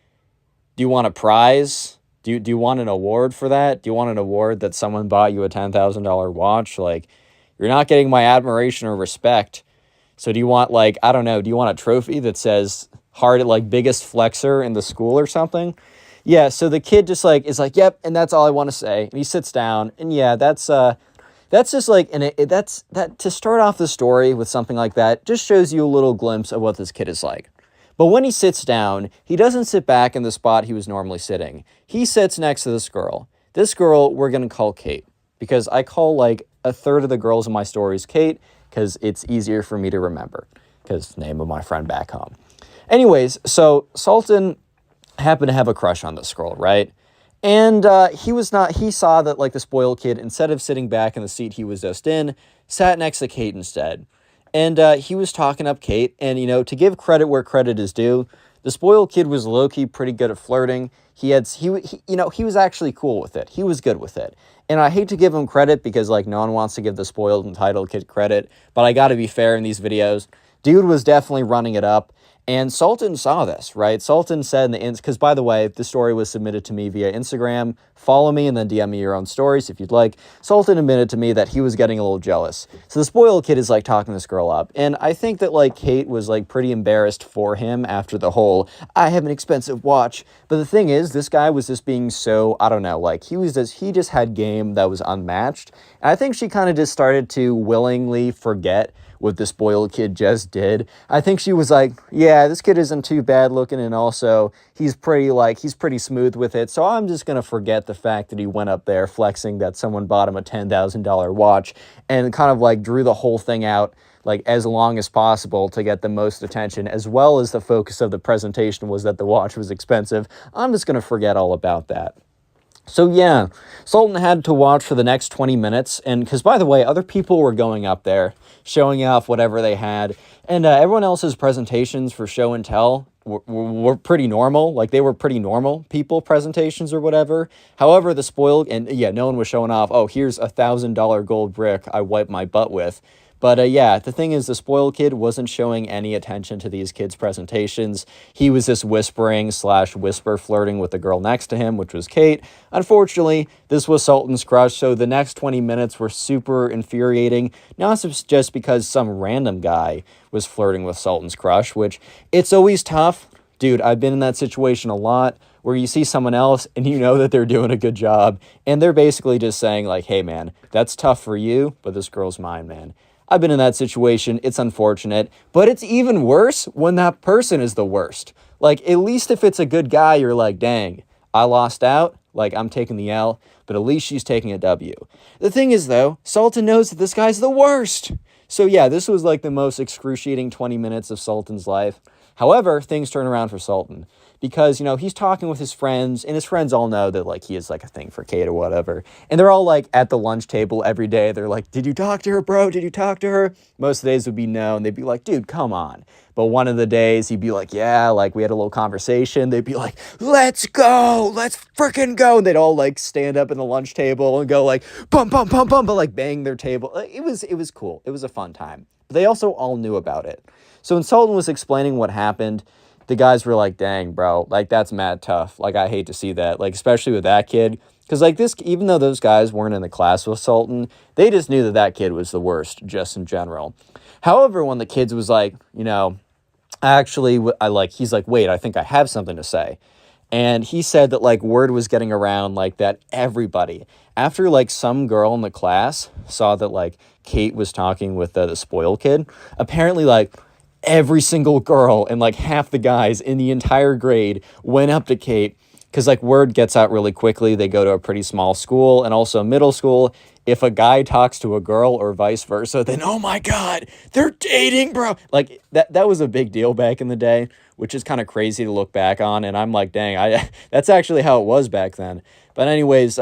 do you want a prize? Do you want an award for that? Do you want an award that someone bought you a $10,000 watch? Like, you're not getting my admiration or respect. So do you want, like, I don't know, do you want a trophy that says like biggest flexer in the school or something? Yeah, so the kid just like is like, yep, and that's all I want to say. And he sits down, and yeah, that's just like, and that's that to start off the story with something like that just shows you a little glimpse of what this kid is like. But when he sits down, he doesn't sit back in the spot he was normally sitting. He sits next to this girl. This girl we're gonna call Kate because I call like a third of the girls in my stories Kate because it's easier for me to remember because name of my friend back home. Anyways, so Sultan happened to have a crush on this girl, right? And he saw that like the spoiled kid, instead of sitting back in the seat he was just in, sat next to Kate instead. And he was talking up Kate, and, you know, to give credit where credit is due, the spoiled kid was low-key pretty good at flirting. He was actually cool with it. He was good with it. And I hate to give him credit because, like, no one wants to give the spoiled entitled kid credit, but I gotta be fair in these videos. Dude was definitely running it up. And Sultan saw this, right? Sultan said because by the way, the story was submitted to me via Instagram. Follow me and then DM me your own stories if you'd like. Sultan admitted to me that he was getting a little jealous. So the spoiled kid is like talking this girl up. And I think that like Kate was like pretty embarrassed for him after the whole, I have an expensive watch. But the thing is, this guy was just being so, I don't know, like he just had game that was unmatched. And I think she kind of just started to willingly forget what the spoiled kid just did. I think she was like, yeah, this kid isn't too bad looking, and also he's pretty smooth with it, so I'm just gonna forget the fact that he went up there flexing that someone bought him a $10,000 watch and kind of like drew the whole thing out like as long as possible to get the most attention, as well as the focus of the presentation was that the watch was expensive. I'm just gonna forget all about that. So yeah, Sultan had to watch for the next 20 minutes, and because by the way, other people were going up there, showing off whatever they had, and everyone else's presentations for show and tell were pretty normal, like they were pretty normal people presentations or whatever. However, the spoiled, and yeah, no one was showing off, oh, here's $1,000 gold brick I wiped my butt with. But yeah, the thing is, the spoiled kid wasn't showing any attention to these kids' presentations. He was just whispering / whisper flirting with the girl next to him, which was Kate. Unfortunately, this was Sultan's crush, so the next 20 minutes were super infuriating, not just because some random guy was flirting with Sultan's crush, which it's always tough. Dude, I've been in that situation a lot where you see someone else and you know that they're doing a good job, and they're basically just saying like, hey man, that's tough for you, but this girl's mine, man. I've been in that situation. It's unfortunate, but it's even worse when that person is the worst. Like, at least if it's a good guy, you're like, dang, I lost out. Like, I'm taking the L, but at least she's taking a W. The thing is, though, Sultan knows that this guy's the worst. So yeah, this was like the most excruciating 20 minutes of Sultan's life. However, things turn around for Sultan because, he's talking with his friends, and his friends all know that, like, he has, like, a thing for Kate or whatever. And they're all, like, at the lunch table every day. They're like, did you talk to her, bro? Did you talk to her? Most of the days would be no, and they'd be like, dude, come on. But one of the days, he'd be like, yeah, like, we had a little conversation. They'd be like, let's go, let's freaking go. And they'd all, like, stand up in the lunch table and go, like, bum, bum, bum, bum, but, like, bang their table. It was cool. It was a fun time. But they also all knew about it. So when Sultan was explaining what happened, the guys were like, dang, bro, like, that's mad tough. Like, I hate to see that, like, especially with that kid. Because, like, even though those guys weren't in the class with Sultan, they just knew that that kid was the worst, just in general. However, when the kids was like, he's like, wait, I think I have something to say. And he said that, like, word was getting around, like, that everybody, after, like, some girl in the class saw that, like, Kate was talking with the spoiled kid, apparently, like, every single girl and, like, half the guys in the entire grade went up to Kate because, like, word gets out really quickly. They go to a pretty small school and also middle school. If a guy talks to a girl or vice versa, then, oh my God, they're dating, bro. Like, that was a big deal back in the day, which is kind of crazy to look back on. And I'm like, dang, that's actually how it was back then. But anyways,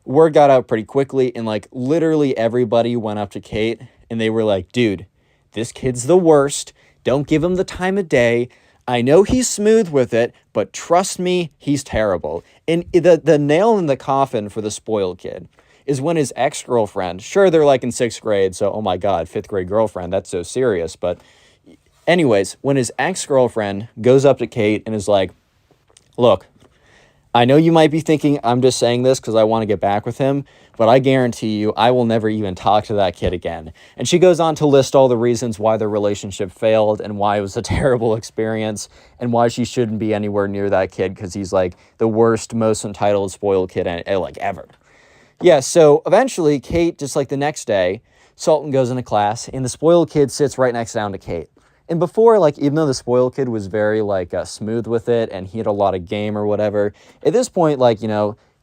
word got out pretty quickly, and, like, literally everybody went up to Kate and they were like, dude, this kid's the worst. Don't give him the time of day. I know he's smooth with it, but trust me, he's terrible. And the nail in the coffin for the spoiled kid is when his ex-girlfriend, sure, they're like in 6th grade, so, oh my God, 5th grade girlfriend, that's so serious. But anyways, when his ex-girlfriend goes up to Kate and is like, look, I know you might be thinking I'm just saying this because I want to get back with him, but I guarantee you I will never even talk to that kid again. And she goes on to list all the reasons why their relationship failed and why it was a terrible experience and why she shouldn't be anywhere near that kid because he's, like, the worst, most entitled, spoiled kid, like, ever. Yeah, so eventually Kate, just like the next day, Sultan goes into class and the spoiled kid sits right next down to Kate. And before, like, even though the spoiled kid was very, like, smooth with it and he had a lot of game or whatever, at this point, like,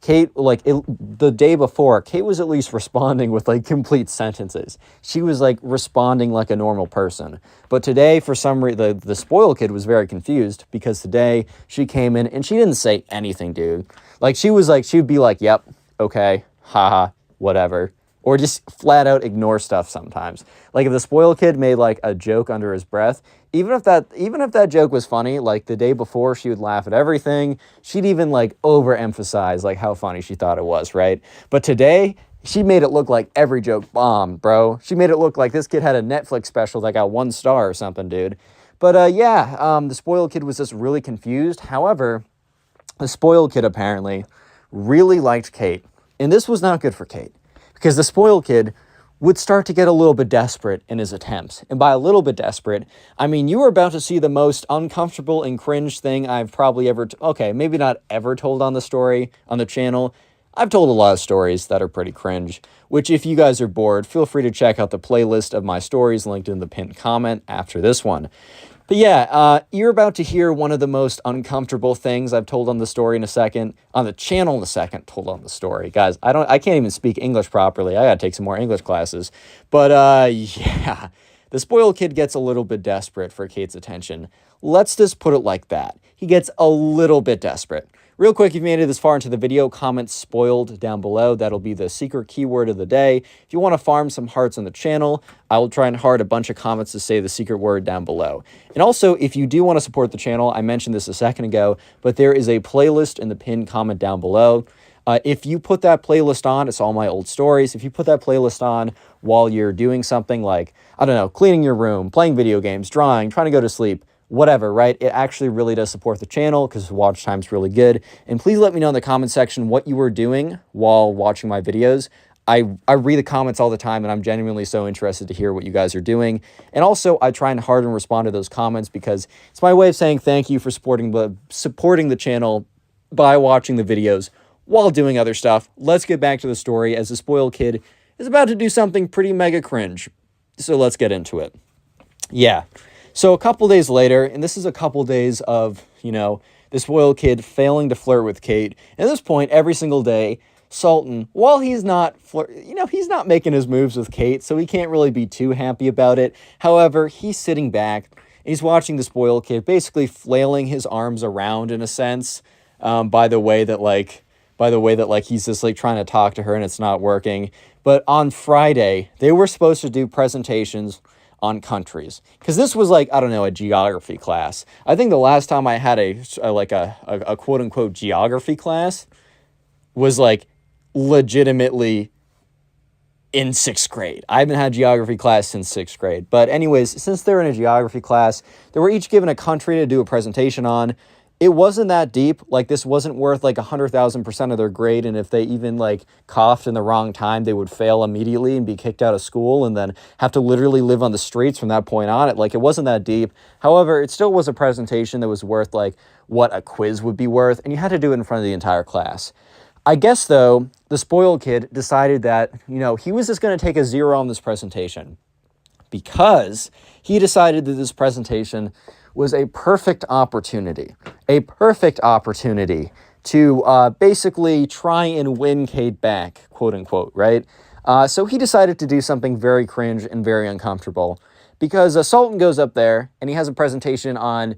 Kate, like, the day before, Kate was at least responding with, like, complete sentences. She was, like, responding like a normal person. But today, for some reason, the spoiled kid was very confused because today she came in and she didn't say anything, dude. Like, she'd be like, yep, okay, haha, whatever. Or just flat out ignore stuff sometimes. Like, if the spoiled kid made, like, a joke under his breath, even if that joke was funny, like, the day before she would laugh at everything. She'd even, like, overemphasize, like, how funny she thought it was, right? But today, she made it look like every joke bombed, bro. She made it look like this kid had a Netflix special that got 1 star or something, dude. But, the spoiled kid was just really confused. However, the spoiled kid apparently really liked Kate. And this was not good for Kate. Because the spoiled kid would start to get a little bit desperate in his attempts. And by a little bit desperate, I mean you are about to see the most uncomfortable and cringe thing I've probably ever... okay, maybe not ever told on the channel. I've told a lot of stories that are pretty cringe, which if you guys are bored, feel free to check out the playlist of my stories linked in the pinned comment after this one. But yeah, you're about to hear one of the most uncomfortable things I've told on the channel in a second, told on the story. Guys, I can't even speak English properly. I gotta take some more English classes. But yeah, the spoiled kid gets a little bit desperate for Kate's attention. Let's just put it like that. He gets a little bit desperate. Real quick, if you made it this far into the video, comment spoiled down below. That'll be the secret keyword of the day. If you want to farm some hearts on the channel, I will try and heart a bunch of comments to say the secret word down below. And also, if you do want to support the channel, I mentioned this a second ago, but there is a playlist in the pinned comment down below. If you put that playlist on, it's all my old stories. If you put that playlist on while you're doing something like, I don't know, cleaning your room, playing video games, drawing, trying to go to sleep, whatever, right? It actually really does support the channel because watch time's really good. And please let me know in the comment section what you were doing while watching my videos. I read the comments all the time, and I'm genuinely so interested to hear what you guys are doing. And also, I try and hard and respond to those comments because it's my way of saying thank you for supporting the channel by watching the videos while doing other stuff. Let's get back to the story as the spoiled kid is about to do something pretty mega cringe. So let's get into it. Yeah. So a couple days later, and this is a couple days of, this spoiled kid failing to flirt with Kate. And at this point, every single day, Sultan, while he's not, he's not making his moves with Kate, so he can't really be too happy about it. However, he's sitting back he's watching the spoiled kid basically flailing his arms around in a sense, by the way that like he's just like trying to talk to her and it's not working. But on Friday, they were supposed to do presentations on countries, because this was like, I don't know, a geography class. I think the last time I had a quote unquote geography class was like legitimately in 6th grade. I haven't had geography class since 6th grade. But anyways, since they're in a geography class, they were each given a country to do a presentation on. It wasn't that deep. Like, this wasn't worth like 100,000% of their grade. And if they even like coughed in the wrong time, they would fail immediately and be kicked out of school and then have to literally live on the streets from that point on. It wasn't that deep. However, it still was a presentation that was worth like what a quiz would be worth. And you had to do it in front of the entire class. I guess, though, the spoiled kid decided that, he was just going to take a 0 on this presentation, because he decided that this presentation was a perfect opportunity to basically try and win Kate back, quote unquote, right? So he decided to do something very cringe and very uncomfortable, because Sultan goes up there and he has a presentation on,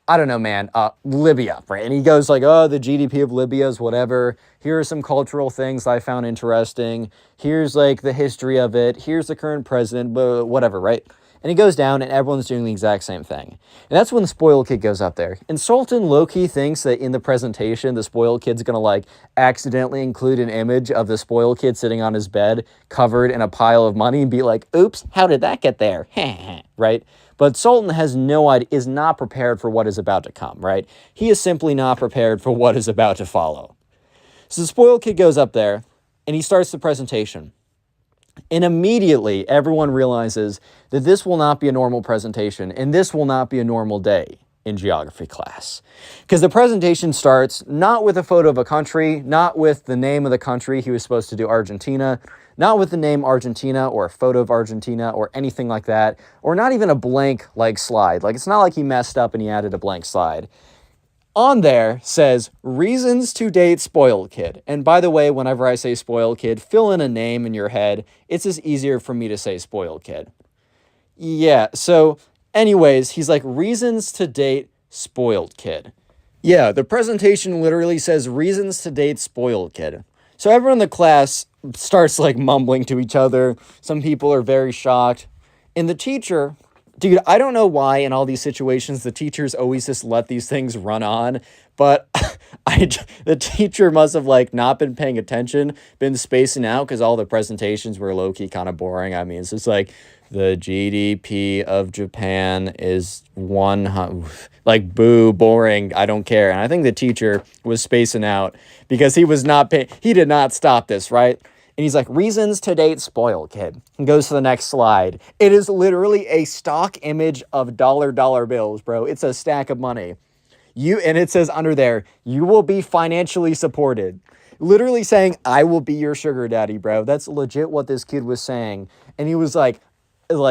I don't know, man, Libya, right? And he goes like, oh, the GDP of Libya is whatever. Here are some cultural things I found interesting. Here's like the history of it. Here's the current president, whatever, right? And he goes down and everyone's doing the exact same thing. And that's when the spoiled kid goes up there. And Sultan low-key thinks that in the presentation, the spoiled kid's gonna like accidentally include an image of the spoiled kid sitting on his bed covered in a pile of money and be like, oops, how did that get there? Right? But Sultan has no idea, is not prepared for what is about to come, right? He is simply not prepared for what is about to follow. So the spoiled kid goes up there and he starts the presentation. And immediately everyone realizes that this will not be a normal presentation and this will not be a normal day in geography class. Because the presentation starts not with a photo of a country, not with the name of the country. He was supposed to do Argentina, not with the name Argentina or a photo of Argentina or anything like that, or not even a blank like slide. Like, it's not like he messed up and he added a blank slide. On there says, reasons to date spoiled kid. And by the way, whenever I say spoiled kid, fill in a name in your head. It's just easier for me to say spoiled kid. Yeah, so anyways, he's like, reasons to date spoiled kid. Yeah, the presentation literally says reasons to date spoiled kid. So everyone in the class starts like mumbling to each other. Some people are very shocked. And the teacher, dude, I don't know why in all these situations the teachers always just let these things run on, but the teacher must have like not been paying attention, been spacing out, because all the presentations were low-key kind of boring. I mean, it's just like, the GDP of Japan is 100, like, boo, boring, I don't care. And I think the teacher was spacing out because he was not paying, he did not stop this, right? And he's like, reasons to date spoiled kid. And goes to the next slide. It is literally a stock image of dollar bills, bro. It's a stack of money. And it says under there, you will be financially supported. Literally saying, I will be your sugar daddy, bro. That's legit what this kid was saying. And he was like,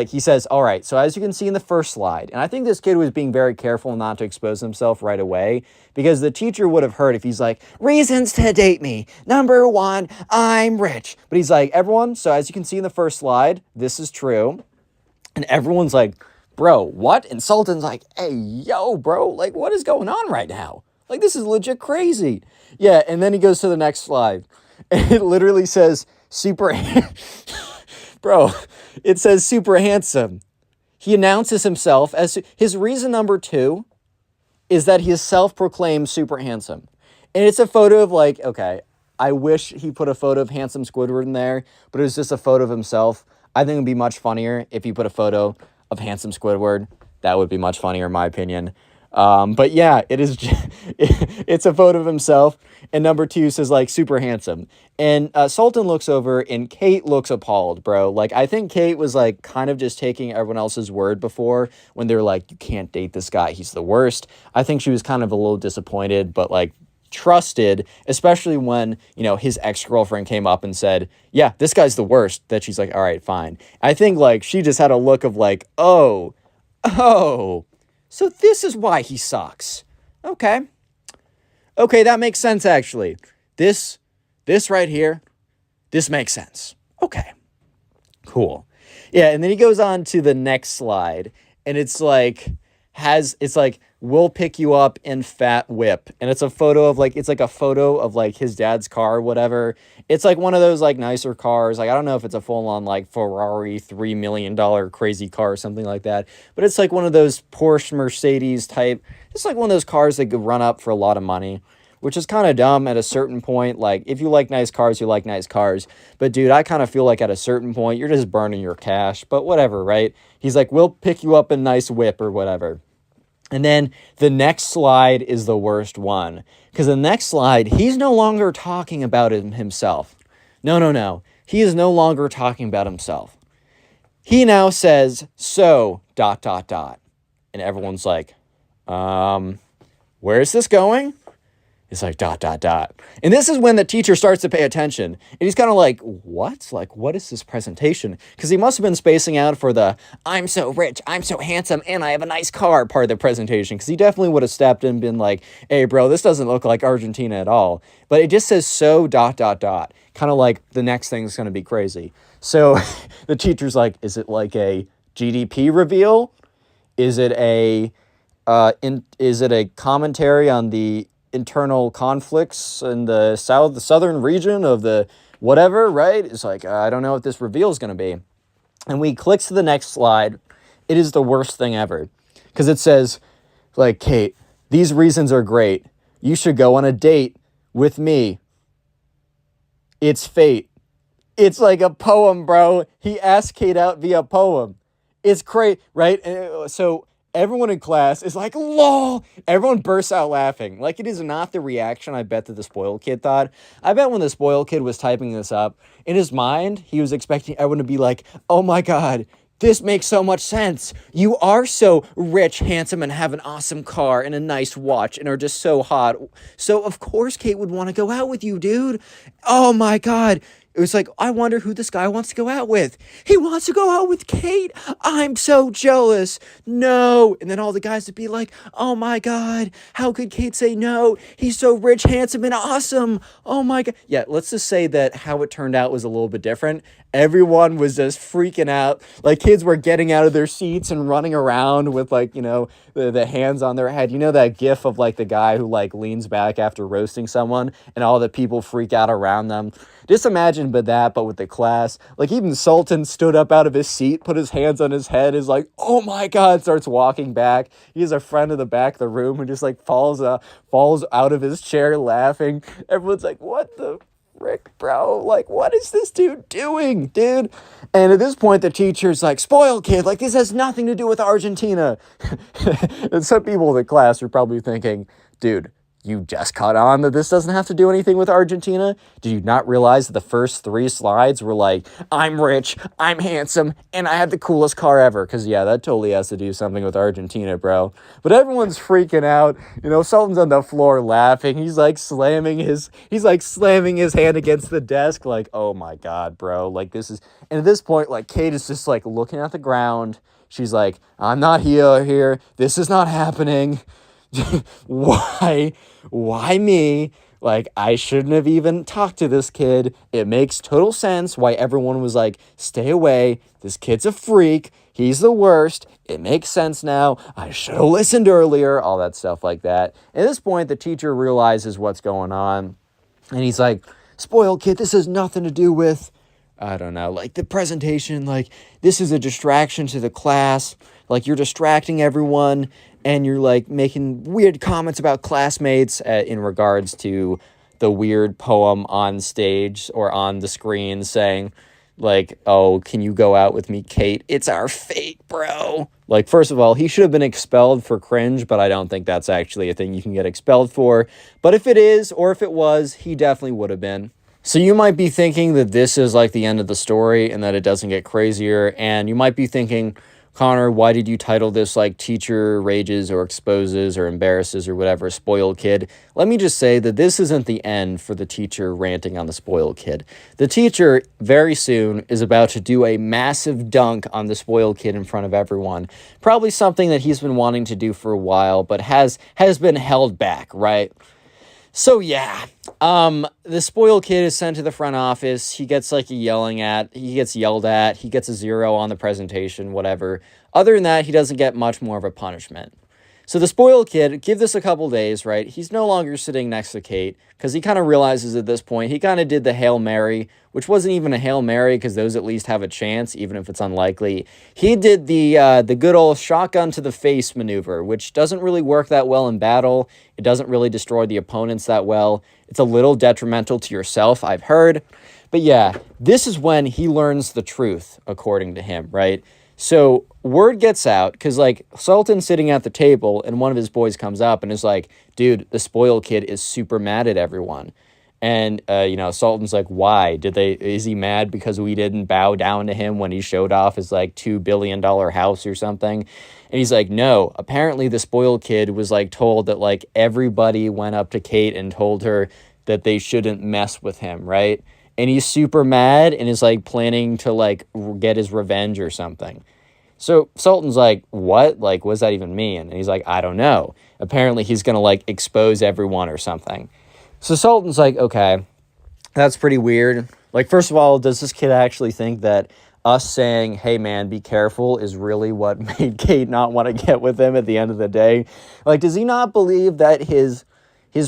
he says, all right, so as you can see in the first slide, and I think this kid was being very careful not to expose himself right away, because the teacher would have heard if he's like, reasons to date me. Number 1, I'm rich. But he's like, everyone, so as you can see in the first slide, this is true. And everyone's like, bro, what? And Sultan's like, hey, yo, bro, like, what is going on right now? Like, this is legit crazy. Yeah, and then he goes to the next slide. And it literally says, super... Bro, it says super handsome. He announces himself as... His reason number 2 is that he is self-proclaimed super handsome. And it's a photo of, like, okay, I wish he put a photo of handsome Squidward in there, but it was just a photo of himself. I think it would be much funnier if he put a photo of handsome Squidward. That would be much funnier in my opinion. But yeah, it is. It's a photo of himself, and number 2 says like super handsome. And Sultan looks over, and Kate looks appalled, bro. Like, I think Kate was like kind of just taking everyone else's word before when they're like, you can't date this guy, he's the worst. I think she was kind of a little disappointed, but like trusted, especially when, his ex-girlfriend came up and said, yeah, this guy's the worst, that she's like, all right, fine. I think like she just had a look of like, oh, so this is why he sucks. Okay, that makes sense, actually. This right here, this makes sense. Okay, cool. Yeah, and then he goes on to the next slide, and it's like, it's like, we'll pick you up in fat whip. And it's a photo of like, it's like a photo of like his dad's car or whatever. It's like one of those like nicer cars. Like, I don't know if it's a full on like Ferrari $3 million crazy car or something like that, but it's like one of those Porsche Mercedes type. It's like one of those cars that could run up for a lot of money, which is kind of dumb at a certain point. Like, if you like nice cars, you like nice cars. But dude, I kind of feel like at a certain point, you're just burning your cash, but whatever, right? He's like, we'll pick you up in nice whip or whatever. And then the next slide is the worst one. Because the next slide, he's no longer talking about himself. No. He is no longer talking about himself. He now says, so, ... And everyone's like, where is this going? It's like ... And this is when the teacher starts to pay attention. And he's kind of like, what? Like, what is this presentation? Because he must have been spacing out for the, I'm so rich, I'm so handsome, and I have a nice car part of the presentation. Because he definitely would have stepped in and been like, hey, bro, this doesn't look like Argentina at all. But it just says so ... Kind of like the next thing's going to be crazy. So the teacher's like, is it like a GDP reveal? Is it a commentary on the internal conflicts in the southern region of the whatever, right? It's like, I don't know what this reveal is going to be. And we click to the next slide. It is the worst thing ever. Because it says, like, Kate, these reasons are great. You should go on a date with me. It's fate. It's like a poem, bro. He asked Kate out via poem. It's great, right? So everyone in class is like, lol. Everyone bursts out laughing. Like, it is not the reaction I bet that the spoiled kid thought. I bet when the spoiled kid was typing this up, in his mind, he was expecting everyone to be like, oh my God, this makes so much sense. You are so rich, handsome, and have an awesome car and a nice watch and are just so hot. So, of course, Kate would want to go out with you, dude. Oh my God. It was like, I wonder who this guy wants to go out with. He wants to go out with Kate. I'm so jealous. No. And then all the guys would be like, oh my God, how could Kate say no? He's so rich, handsome, and awesome. Oh my God. Yeah, let's just say that how it turned out was a little bit different. Everyone was just freaking out. Like, kids were getting out of their seats and running around with, like, you know, the hands on their head. You know that gif of, like, the guy who, like, leans back after roasting someone and all the people freak out around them? Just imagine but with the class. Like, even Sultan stood up out of his seat, put his hands on his head, is like, oh my God, starts walking back. He's a friend of the back of the room who just, like, falls out of his chair laughing. Everyone's like, what the frick, bro? Like, what is this dude doing, dude? And at this point, the teacher's like, spoiled kid, like, this has nothing to do with Argentina. And some people in the class are probably thinking, dude, you just caught on that this doesn't have to do anything with Argentina? Did you not realize that the first 3 slides were like, I'm rich, I'm handsome, and I have the coolest car ever? Because, yeah, that totally has to do something with Argentina, bro. But everyone's freaking out. You know, Sultan's on the floor laughing. He's slamming his hand against the desk, like, oh my God, bro. Like, this is... And at this point, like, Kate is just, like, looking at the ground. She's like, I'm not here. This is not happening. Why me? Like, I shouldn't have even talked to this kid. It makes total sense why everyone was like, stay away. This kid's a freak. He's the worst. It makes sense now. I should have listened earlier. All that stuff like that. At this point, the teacher realizes what's going on. And he's like, spoiled kid, this has nothing to do with, I don't know, like, the presentation. Like, this is a distraction to the class. Like, you're distracting everyone. And you're, like, making weird comments about classmates in regards to the weird poem on stage or on the screen saying, like, oh, can you go out with me, Kate? It's our fate, bro. Like, first of all, he should have been expelled for cringe, but I don't think that's actually a thing you can get expelled for. But if it is, or if it was, he definitely would have been. So you might be thinking that this is, like, the end of the story and that it doesn't get crazier. And you might be thinking, Connor, why did you title this like teacher rages or exposes or embarrasses or whatever, spoiled kid? Let me just say that this isn't the end for the teacher ranting on the spoiled kid. The teacher very soon is about to do a massive dunk on the spoiled kid in front of everyone. Probably something that he's been wanting to do for a while, but has been held back, right? So yeah, the spoiled kid is sent to the front office. He gets yelled at, he gets a 0 on the presentation, whatever. Other than that, he doesn't get much more of a punishment. So the spoiled kid, give this a couple days, right? He's no longer sitting next to Kate because he kind of realizes at this point, he kind of did the Hail Mary, which wasn't even a Hail Mary because those at least have a chance, even if it's unlikely. He did the good old shotgun to the face maneuver, which doesn't really work that well in battle. It doesn't really destroy the opponents that well. It's a little detrimental to yourself, I've heard. But yeah, this is when he learns the truth, according to him, right? So word gets out because like Sultan's sitting at the table and one of his boys comes up and is like, dude, the spoiled kid is super mad at everyone. And, Sultan's like, why? Is he mad because we didn't bow down to him when he showed off his like $2 billion house or something? And he's like, no, apparently the spoiled kid was like told that like everybody went up to Kate and told her that they shouldn't mess with him, right? And he's super mad and is like planning to like get his revenge or something. So Sultan's like, what? Like, what does that even mean? And he's like, I don't know. Apparently he's going to like expose everyone or something. So Sultan's like, okay, that's pretty weird. Like, first of all, does this kid actually think that us saying, hey man, be careful is really what made Kate not want to get with him at the end of the day? Like, does he not believe that his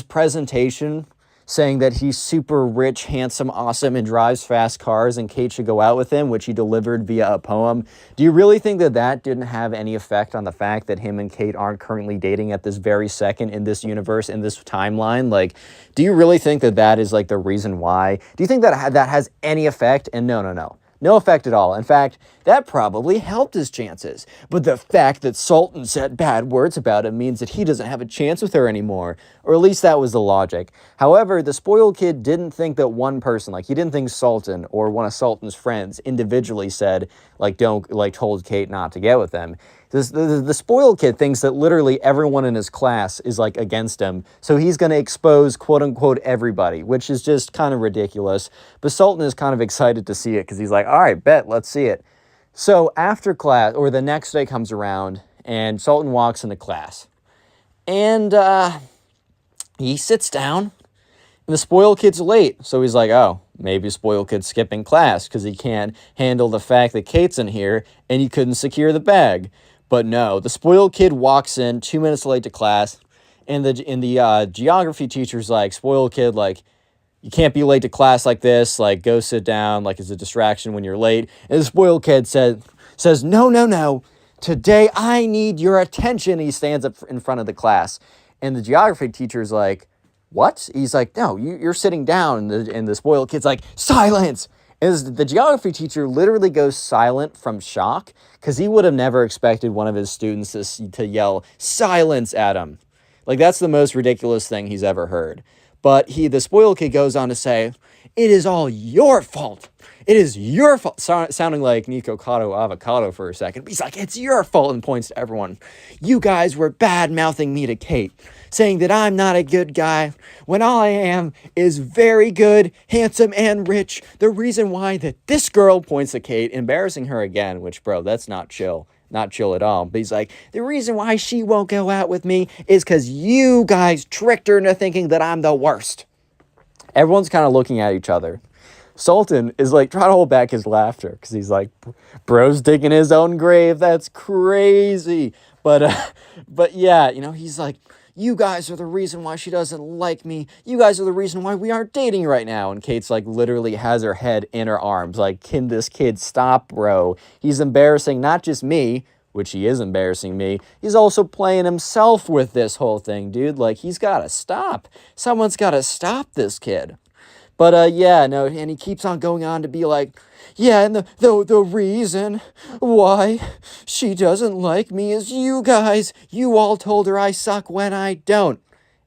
presentation saying that he's super rich, handsome, awesome, and drives fast cars and Kate should go out with him, which he delivered via a poem, do you really think that that didn't have any effect on the fact that him and Kate aren't currently dating at this very second in this universe, in this timeline? Like, do you really think that that is like the reason why? Do you think that that has any effect? And no. No effect at all. In fact, that probably helped his chances. But the fact that Sultan said bad words about him means that he doesn't have a chance with her anymore. Or at least that was the logic. However, the spoiled kid didn't think that one person, like he didn't think Sultan or one of Sultan's friends individually said, like, don't, like, told Kate not to get with them. The spoiled kid thinks that literally everyone in his class is like against him. So he's going to expose quote unquote everybody, which is just kind of ridiculous. But Sultan is kind of excited to see it because he's like, all right, bet, let's see it. So after class, or the next day comes around and Sultan walks into class and he sits down and the spoiled kid's late. So he's like, oh, maybe spoiled kid's skipping class because he can't handle the fact that Kate's in here and he couldn't secure the bag. But no, the spoiled kid walks in 2 minutes late to class, and the geography teacher's like, spoiled kid, like, you can't be late to class like this, like, go sit down, like, it's a distraction when you're late. And the spoiled kid says, no, today I need your attention. He stands up in front of the class, and the geography teacher's like, what? He's like, no, you're sitting down, and the spoiled kid's like, silence! And the geography teacher literally goes silent from shock because he would have never expected one of his students to yell silence at him. Like, that's the most ridiculous thing he's ever heard. But the spoiled kid goes on to say, it is all your fault. It is your fault. Sounding like Nico Cotto Avocado for a second. But he's like, it's your fault, and points to everyone. You guys were bad-mouthing me to Kate, saying that I'm not a good guy, when all I am is very good, handsome, and rich. The reason why that this girl, points to Kate, embarrassing her again, which, bro, that's not chill. Not chill at all. But he's like, the reason why she won't go out with me is because you guys tricked her into thinking that I'm the worst. Everyone's kind of looking at each other. Sultan is like trying to hold back his laughter because he's like, bro's digging his own grave. That's crazy. But yeah, he's like, you guys are the reason why she doesn't like me. You guys are the reason why we aren't dating right now. And Kate's like literally has her head in her arms. Like, can this kid stop, bro? He's embarrassing not just me, which he is embarrassing me. He's also playing himself with this whole thing, dude. Like, he's got to stop. Someone's got to stop this kid. But, and he keeps on going on to be like, yeah, and the reason why she doesn't like me is you guys. You all told her I suck when I don't.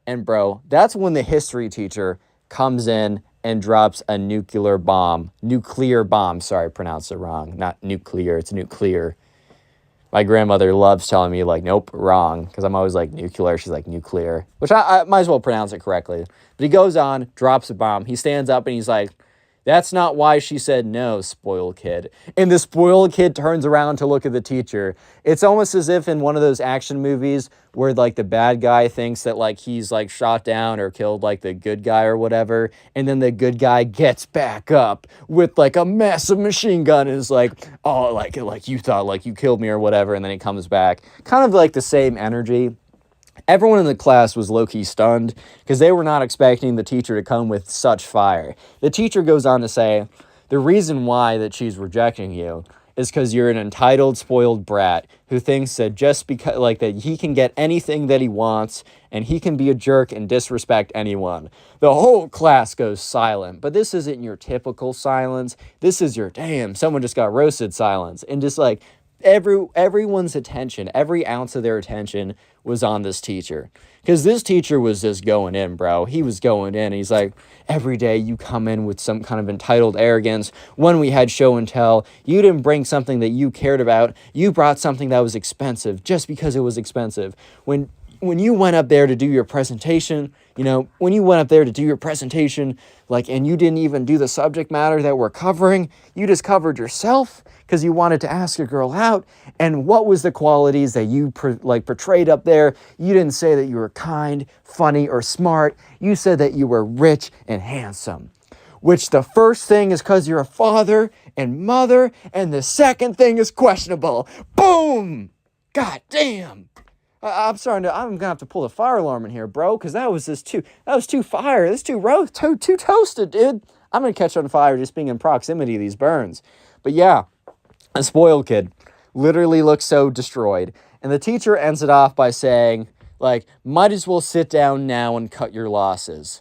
And, bro, that's when the history teacher comes in and drops a nuclear bomb. Nuclear bomb. Sorry, I pronounced it wrong. Not nuclear, it's nuclear. My grandmother loves telling me, like, nope, wrong, because I'm always like, nuclear. She's like, nuclear, which I might as well pronounce it correctly. But he goes on, drops a bomb. He stands up and he's like, that's not why she said no, spoiled kid. And the spoiled kid turns around to look at the teacher. It's almost as if in one of those action movies where, like, the bad guy thinks that, like, he's, like, shot down or killed, like, the good guy or whatever. And then the good guy gets back up with, like, a massive machine gun and is like, oh, like you thought, like, you killed me or whatever. And then he comes back. Kind of like the same energy. Everyone in the class was low-key stunned because they were not expecting the teacher to come with such fire. The teacher goes on to say, the reason why that she's rejecting you is because you're an entitled, spoiled brat who thinks that just because, like, that he can get anything that he wants and he can be a jerk and disrespect anyone. The whole class goes silent, but this isn't your typical silence. This is your, damn, someone just got roasted silence. And just like everyone's attention, every ounce of their attention was on this teacher. Because this teacher was just going in, bro. He was going in. He's like, every day you come in with some kind of entitled arrogance. When we had show and tell, you didn't bring something that you cared about. You brought something that was expensive just because it was expensive. When you went up there to do your presentation, like, and you didn't even do the subject matter that we're covering, you just covered yourself because you wanted to ask a girl out. And what was the qualities that you portrayed up there? You didn't say that you were kind, funny, or smart. You said that you were rich and handsome. Which the first thing is because you're a father and mother, and the second thing is questionable. Boom! God damn! I'm gonna have to pull the fire alarm in here, bro, because that was too fire. That's too toasted, dude. I'm gonna catch on fire just being in proximity to these burns. But yeah, a spoiled kid literally looks so destroyed. And the teacher ends it off by saying, like, might as well sit down now and cut your losses.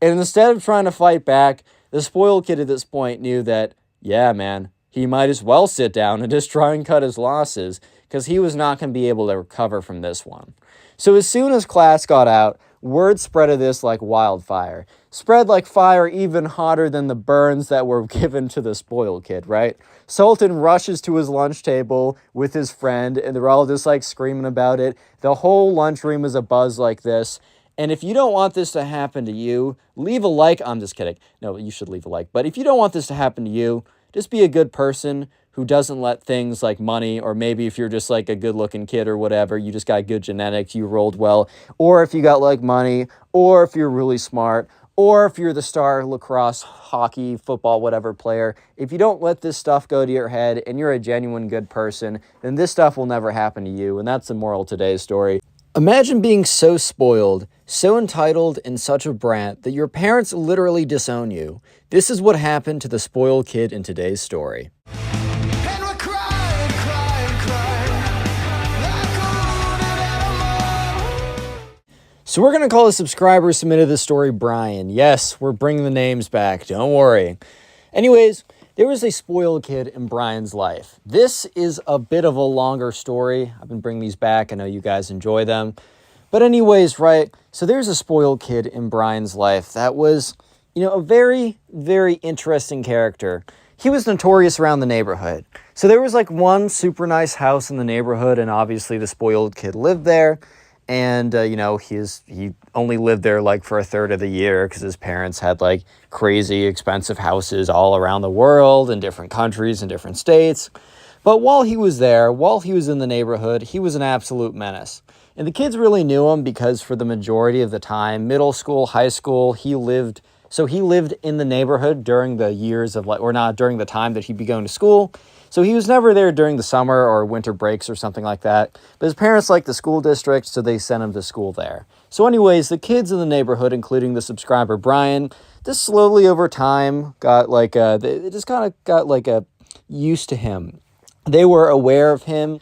And instead of trying to fight back, the spoiled kid at this point knew that, yeah, man, he might as well sit down and just try and cut his losses, because he was not going to be able to recover from this one. So as soon as class got out, word spread of this like wildfire. Spread like fire, even hotter than the burns that were given to the spoiled kid, right? Sultan rushes to his lunch table with his friend, and they're all just like screaming about it. The whole lunchroom is abuzz like this. And if you don't want this to happen to you, leave a like. I'm just kidding. No, you should leave a like. But if you don't want this to happen to you, just be a good person who doesn't let things like money, or maybe if you're just like a good looking kid or whatever, you just got good genetics, you rolled well, or if you got like money, or if you're really smart, or if you're the star lacrosse, hockey, football, whatever player, if you don't let this stuff go to your head and you're a genuine good person, then this stuff will never happen to you. And that's the moral of today's story. Imagine being so spoiled, so entitled, and such a brat that your parents literally disown you. This is what happened to the spoiled kid in today's story. So we're going to call a subscriber who submitted this story Brian. Yes, we're bringing the names back. Don't worry. Anyways, there was a spoiled kid in Brian's life. This is a bit of a longer story. I've been bringing these back. I know you guys enjoy them. But anyways, right, so there's a spoiled kid in Brian's life that was, a very, very interesting character. He was notorious around the neighborhood. So there was like one super nice house in the neighborhood, and obviously the spoiled kid lived there. And, he only lived there like for a third of the year because his parents had like crazy expensive houses all around the world in different countries and different states. But while he was there, while he was in the neighborhood, he was an absolute menace. And the kids really knew him because for the majority of the time, middle school, high school, he lived in the neighborhood during the years of during the time that he'd be going to school. So he was never there during the summer or winter breaks or something like that. But his parents liked the school district, so they sent him to school there. So anyways, the kids in the neighborhood, including the subscriber Brian, just slowly over time got used to him. They were aware of him,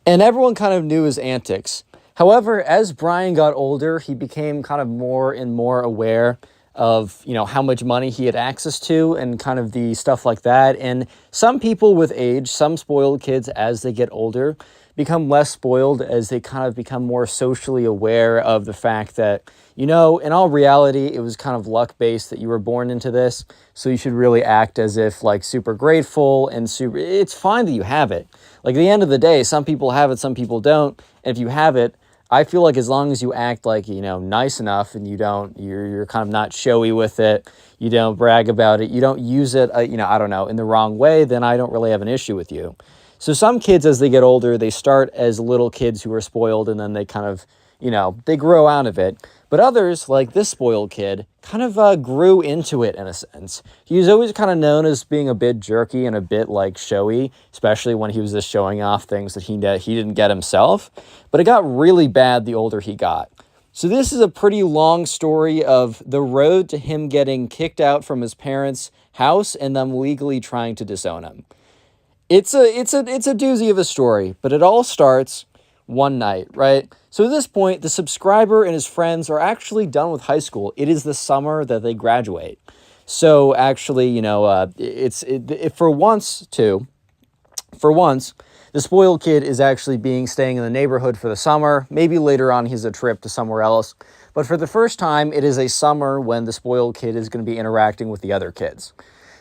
and everyone kind of knew his antics. However, as Brian got older, he became kind of more and more aware of, how much money he had access to and kind of the stuff like that. And some people with age, some spoiled kids as they get older, become less spoiled as they kind of become more socially aware of the fact that, in all reality, it was kind of luck-based that you were born into this. So you should really act as if like super grateful and it's fine that you have it. Like at the end of the day, some people have it, some people don't. And if you have it, I feel like as long as you act like, nice enough and you're kind of not showy with it, you don't brag about it, you don't use it, in the wrong way, then I don't really have an issue with you. So some kids, as they get older, they start as little kids who are spoiled and then they kind of, they grow out of it. But others, like this spoiled kid, kind of grew into it in a sense. He was always kind of known as being a bit jerky and a bit like showy, especially when he was just showing off things that he didn't get himself. But it got really bad the older he got. So this is a pretty long story of the road to him getting kicked out from his parents' house and them legally trying to disown him. It's a doozy of a story, but it all starts one night, right? So at this point, the subscriber and his friends are actually done with high school. It is the summer that they graduate. So actually, for once, the spoiled kid is actually staying in the neighborhood for the summer. Maybe later on he's a trip to somewhere else. But for the first time, it is a summer when the spoiled kid is going to be interacting with the other kids.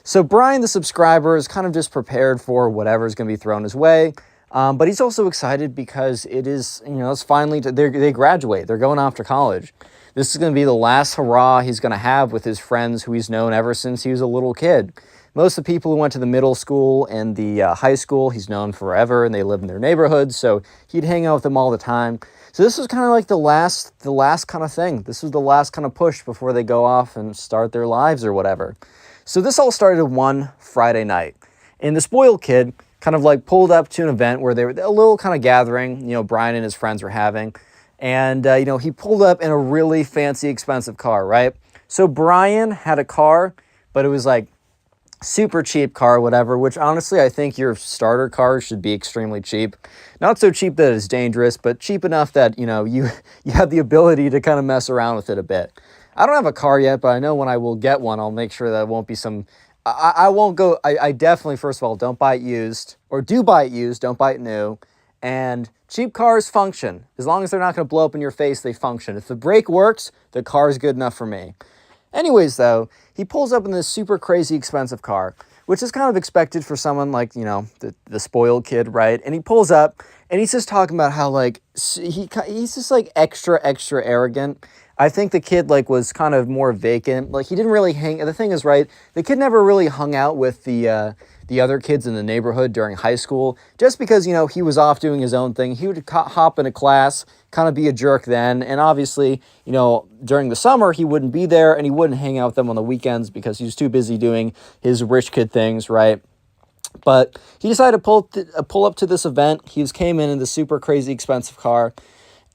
So Brian, the subscriber, is kind of just prepared for whatever is going to be thrown his way. But he's also excited because it's finally, they graduate. They're going off to college. This is going to be the last hurrah he's going to have with his friends who he's known ever since he was a little kid. Most of the people who went to the middle school and the high school, he's known forever, and they live in their neighborhood, so he'd hang out with them all the time. So this was kind of like the last kind of thing. This was the last kind of push before they go off and start their lives or whatever. So this all started one Friday night. And the spoiled kid kind of like pulled up to an event where they were a little kind of gathering, Brian and his friends were having. And, he pulled up in a really fancy, expensive car, right? So Brian had a car, but it was like super cheap car, whatever, which honestly, I think your starter car should be extremely cheap. Not so cheap that it's dangerous, but cheap enough that, you have the ability to kind of mess around with it a bit. I don't have a car yet, but I know when I will get one, I'll make sure that it won't be I won't go, I definitely, first of all, don't buy it used, or do buy it used, don't buy it new. And cheap cars function. As long as they're not going to blow up in your face, they function. If the brake works, the car is good enough for me. Anyways, though, he pulls up in this super crazy expensive car, which is kind of expected for someone like, the spoiled kid, right? And he pulls up, and he's just talking about how, he's just, extra arrogant. I think the kid, was kind of more vacant. He didn't really the thing is, right, the kid never really hung out with the other kids in the neighborhood during high school, just because, he was off doing his own thing. He would hop into class, kind of be a jerk then, and obviously, during the summer, he wouldn't be there, and he wouldn't hang out with them on the weekends because he was too busy doing his rich kid things, right? But he decided to pull up to this event. He came in this super crazy expensive car.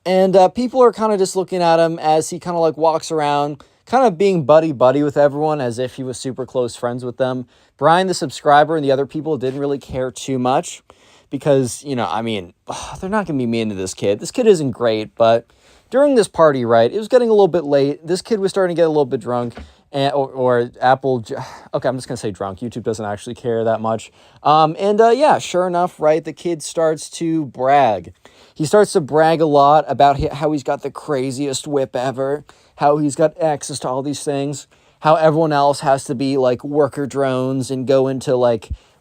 And people are kind of just looking at him as he kind of walks around, kind of being buddy-buddy with everyone as if he was super close friends with them. Brian, the subscriber, and the other people didn't really care too much because, they're not going to be mean to this kid. This kid isn't great, but during this party, right, it was getting a little bit late. This kid was starting to get a little bit drunk. Okay, I'm just going to say drunk. YouTube doesn't actually care that much. Sure enough, right, the kid starts to brag. He starts to brag a lot about how he's got the craziest whip ever, how he's got access to all these things, how everyone else has to be worker drones and go into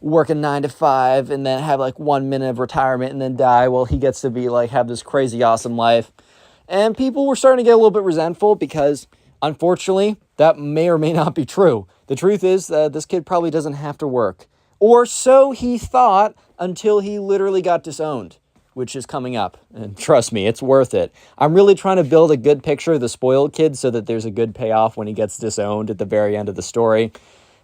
work a 9 to 5 and then have 1 minute of retirement and then die while he gets to be have this crazy awesome life. And people were starting to get a little bit resentful because, unfortunately, that may or may not be true. The truth is that this kid probably doesn't have to work. Or so he thought until he literally got disowned, which is coming up. And trust me, it's worth it. I'm really trying to build a good picture of the spoiled kid so that there's a good payoff when he gets disowned at the very end of the story.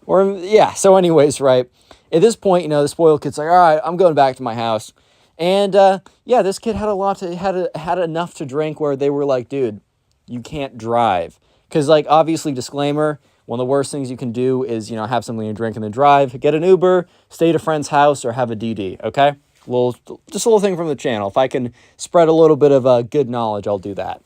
So anyways, right, at this point, the spoiled kid's all right, I'm going back to my house. And this kid had enough to drink where they were dude, you can't drive. Because, obviously, disclaimer, one of the worst things you can do is, have something to drink and then drive. Get an Uber, stay at a friend's house, or have a DD, okay? Just a little thing from the channel. If I can spread a little bit of good knowledge, I'll do that.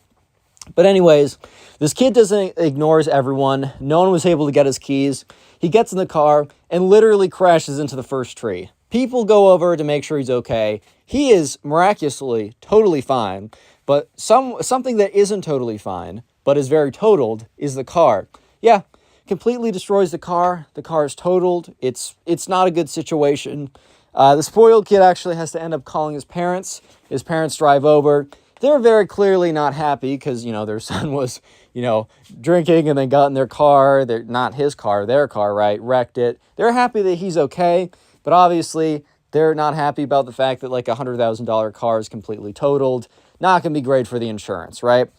But anyways, this kid ignores everyone. No one was able to get his keys. He gets in the car and literally crashes into the first tree. People go over to make sure he's okay. He is miraculously totally fine. But something that isn't totally fine, but is very totaled, is the car. Yeah, completely destroys the car. The car is totaled. It's not a good situation. The spoiled kid actually has to end up calling his parents. His parents drive over. They're very clearly not happy because, their son was, drinking and then got in their car. They're not his car, their car, right? Wrecked it. They're happy that he's okay, but obviously they're not happy about the fact that a $100,000 car is completely totaled. Not going to be great for the insurance, right?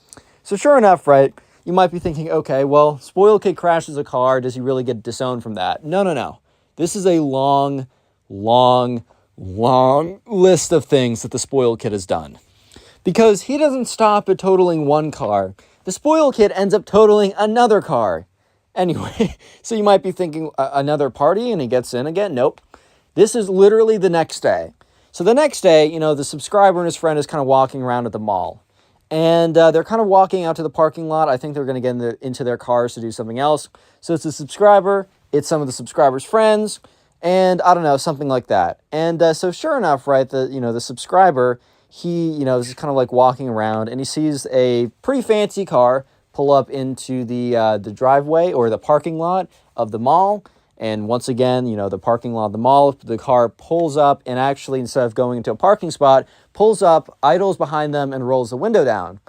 So sure enough, right, you might be thinking, okay, well, spoiled kid crashes a car. Does he really get disowned from that? No, no, no. This is a long, long, long list of things that the spoiled kid has done. Because he doesn't stop at totaling one car. The spoiled kid ends up totaling another car. Anyway, so you might be thinking another party and he gets in again. Nope. This is literally the next day. So the next day, the subscriber and his friend is kind of walking around at the mall. And they're kind of walking out to the parking lot. I think they're going to get into their cars to do something else. So it's a subscriber. It's some of the subscriber's friends. And I don't know, something like that. And so sure enough, right, the subscriber, he, is kind of like walking around and he sees a pretty fancy car pull up into the driveway or the parking lot of the mall. And once again, the parking lot of the mall, the car pulls up and actually, instead of going into a parking spot, pulls up, idles behind them, and rolls the window down.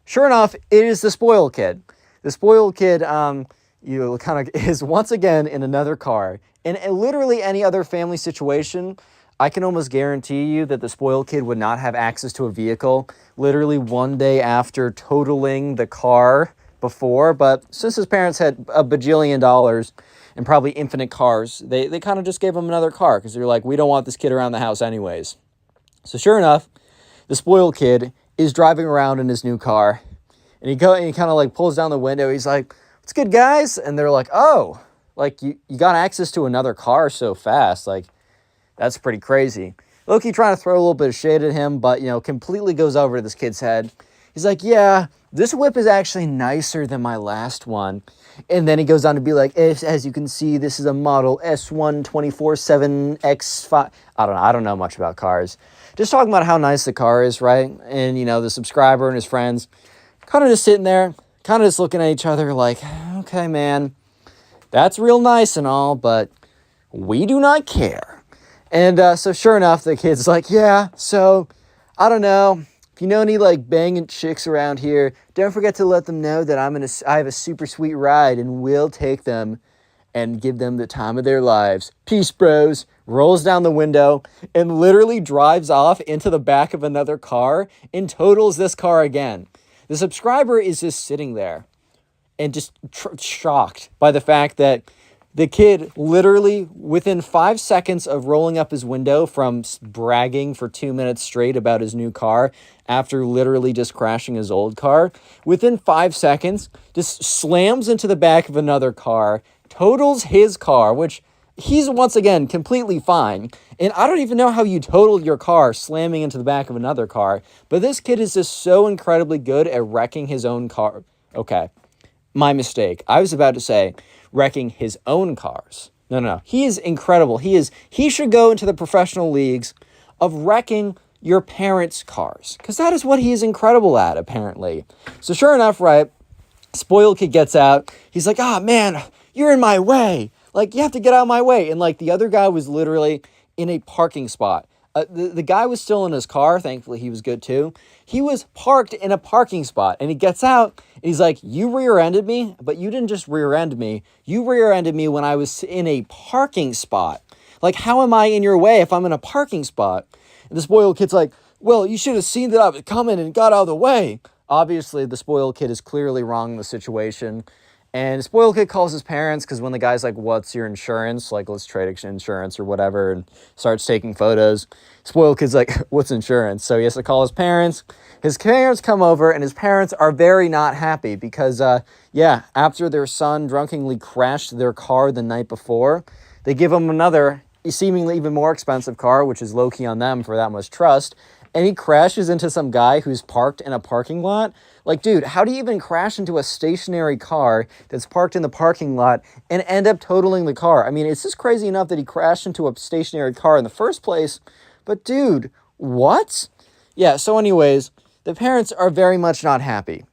Sure enough, it is the spoiled kid. The spoiled kid, kind of is once again in another car. In literally any other family situation, I can almost guarantee you that the spoiled kid would not have access to a vehicle literally one day after totaling the car before. But since his parents had a bajillion dollars and probably infinite cars, they kind of just gave him another car because they're like, we don't want this kid around the house anyways. So sure enough, the spoiled kid is driving around in his new car, and he kind of like pulls down the window. He's like, "What's good, guys?" And they're like, "Oh, like you got access to another car so fast? Like, that's pretty crazy." Loki trying to throw a little bit of shade at him, but completely goes over to this kid's head. He's like, "Yeah, this whip is actually nicer than my last one." And then he goes on to be like, as you can see, this is a model S1 24/7X5. I don't know much about cars. Just talking about how nice the car is, right? And, the subscriber and his friends kind of just sitting there, kind of just looking at each other like, okay, man, that's real nice and all, but we do not care. And so sure enough, the kid's like, yeah, so I don't know. If you know any like banging chicks around here, don't forget to let them know that I have a super sweet ride and we'll take them and give them the time of their lives. Peace, bros. Rolls down the window and literally drives off into the back of another car and totals this car again. The subscriber is just sitting there and just shocked by the fact that the kid literally within 5 seconds of rolling up his window from bragging for 2 minutes straight about his new car after literally just crashing his old car, within 5 seconds just slams into the back of another car, totals his car, which he's once again completely fine. And I don't even know how you totaled your car slamming into the back of another car, but this kid is just so incredibly good at wrecking his own car. Okay, my mistake. I was about to say wrecking his own cars. No. He is incredible. He should go into the professional leagues of wrecking your parents' cars, because that is what he is incredible at, apparently. So sure enough, right, spoiled kid gets out. He's like, man, you're in my way. Like, you have to get out of my way. And like the other guy was literally in a parking spot. The guy was still in his car. Thankfully, he was good too. He was parked in a parking spot, and he gets out and he's like, you rear-ended me, but you didn't just rear-end me. You rear-ended me when I was in a parking spot. Like, how am I in your way if I'm in a parking spot? And the spoiled kid's like, well, you should have seen that I was coming and got out of the way. Obviously, the spoiled kid is clearly wrong in the situation. And the spoiled kid calls his parents because when the guy's like, what's your insurance? Like, let's trade insurance or whatever, and starts taking photos. Spoiled kid's like, what's insurance? So he has to call his parents. His parents come over, and his parents are very not happy because, after their son drunkenly crashed their car the night before, they give him another seemingly even more expensive car, which is low-key on them for that much trust. And he crashes into some guy who's parked in a parking lot. Like, dude, how do you even crash into a stationary car that's parked in the parking lot and end up totaling the car? I mean, it's just crazy enough that he crashed into a stationary car in the first place. But, dude, what? Yeah, so anyways, the parents are very much not happy.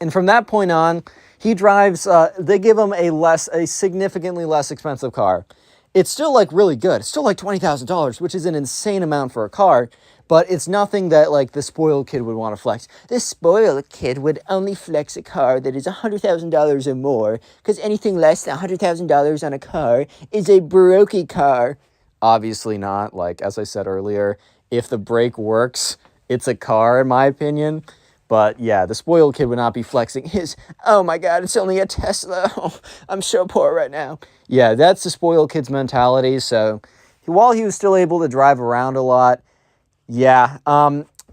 And from that point on, he drives, they give him a significantly less expensive car. It's still, like, really good. It's still, like, $20,000, which is an insane amount for a car. But it's nothing that, like, the spoiled kid would want to flex. This spoiled kid would only flex a car that is $100,000 or more, because anything less than $100,000 on a car is a brokey car. Obviously not. Like, as I said earlier, if the brake works, it's a car, in my opinion. But yeah, the spoiled kid would not be flexing his, oh my God, it's only a Tesla. Oh, I'm so poor right now. Yeah, that's the spoiled kid's mentality. So while he was still able to drive around a lot, yeah,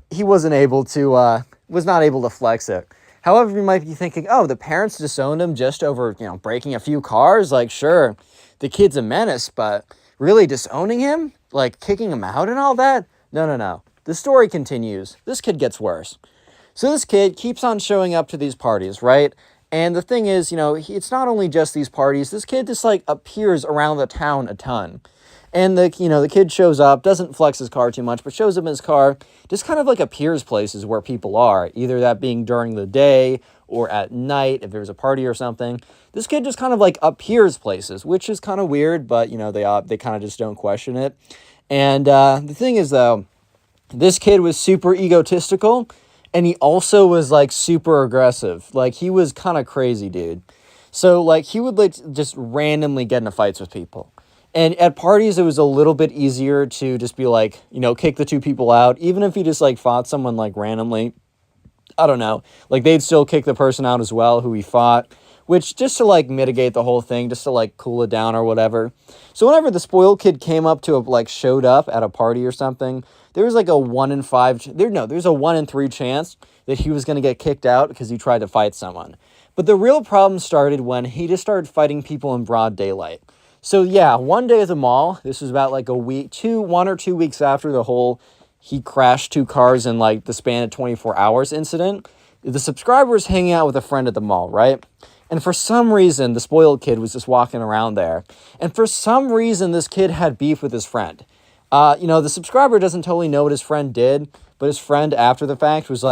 he was not able to flex it. However, you might be thinking, oh, the parents disowned him just over, breaking a few cars. Like, sure, the kid's a menace, but really disowning him? Like, kicking him out and all that? No, no, no. The story continues. This kid gets worse. So this kid keeps on showing up to these parties, right? And the thing is, it's not only just these parties. This kid just, appears around the town a ton. And the kid shows up, doesn't flex his car too much, but shows up in his car, just kind of appears places where people are, either that being during the day or at night if there's a party or something. This kid just kind of appears places, which is kind of weird, but they kind of just don't question it. And the thing is though, this kid was super egotistical, and he also was super aggressive. He was kind of crazy, dude. So he would just randomly get into fights with people. And at parties, it was a little bit easier to just be kick the two people out. Even if he just fought someone randomly, I don't know. They'd still kick the person out as well who he fought, which just to mitigate the whole thing, just to cool it down or whatever. So whenever the spoiled kid came up to showed up at a party or something, there was a 1 in 5, there's a 1 in 3 chance that he was going to get kicked out because he tried to fight someone. But the real problem started when he just started fighting people in broad daylight. So yeah, one day at the mall, this was about 1 or 2 weeks after the whole he crashed 2 cars in the span of 24 hours incident, the subscriber was hanging out with a friend at the mall, right? And for some reason, the spoiled kid was just walking around there. And for some reason, this kid had beef with his friend. The subscriber doesn't totally know what his friend did, but his friend after the fact was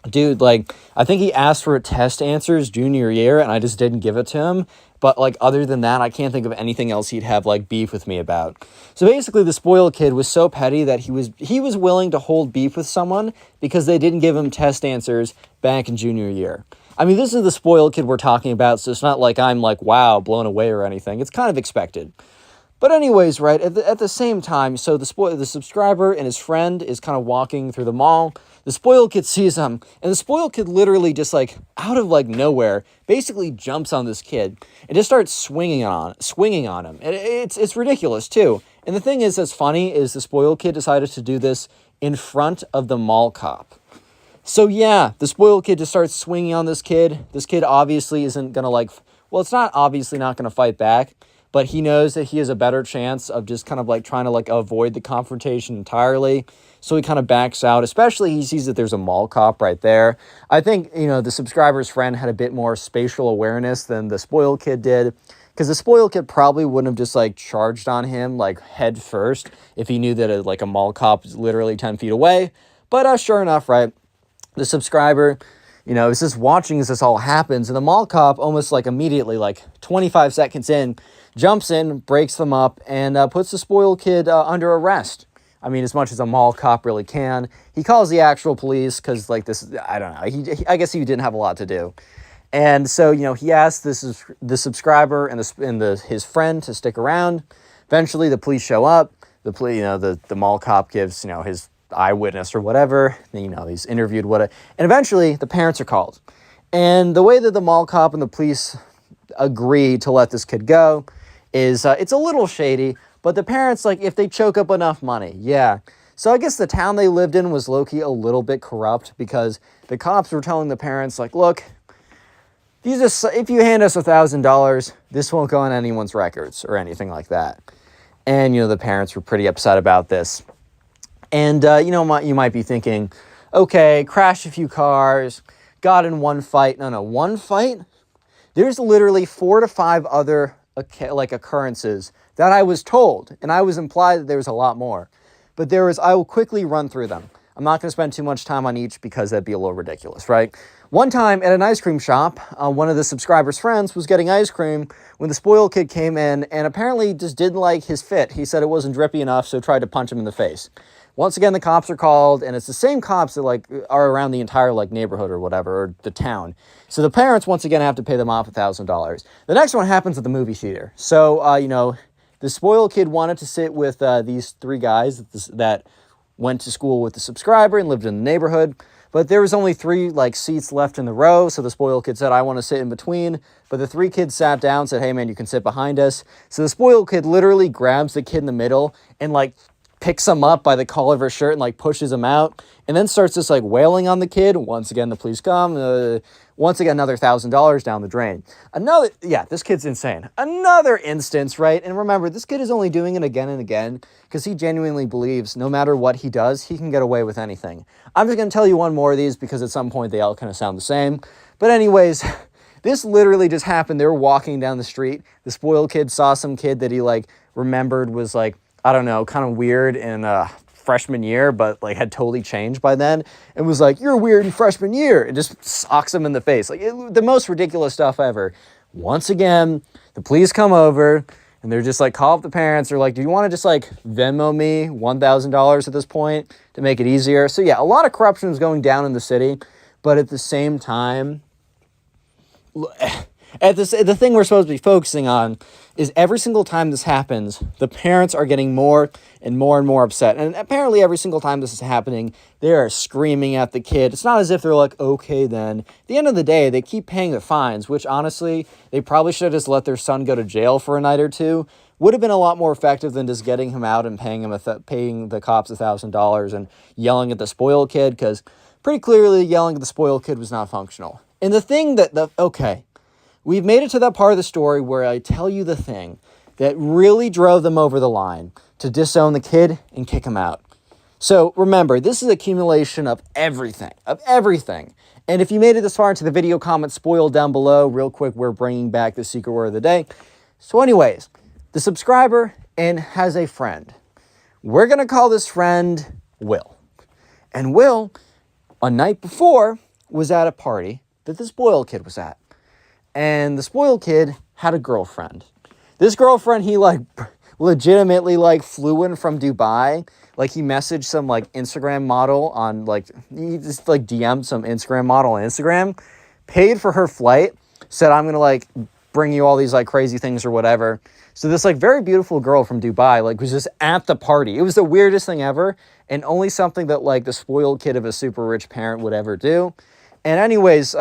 dude, I think he asked for test answers junior year and I just didn't give it to him. But other than that, I can't think of anything else he'd have beef with me about. So basically the spoiled kid was so petty that he was willing to hold beef with someone because they didn't give him test answers back in junior year. I mean, this is the spoiled kid we're talking about, so it's not I'm wow, blown away or anything. It's kind of expected. But anyways, right, at the same time, so the subscriber and his friend is kind of walking through the mall. The spoiled kid sees him, and the spoiled kid literally just out of nowhere basically jumps on this kid and just starts swinging on him. And it's ridiculous too. And the thing is that's funny is the spoiled kid decided to do this in front of the mall cop. So yeah, the spoiled kid just starts swinging on this kid. This kid obviously isn't gonna it's not obviously not gonna fight back. But he knows that he has a better chance of just kind of trying to avoid the confrontation entirely. So he kind of backs out, especially he sees that there's a mall cop right there. I think, the subscriber's friend had a bit more spatial awareness than the spoiled kid did. Because the spoiled kid probably wouldn't have just charged on him head first if he knew that a mall cop is literally 10 feet away. But sure enough, right, the subscriber, is just watching as this all happens. And the mall cop almost immediately, 25 seconds in, jumps in, breaks them up, and puts the spoiled kid under arrest. I mean, as much as a mall cop really can. He calls the actual police because, this, I don't know. I guess he didn't have a lot to do. And so, he asked the subscriber and his friend to stick around. Eventually, the police show up. The mall cop gives, his eyewitness or whatever. He's interviewed and eventually the parents are called. And the way that the mall cop and the police agree to let this kid go is it's a little shady, but the parents, if they choke up enough money, yeah. So I guess the town they lived in was low-key a little bit corrupt because the cops were telling the parents, look, if you hand us $1,000, this won't go on anyone's records or anything like that. And, the parents were pretty upset about this. And, you might be thinking, okay, crashed a few cars, got in one fight. No, one fight? There's literally 4 to 5 other occurrences that I was told, and I was implied that there was a lot more. But I will quickly run through them. I'm not going to spend too much time on each because that'd be a little ridiculous, right? One time at an ice cream shop, one of the subscriber's friends was getting ice cream when the spoiled kid came in and apparently just didn't like his fit. He said it wasn't drippy enough, so tried to punch him in the face. Once again, the cops are called, and it's the same cops that are around the entire neighborhood or whatever, or the town. So the parents once again have to pay them off $1,000. The next one happens at the movie theater. So the spoiled kid wanted to sit with these 3 guys that went to school with the subscriber and lived in the neighborhood. but there was only 3 like seats left in the row. So the spoiled kid said, I want to sit in between. But the 3 kids sat down, said, hey man, you can sit behind us. So the spoiled kid literally grabs the kid in the middle and like picks him up by the collar of her shirt and like pushes him out, and then starts just like wailing on the kid. Once again, the police come. Once again, another $1,000 down the drain. This kid's insane. Another instance, right? And remember, this kid is only doing it again and again because he genuinely believes no matter what he does, he can get away with anything. I'm just going to tell you one more of these because at some point they all kind of sound the same. But anyways, this literally just happened. They were walking down the street. The spoiled kid saw some kid that he like remembered was like, I don't know, kind of weird in freshman year, but like had totally changed by then, and was like, you're weird in freshman year, and just socks him in the face. Like the most ridiculous stuff ever. Once again, the police come over and they're just like, call up the parents. They're like, do you want to just like Venmo me $1,000 at this point to make it easier? So yeah, a lot of corruption is going down in the city, but at the same time, the thing we're supposed to be focusing on is every single time this happens, the parents are getting more and more and more upset. And apparently every single time this is happening, they are screaming at the kid. It's not as if they're like, okay, then. At the end of the day, they keep paying the fines, which honestly, they probably should have just let their son go to jail for a night or two. Would have been a lot more effective than just getting him out and paying the cops $1,000 and yelling at the spoiled kid, because pretty clearly yelling at the spoiled kid was not functional. And the thing we've made it to that part of the story where I tell you the thing that really drove them over the line to disown the kid and kick him out. So remember, this is accumulation of everything. And if you made it this far into the video, comment spoiled down below. Real quick, we're bringing back the secret word of the day. So anyways, the subscriber has a friend. We're going to call this friend Will. And Will, a night before, was at a party that the spoiled kid was at. And the spoiled kid had a girlfriend. This girlfriend, he like legitimately like flew in from Dubai. Like he messaged some like Instagram model on like, he just like DM'd some Instagram model on Instagram, paid for her flight, said, I'm going to like bring you all these like crazy things or whatever. So this like very beautiful girl from Dubai like was just at the party. It was the weirdest thing ever, and only something that like the spoiled kid of a super rich parent would ever do. And anyways,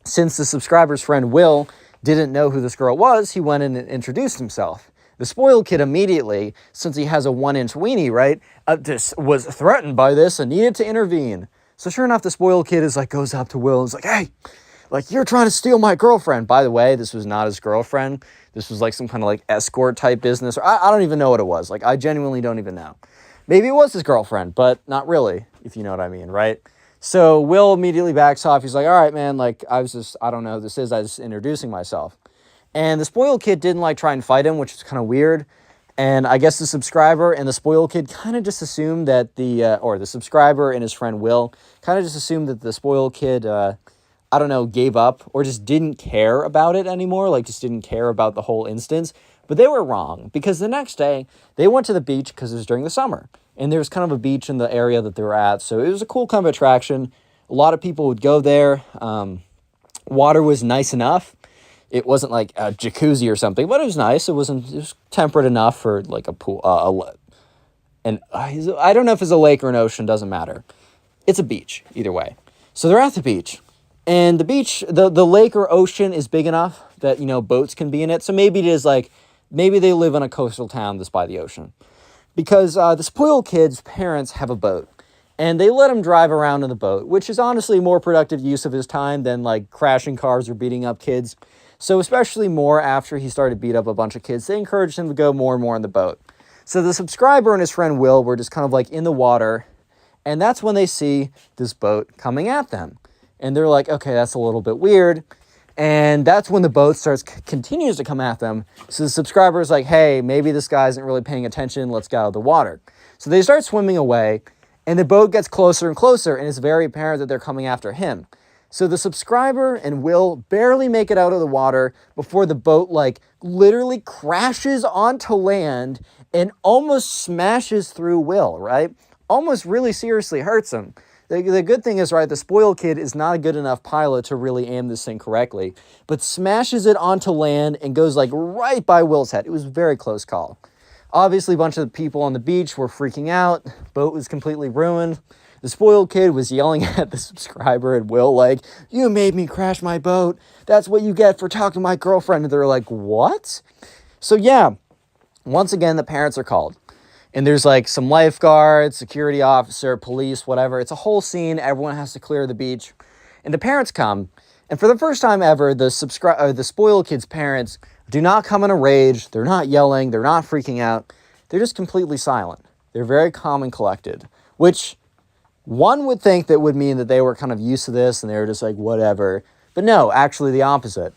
since the subscriber's friend Will didn't know who this girl was, he went in and introduced himself. The spoiled kid immediately, since he has a 1-inch weenie, right, just was threatened by this and needed to intervene. So sure enough, the spoiled kid goes up to Will and is like, hey, like, you're trying to steal my girlfriend. By the way, this was not his girlfriend. This was like some kind of like escort type business. Or I don't even know what it was. Like, I genuinely don't even know. Maybe it was his girlfriend, but not really, if you know what I mean, right? So Will immediately backs off. He's like, all right, man, like, I don't know who this is. I was just introducing myself. And the spoiled kid didn't like try and fight him, which is kind of weird. And I guess the subscriber and the spoiled kid kind of just assumed that the subscriber and his friend Will kind of just assumed that the spoiled kid, gave up or just didn't care about it anymore. Like, just didn't care about the whole instance. But they were wrong, because the next day they went to the beach because it was during the summer. And there was kind of a beach in the area that they were at. So it was a cool kind of attraction. A lot of people would go there. Water was nice enough. It wasn't like a jacuzzi or something, but it was nice. It was temperate enough for like a pool. I don't know if it's a lake or an ocean, doesn't matter. It's a beach, either way. So they're at the beach. And the beach, the lake or ocean is big enough that, boats can be in it. So maybe it is like, maybe they live in a coastal town that's by the ocean. Because the spoiled kid's parents have a boat, and they let him drive around in the boat, which is honestly more productive use of his time than like crashing cars or beating up kids. So especially more after he started to beat up a bunch of kids, they encouraged him to go more and more in the boat. So the subscriber and his friend Will were just kind of like in the water, and that's when they see this boat coming at them. And they're like, okay, that's a little bit weird. And that's when the boat continues to come at them. So the subscriber is like, hey, maybe this guy isn't really paying attention. Let's get out of the water. So they start swimming away, and the boat gets closer and closer, and it's very apparent that they're coming after him. So the subscriber and Will barely make it out of the water before the boat like literally crashes onto land and almost smashes through Will, right? Almost really seriously hurts him. The good thing is, right, the spoiled kid is not a good enough pilot to really aim this thing correctly, but smashes it onto land and goes like right by Will's head. It was a very close call. Obviously, a bunch of the people on the beach were freaking out. Boat was completely ruined. The spoiled kid was yelling at the subscriber and Will like, "You made me crash my boat. That's what you get for talking to my girlfriend." And they're like, "What?" So yeah, once again, the parents are called. And there's like some lifeguards, security officer, police, whatever. It's a whole scene. Everyone has to clear the beach. And the parents come. And for the first time ever, the spoiled kid's parents do not come in a rage. They're not yelling. They're not freaking out. They're just completely silent. They're very calm and collected, which one would think that would mean that they were kind of used to this and they were just like, whatever. But no, actually the opposite.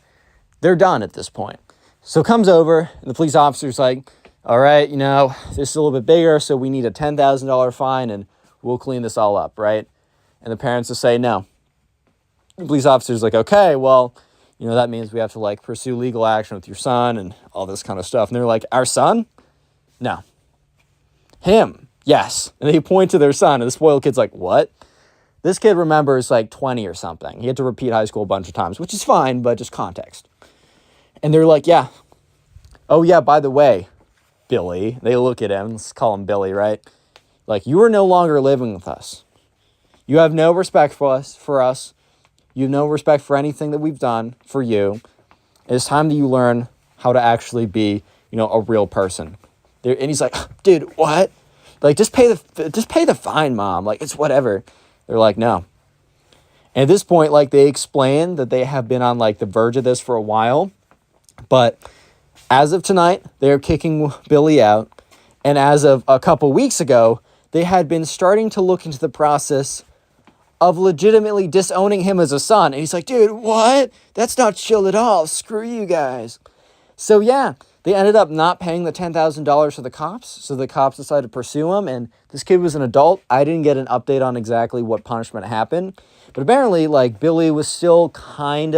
They're done at this point. So comes over and the police officer's like, all right, this is a little bit bigger, so we need a $10,000 fine and we'll clean this all up, right? And the parents will say no. The police officer's like, okay, well, that means we have to like pursue legal action with your son and all this kind of stuff. And they're like, our son? No. Him? Yes. And they point to their son and the spoiled kid's like, what? This kid remembers like 20 or something. He had to repeat high school a bunch of times, which is fine, but just context. And they're like, yeah. Oh yeah, by the way, Billy. They look at him. Let's call him Billy, right? Like, you are no longer living with us. You have no respect for us. You have no respect for anything that we've done for you. It's time that you learn how to actually be, a real person. And he's like, dude, what? Like, just pay the fine, Mom. Like, it's whatever. They're like, no. And at this point, like, they explain that they have been on like the verge of this for a while, but as of tonight, they're kicking Billy out. And as of a couple weeks ago, they had been starting to look into the process of legitimately disowning him as a son. And he's like, dude, what? That's not chill at all. Screw you guys. So yeah, they ended up not paying the $10,000 to the cops. So the cops decided to pursue him. And this kid was an adult. I didn't get an update on exactly what punishment happened. But apparently, like, Billy was still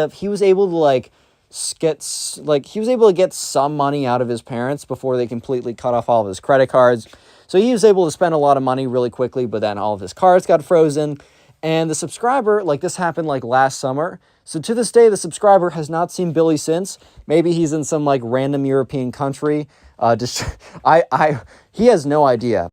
he was able to get some money out of his parents before they completely cut off all of his credit cards. So he was able to spend a lot of money really quickly, but then all of his cards got frozen. And the subscriber, like, this happened like last summer. So to this day, the subscriber has not seen Billy since. Maybe he's in some like random European country. He has no idea.